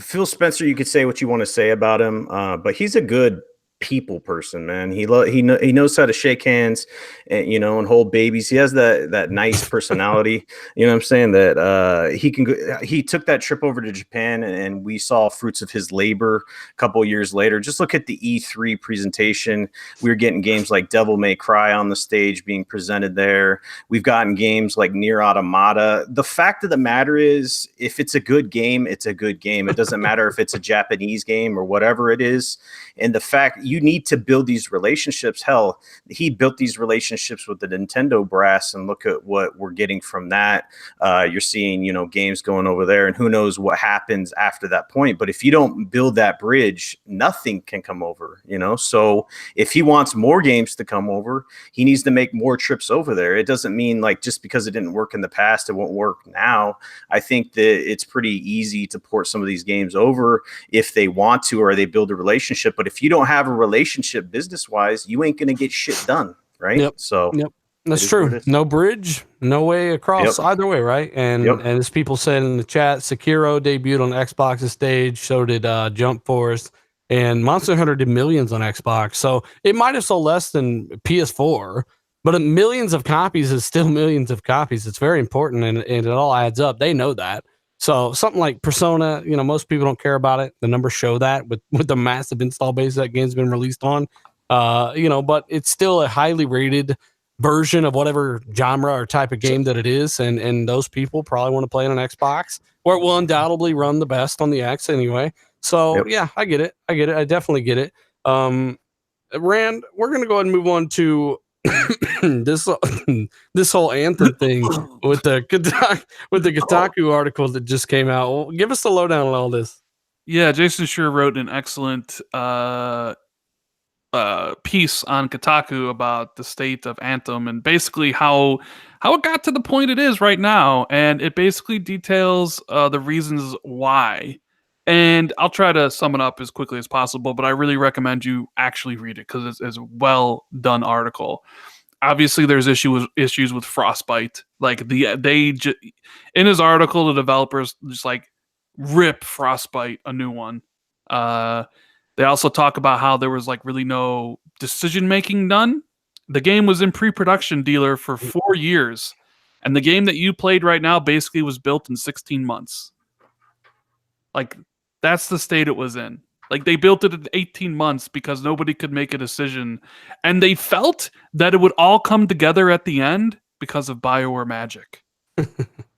Phil Spencer, you could say what you want to say about him, but he's a good people person, man. He knows how to shake hands and hold babies. He has that nice personality. You know what I'm saying? That he took that trip over to Japan, and we saw fruits of his labor a couple of years later. Just look at the E3 presentation. We were getting games like Devil May Cry on the stage being presented there. We've gotten games like Nier Automata. The fact of the matter is, if it's a good game, it's a good game. It doesn't matter if it's a Japanese game or whatever it is. And the fact you need to build these relationships. Hell, he built these relationships with the Nintendo brass, and look at what we're getting from that. You're seeing, games going over there, and who knows what happens after that point. But if you don't build that bridge, nothing can come over, So if he wants more games to come over, he needs to make more trips over there. It doesn't mean like just because it didn't work in the past, it won't work now. I think that it's pretty easy to port some of these games over if they want to, or they build a relationship. But if you don't have a relationship business-wise, you ain't going to get shit done, right?
Yep.
So
that's true. No bridge, no way across either way, right? And as people said in the chat, Sekiro debuted on Xbox's stage, so did Jump Force, and Monster Hunter did millions on Xbox. So it might have sold less than PS4, but millions of copies is still millions of copies. It's very important, and it all adds up. They know that. So something like Persona, most people don't care about it. The numbers show that with the massive install base that game's been released on, but it's still a highly rated version of whatever genre or type of game that it is. And those people probably want to play on an Xbox, where it will undoubtedly run the best on the X anyway. So yeah, I get it. I definitely get it. Rand, we're going to go ahead and move on to this whole Anthem thing with the Kotaku article that just came out. Well, give us the lowdown on all this.
Yeah, Jason Schur wrote an excellent piece on Kotaku about the state of Anthem and basically how it got to the point it is right now, and it basically details the reasons why. And I'll try to sum it up as quickly as possible, but I really recommend you actually read it because it's a well done article. obviously there's issues with Frostbite. Like in his article, the developers just like rip Frostbite a new one. They also talk about how there was like really no decision making done. The game was in pre-production, dealer, for 4 years, and the game that you played right now basically was built in 16 months. Like, that's the state it was in. Like, they built it in 18 months because nobody could make a decision, and they felt that it would all come together at the end because of BioWare magic.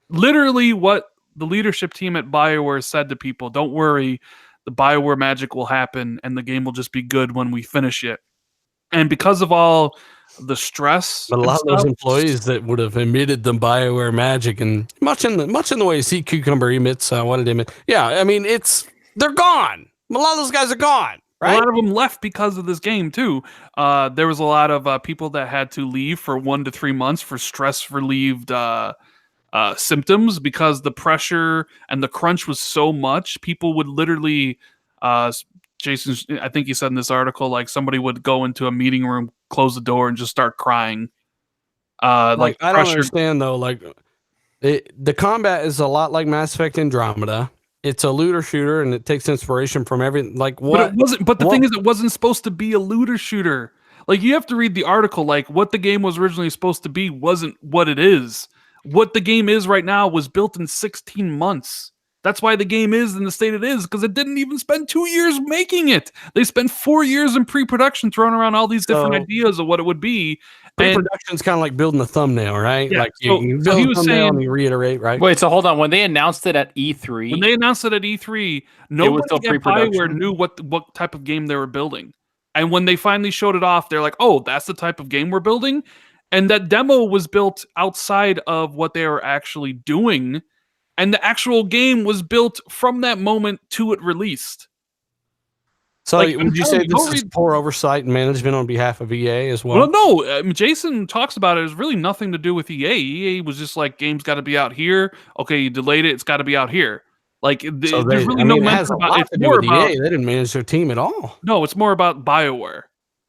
Literally, what the leadership team at BioWare said to people: "Don't worry, the BioWare magic will happen, and the game will just be good when we finish it." And because of all the stress,
but a lot of those employees that would have emitted the BioWare magic, and much in the way Sea Cucumber emits what it emits. Yeah, I mean, they're gone. A lot of those guys are gone. Right?
A lot of them left because of this game too. There was a lot of people that had to leave for 1 to 3 months for stress-relieved symptoms because the pressure and the crunch was so much. People would literally, Jason, I think he said in this article, like somebody would go into a meeting room, close the door, and just start crying. Like
I don't understand though. Like the combat is a lot like Mass Effect Andromeda. It's a looter shooter, and it takes inspiration from everything. Like what?
But it wasn't. But the thing is, it wasn't supposed to be a looter shooter. Like you have to read the article. Like what the game was originally supposed to be wasn't what it is. What the game is right now was built in 16 months. That's why the game is in the state it is, because it didn't even spend 2 years making it. They spent 4 years in pre-production throwing around all these different ideas of what it would be.
Pre-production is kind of like building a thumbnail, right?
Yeah,
like you build a thumbnail and you reiterate, right?
Wait, so hold on. When they announced it at E3,
nobody at BioWare knew what type of game they were building. And when they finally showed it off, they're like, "Oh, that's the type of game we're building." And that demo was built outside of what they were actually doing. And the actual game was built from that moment to it released.
So would you say this is poor oversight and management on behalf of EA as well?
Well, no. Jason talks about it. It's really nothing to do with EA. EA was just like, game's got to be out here. Okay, you delayed it. It's got to be out here. Like, there's really no mention about it. It's more about
EA. They didn't manage their team at all.
No, it's more about BioWare.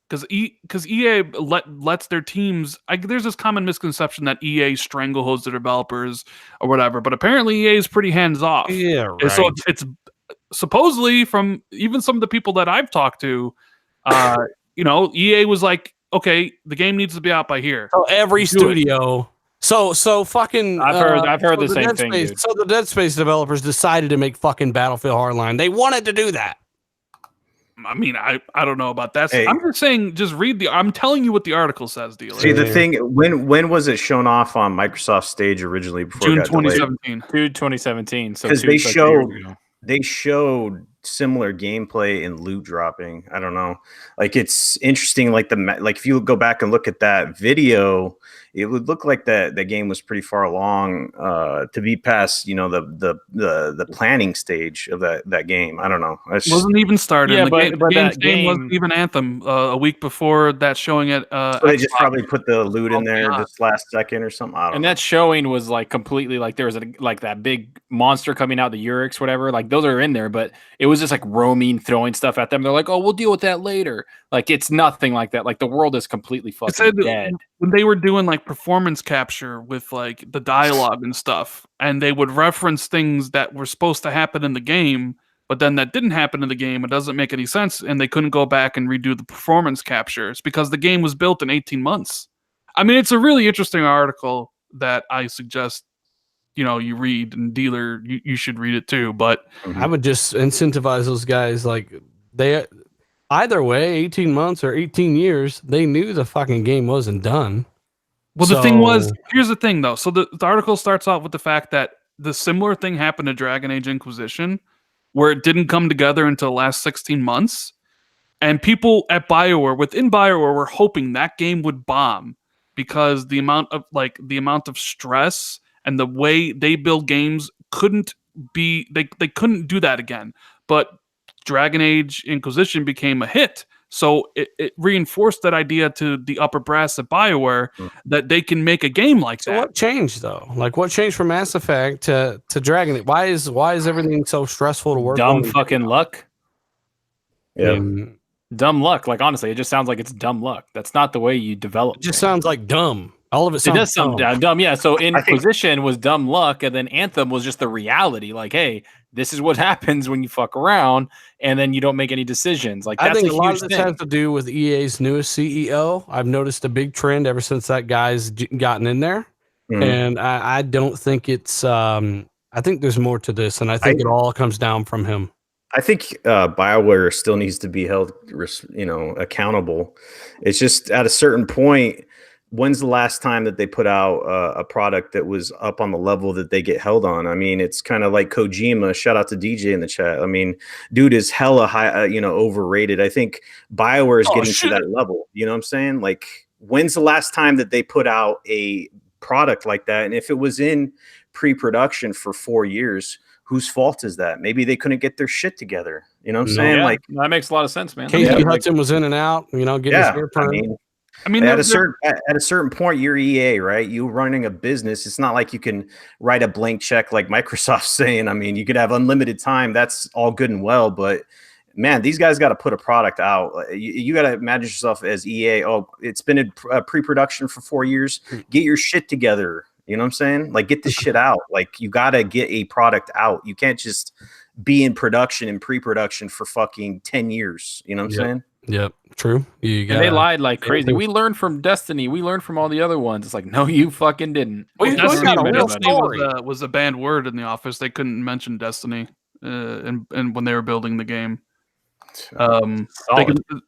Because EA lets their teams. There's this common misconception that EA strangleholds their developers or whatever, but apparently EA is pretty hands off.
Yeah, right.
And so it's supposedly from even some of the people that I've talked to, EA was like, okay, the game needs to be out by here.
So every studio. So fucking.
I've heard the same thing.
Dude. So the Dead Space developers decided to make fucking Battlefield Hardline. They wanted to do that.
I mean, I don't know about that. Hey, I'm just saying, just read I'm telling you what the article says, dealer.
See, the thing, when was it shown off on Microsoft stage originally? Before
June 2017.
June 2017. So
because they showed similar gameplay in loot dropping. I don't know. Like it's interesting. Like if you go back and look at that video, it would look like that the game was pretty far along to be past the planning stage of that game. I don't know. It
wasn't even started.
Yeah,
the game wasn't even Anthem a week before that showing it.
So they just probably put the loot in there just last second or something. I don't know.
That showing was like completely like there was like that big monster coming out, the Urix, whatever. Like those are in there, but it was just like roaming, throwing stuff at them. They're like, "Oh, we'll deal with that later." Like it's nothing like that. Like the world is completely fucking dead.
When they were doing like performance capture with like the dialogue and stuff, and they would reference things that were supposed to happen in the game, but then that didn't happen in the game. It doesn't make any sense, and they couldn't go back and redo the performance captures because the game was built in 18 months. I mean, it's a really interesting article that I suggest you read, and dealer, you should read it too. But
I would just incentivize those guys. Like they, either way, 18 months or 18 years, they knew the fucking game wasn't done.
Well, the thing was, here's the thing though. So the article starts off with the fact that the similar thing happened to Dragon Age Inquisition, where it didn't come together until the last 16 months. And people at within BioWare were hoping that game would bomb because the amount of stress and the way they build games couldn't be, they couldn't do that again. But Dragon Age Inquisition became a hit. So it reinforced that idea to the upper brass at BioWare that they can make a game like that.
What changed though? Like what changed from Mass Effect to Dragon Age? Why is everything so stressful to work on?
Dumb fucking luck.
Yeah.
Dumb luck. Like honestly, it just sounds like it's dumb luck. That's not the way you develop.
It just sounds like dumb. All of it sounds
does sound dumb. Yeah. So Inquisition was dumb luck, and then Anthem was just the reality. Like, hey, this is what happens when you fuck around, and then you don't make any decisions. Like, that's
I think a lot
huge
of this
thing.
has to do with EA's newest CEO. I've noticed a big trend ever since that guy's gotten in there, and I don't think it's. I think there's more to this, and I think it all comes down from him.
I think BioWare still needs to be held, accountable. It's just at a certain point. When's the last time that they put out a product that was up on the level that they get held on? I mean, it's kind of like Kojima. Shout out to DJ in the chat. I mean, dude is hella high, overrated. I think BioWare is getting to that level. You know what I'm saying? Like, when's the last time that they put out a product like that? And if it was in pre-production for 4 years, whose fault is that? Maybe they couldn't get their shit together. You know what I'm saying?
Yeah,
Like,
that makes a lot of sense, man.
Casey Hudson was in and out. Getting his hair permed.
I mean,
at a certain point, you're EA, right? You running a business. It's not like you can write a blank check like Microsoft's saying. I mean, you could have unlimited time. That's all good and well, but man, these guys got to put a product out. You got to imagine yourself as EA. Oh, it's been in pre-production for 4 years. Get your shit together. You know what I'm saying? Like, get this shit out. Like, you got to get a product out. You can't just be in production and pre-production for fucking 10 years. You know what I'm saying?
Yep, true.
And they lied like crazy. We learned from Destiny. We learned from all the other ones. It's like, no, you fucking didn't.
Destiny was a banned word in the office. They couldn't mention Destiny, and when they were building the game.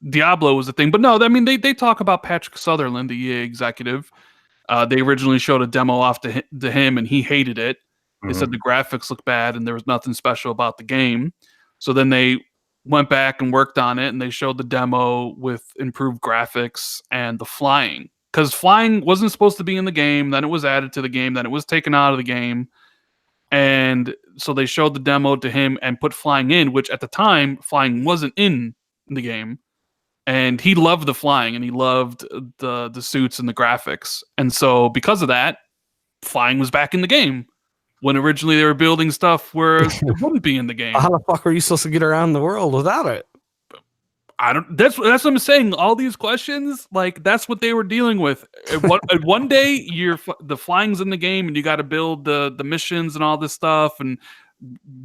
Diablo was the thing, but no, I mean they talk about Patrick Sutherland, the EA executive. They originally showed a demo off to him, and he hated it. They said the graphics looked bad, and there was nothing special about the game. So then they went back and worked on it, and they showed the demo with improved graphics and the flying, because flying wasn't supposed to be in the game. Then it was added to the game. Then it was taken out of the game. And so they showed the demo to him and put flying in, which at the time, flying wasn't in the game. And he loved the flying, and he loved the suits and the graphics. And so because of that, flying was back in the game, when originally they were building stuff where it wouldn't be in the game.
How the fuck are you supposed to get around the world without it?
That's what I'm saying. All these questions, like, that's what they were dealing with. One day the flying's in the game, and you got to build the missions and all this stuff, and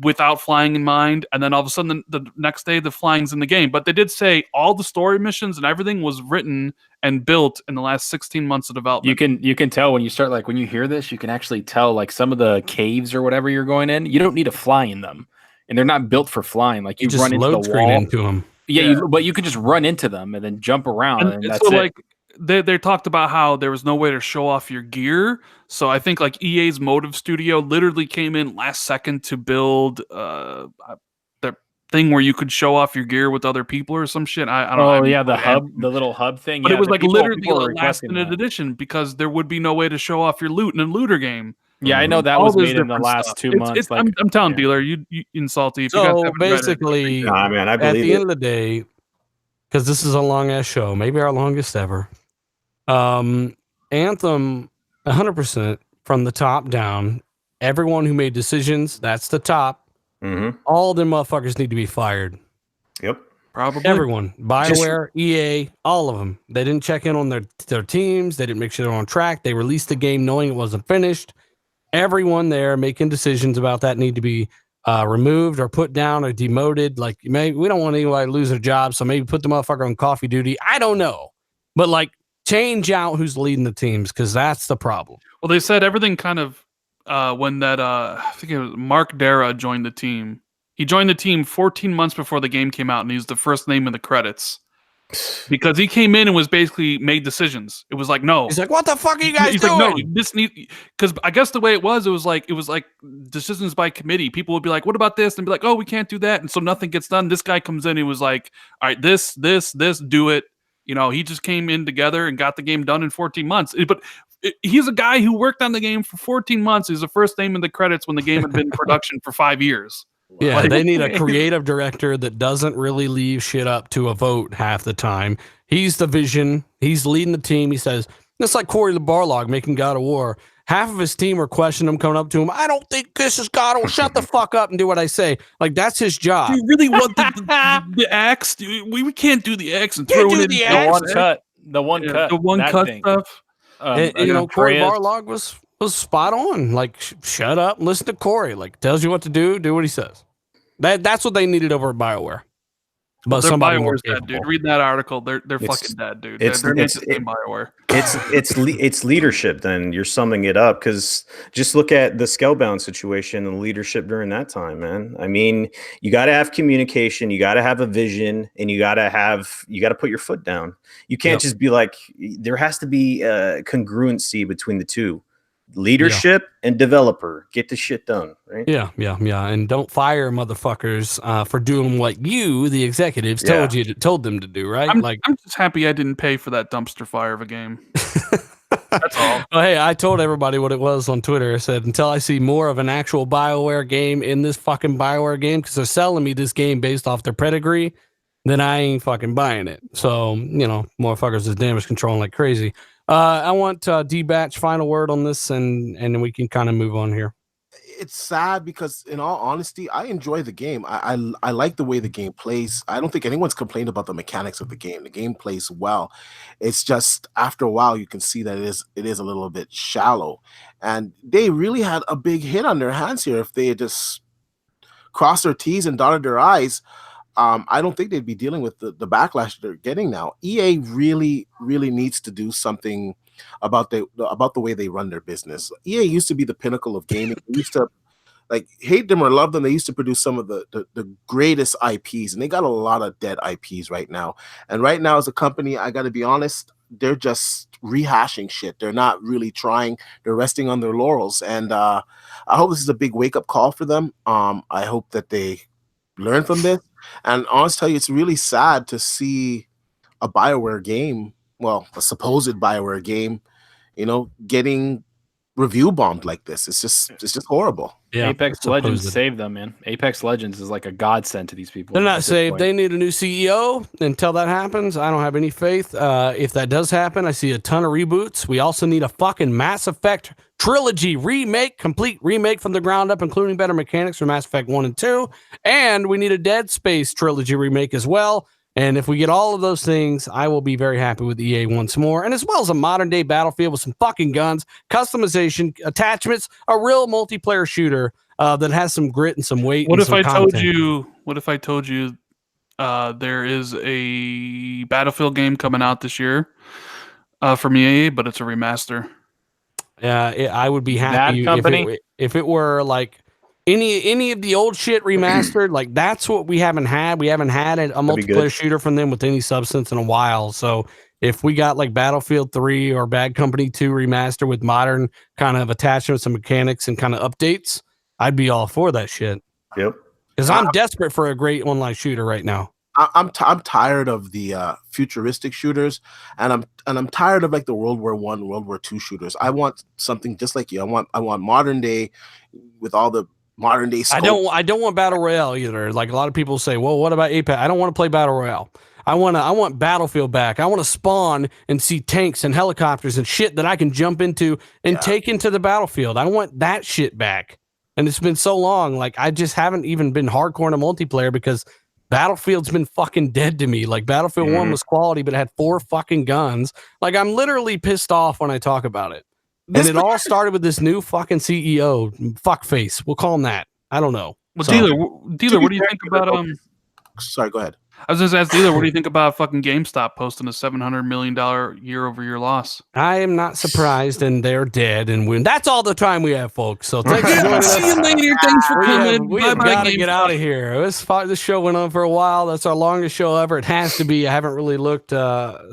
without flying in mind, and then all of a sudden the next day the flying's in the game. But they did say all the story missions and everything was written and built in the last 16 months of development.
You can tell when you start, like, when you hear this, you can actually tell, like, some of the caves or whatever you're going in, you don't need to fly in them, and they're not built for flying. Like, you
just
run into
load
the
screen
wall
into them.
Yeah. But you could just run into them and then jump around, and that's
so,
it.
like, they talked about how there was no way to show off your gear. So I think, like, EA's Motive Studio literally came in last second to build the thing where you could show off your gear with other people or some shit. I don't know.
Oh, yeah, the little hub thing.
But
yeah,
it was like literally a
were
last-minute edition, because there would be no way to show off your loot in a looter game.
Yeah, I know that was made in the last 2 months.
I'm telling Dealer, you insulty. If
So
you guys haven't read it.
basically,
Nah, man, I
at
believe
the
it.
end of the day, because this is a long ass show, maybe our longest ever. Anthem, 100% from the top down. Everyone who made decisions, that's the top. All them motherfuckers need to be fired.
Yep.
Probably
Everyone, BioWare, EA, all of them. They didn't check in on their teams. They didn't make sure they're on track. They released the game knowing it wasn't finished. Everyone there making decisions about that need to be removed or put down or demoted. Like, maybe we don't want anybody to lose their job, so maybe put the motherfucker on coffee duty. I don't know, but like, change out who's leading the teams, because that's the problem.
Well, they said everything kind of when that I think it was Mark Dara joined the team. He joined the team 14 months before the game came out, and he's the first name in the credits. Because he came in and was basically made decisions. It was like, no.
He's like, what the fuck are you guys doing?
Like, no, this need, because I guess the way it was like decisions by committee. People would be like, what about this? And be like, oh, we can't do that. And so nothing gets done. This guy comes in, he was like, all right, this, do it. You know, he just came in together and got the game done in 14 months. But he's a guy who worked on the game for 14 months. He's the first name in the credits when the game had been in production for 5 years.
Yeah, they need a creative director that doesn't really leave shit up to a vote half the time. He's the vision. He's leading the team. He says, it's like Corey the Barlog making God of War. half of his team were questioning him, coming up to him. I don't think this is God. Will shut the fuck up and do what I say. Like that's his job.
Do you really want the axe? We can't do the axe and
Can't
throw
do
it in
the
the
axe.
one cut. The one cut.
The one
that
cut
thing.
stuff.
And you know, Corey
Andreas-
Barlog was spot on. Like, shut up, and listen to Corey. Like, tells you what to do what he says. That's what they needed over at BioWare. But
They're
somebody more
BioWare's dead,
capable.
dude. Read that article. They're fucking dead, dude.
it's-
They're
it's-
BioWare.
It's leadership. Then you're summing it up, because just look at the Scalebound situation and leadership during that time, man. I mean, you got to have communication, you got to have a vision, and you got to put your foot down. You can't just be like, there has to be a congruency between the two. Leadership and developer, get the shit done, right?
Yeah, and don't fire motherfuckers for doing what you, the executives, told them to do, right?
I'm just happy I didn't pay for that dumpster fire of a game. That's all.
Well, hey, I told everybody what it was on Twitter. I said, until I see more of an actual BioWare game in this fucking BioWare game, because they're selling me this game based off their pedigree, then I ain't fucking buying it. So, you know, motherfuckers is damage controlling like crazy. I want D-Batch final word on this, and then we can kind of move on here.
It's sad because, in all honesty, I enjoy the game. I like the way the game plays. I don't think anyone's complained about the mechanics of the game. The game plays well. It's just after a while you can see that it is a little bit shallow, and they really had a big hit on their hands here. If they had just crossed their T's and dotted their I's, I don't think they'd be dealing with the backlash they're getting now. EA really needs to do something about the way they run their business. EA used to be the pinnacle of gaming. They used to, like, hate them or love them, they used to produce some of the greatest IPs, and they got a lot of dead IPs right now. And right now, as a company, I got to be honest, they're just rehashing shit. They're not really trying. They're resting on their laurels. And I hope this is a big wake-up call for them. I hope that they learn from this. And honestly, tell you, it's really sad to see a BioWare game, well, a supposed BioWare game, you know, getting review bombed like this. It's just horrible.
Yeah,
Apex Legends saved them, man. Apex Legends is like a godsend to these people.
They're not saved. They need a new CEO. Until that happens, I don't have any faith. If that does happen, I see a ton of reboots. We also need a fucking Mass Effect trilogy remake, complete remake from the ground up, including better mechanics for Mass Effect 1 and 2. And we need a Dead Space trilogy remake as well. And if we get all of those things, I will be very happy with EA once more. And as well as a modern day Battlefield with some fucking guns, customization, attachments, a real multiplayer shooter that has some grit and some weight.
What
and
if
some
I
content.
told you there is a Battlefield game coming out this year from EA, but it's a remaster?
Yeah, I would be happy if it were like any of the old shit remastered. Like that's what we haven't had. We haven't had a multiplayer shooter from them with any substance in a while. So if we got like Battlefield 3 or Bad Company 2 remaster with modern kind of attachments and mechanics and kind of updates, I'd be all for that shit.
Yep.
Because I'm desperate for a great online shooter right now.
I'm tired of the futuristic shooters, and I'm tired of like the World War I, World War II shooters. I want something just like you. I want modern day with all the modern day scope.
I don't want battle royale either. Like a lot of people say, well, what about Apex? I don't want to play battle royale. I want Battlefield back. I want to spawn and see tanks and helicopters and shit that I can jump into and take into the battlefield. I want that shit back. And it's been so long. Like I just haven't even been hardcore in a multiplayer because Battlefield's been fucking dead to me. Like Battlefield 1 was quality, but it had 4 fucking guns. Like I'm literally pissed off when I talk about it. And it all started with this new fucking CEO, fuckface. We'll call him that. I don't know.
Well, Dealer, what do you think about
Sorry, go ahead.
I was just asking Dealer, what do you think about fucking GameStop posting a $700 million year-over-year loss?
I am not surprised, and they're dead. And that's all the time we have, folks. So thanks for joining us.
See you later. Thanks for coming.
We have got to get out of here. This show went on for a while. That's our longest show ever. It has to be. I haven't really looked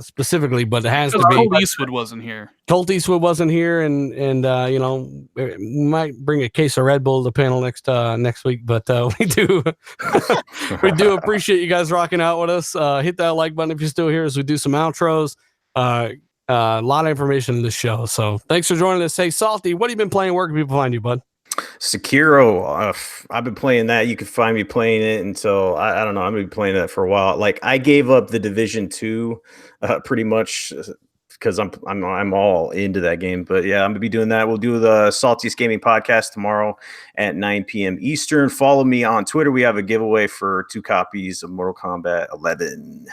specifically, but it has to be.
Colt Eastwood wasn't here.
Colt Eastwood wasn't here, and you know, we might bring a case of Red Bull to the panel next week. But we do appreciate you guys rocking out with us. Hit that like button if you're still here as we do some outros. A lot of information in this show. So thanks for joining us. Hey, Salty, what have you been playing? Where can people find you, bud?
Sekiro. I've been playing that. You can find me playing it until I don't know. I'm gonna be playing that for a while. Like I gave up the Division 2 pretty much because I'm all into that game. But yeah, I'm gonna be doing that. We'll do the Saltiest Gaming Podcast tomorrow at 9 p.m. Eastern. Follow me on Twitter. We have a giveaway for 2 copies of Mortal Kombat 11.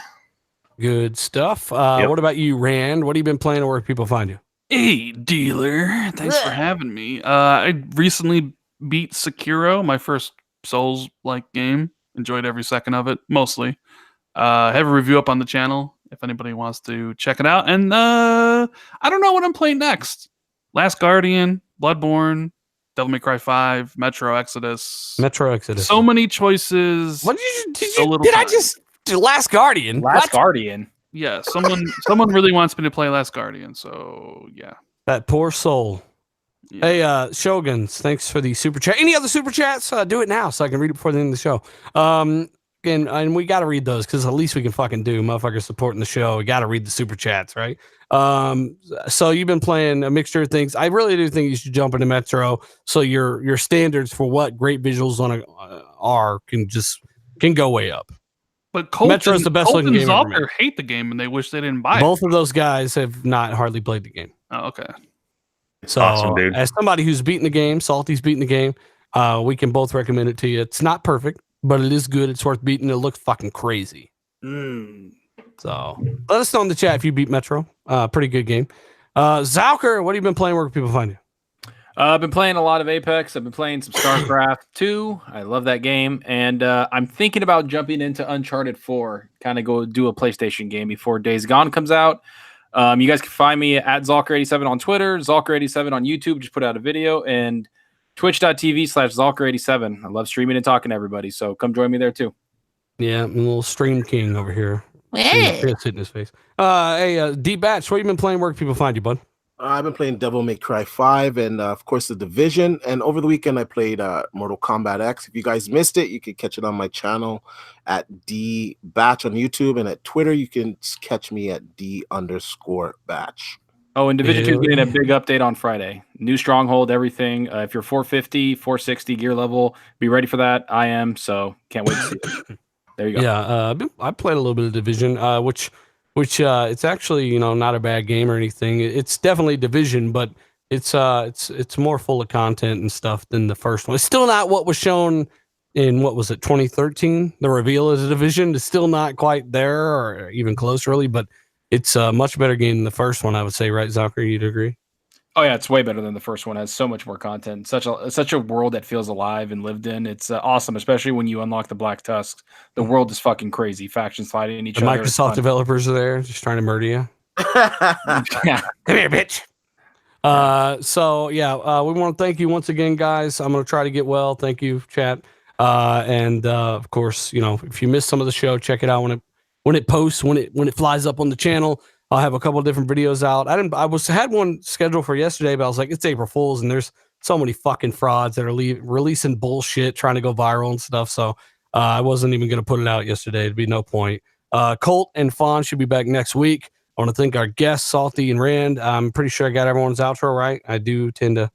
Good stuff. What about you, Rand? What have you been playing, or where people find you?
Hey, dealer. Thanks for having me. I recently beat Sekiro, my first Souls-like game. Enjoyed every second of it, mostly. Have a review up on the channel if anybody wants to check it out. And I don't know what I'm playing next. Last Guardian, Bloodborne, Devil May Cry 5, Metro Exodus. So many choices.
What did I just do? Last Guardian?
Last Guardian?
Yeah, someone really wants me to play Last Guardian, so yeah.
That poor soul. Yeah. Hey, Shoguns, thanks for the super chat. Any other super chats? Do it now so I can read it before the end of the show. And we got to read those because at least we can fucking do. Motherfuckers supporting the show. We got to read the super chats, right? So you've been playing a mixture of things. I really do think you should jump into Metro so your standards for what great visuals can go way up.
But Colt
Metro's the best looking game ever made.
Hate the game and they wish they didn't buy
Both of those guys have not hardly played the game.
Oh, okay.
So awesome, dude. As somebody who's beaten the game, Salty's beaten the game, we can both recommend it to you. It's not perfect, but it is good. It's worth beating. It looks fucking crazy. So let us know in the chat if you beat Metro. Pretty good game. Zalker, what have you been playing? Where can people find you?
I've been playing a lot of Apex. I've been playing some StarCraft 2. I love that game. And I'm thinking about jumping into Uncharted 4, kind of go do a PlayStation game before Days Gone comes out. You guys can find me at Zalker87 on Twitter, Zalker87 on YouTube. Just put out a video, and twitch.tv/Zalker87. I love streaming and talking to everybody, so come join me there too.
Yeah, I'm a little stream king over here. It's hitting his face. Hey, D-Batch, what have you been playing? Where can people find you, bud?
I've been playing Devil May Cry 5 and, of course, The Division. And over the weekend, I played Mortal Kombat X. If you guys missed it, you can catch it on my channel at D-Batch on YouTube. And at Twitter, you can catch me at D_Batch.
Oh, and Division 2 is getting a big update on Friday. New stronghold, everything. If you're 450, 460 gear level, be ready for that. I am, so can't wait to see it. There you go.
Yeah, I played a little bit of Division, which it's actually not a bad game or anything. It's definitely Division, but it's more full of content and stuff than the first one. It's still not what was shown in 2013. The reveal of the Division is still not quite there or even close, really. But it's a much better game than the first one, I would say, right, Zalker? You'd agree?
Oh yeah, it's way better than the first one. It has so much more content. Such a world that feels alive and lived in. It's awesome, especially when you unlock the Black Tusks. The world is fucking crazy. Factions fighting each other.
Microsoft developers are there, just trying to murder you.
Yeah.
Come here, bitch. So yeah, we want to thank you once again, guys. I'm gonna try to get well. Thank you, chat. And of course, if you missed some of the show, check it out when it posts, when it flies up on the channel. I'll have a couple of different videos out. I had one scheduled for yesterday, but I was like, it's April Fool's, and there's so many fucking frauds that are releasing bullshit, trying to go viral and stuff. So I wasn't even going to put it out yesterday. It'd be no point. Colt and Fawn should be back next week. I want to thank our guests, Salty and Rand. I'm pretty sure I got everyone's outro right. I do tend to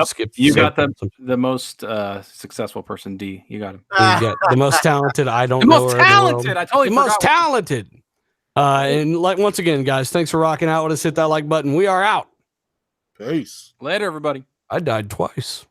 skip.
You got the most successful person, D. You got him.
You got the most talented. I don't
the
know.
Most talented. I totally
the
forgot.
Most talented. And once again, guys, thanks for rocking out with us. Hit that like button. We are out.
Peace.
Later, everybody.
I died twice.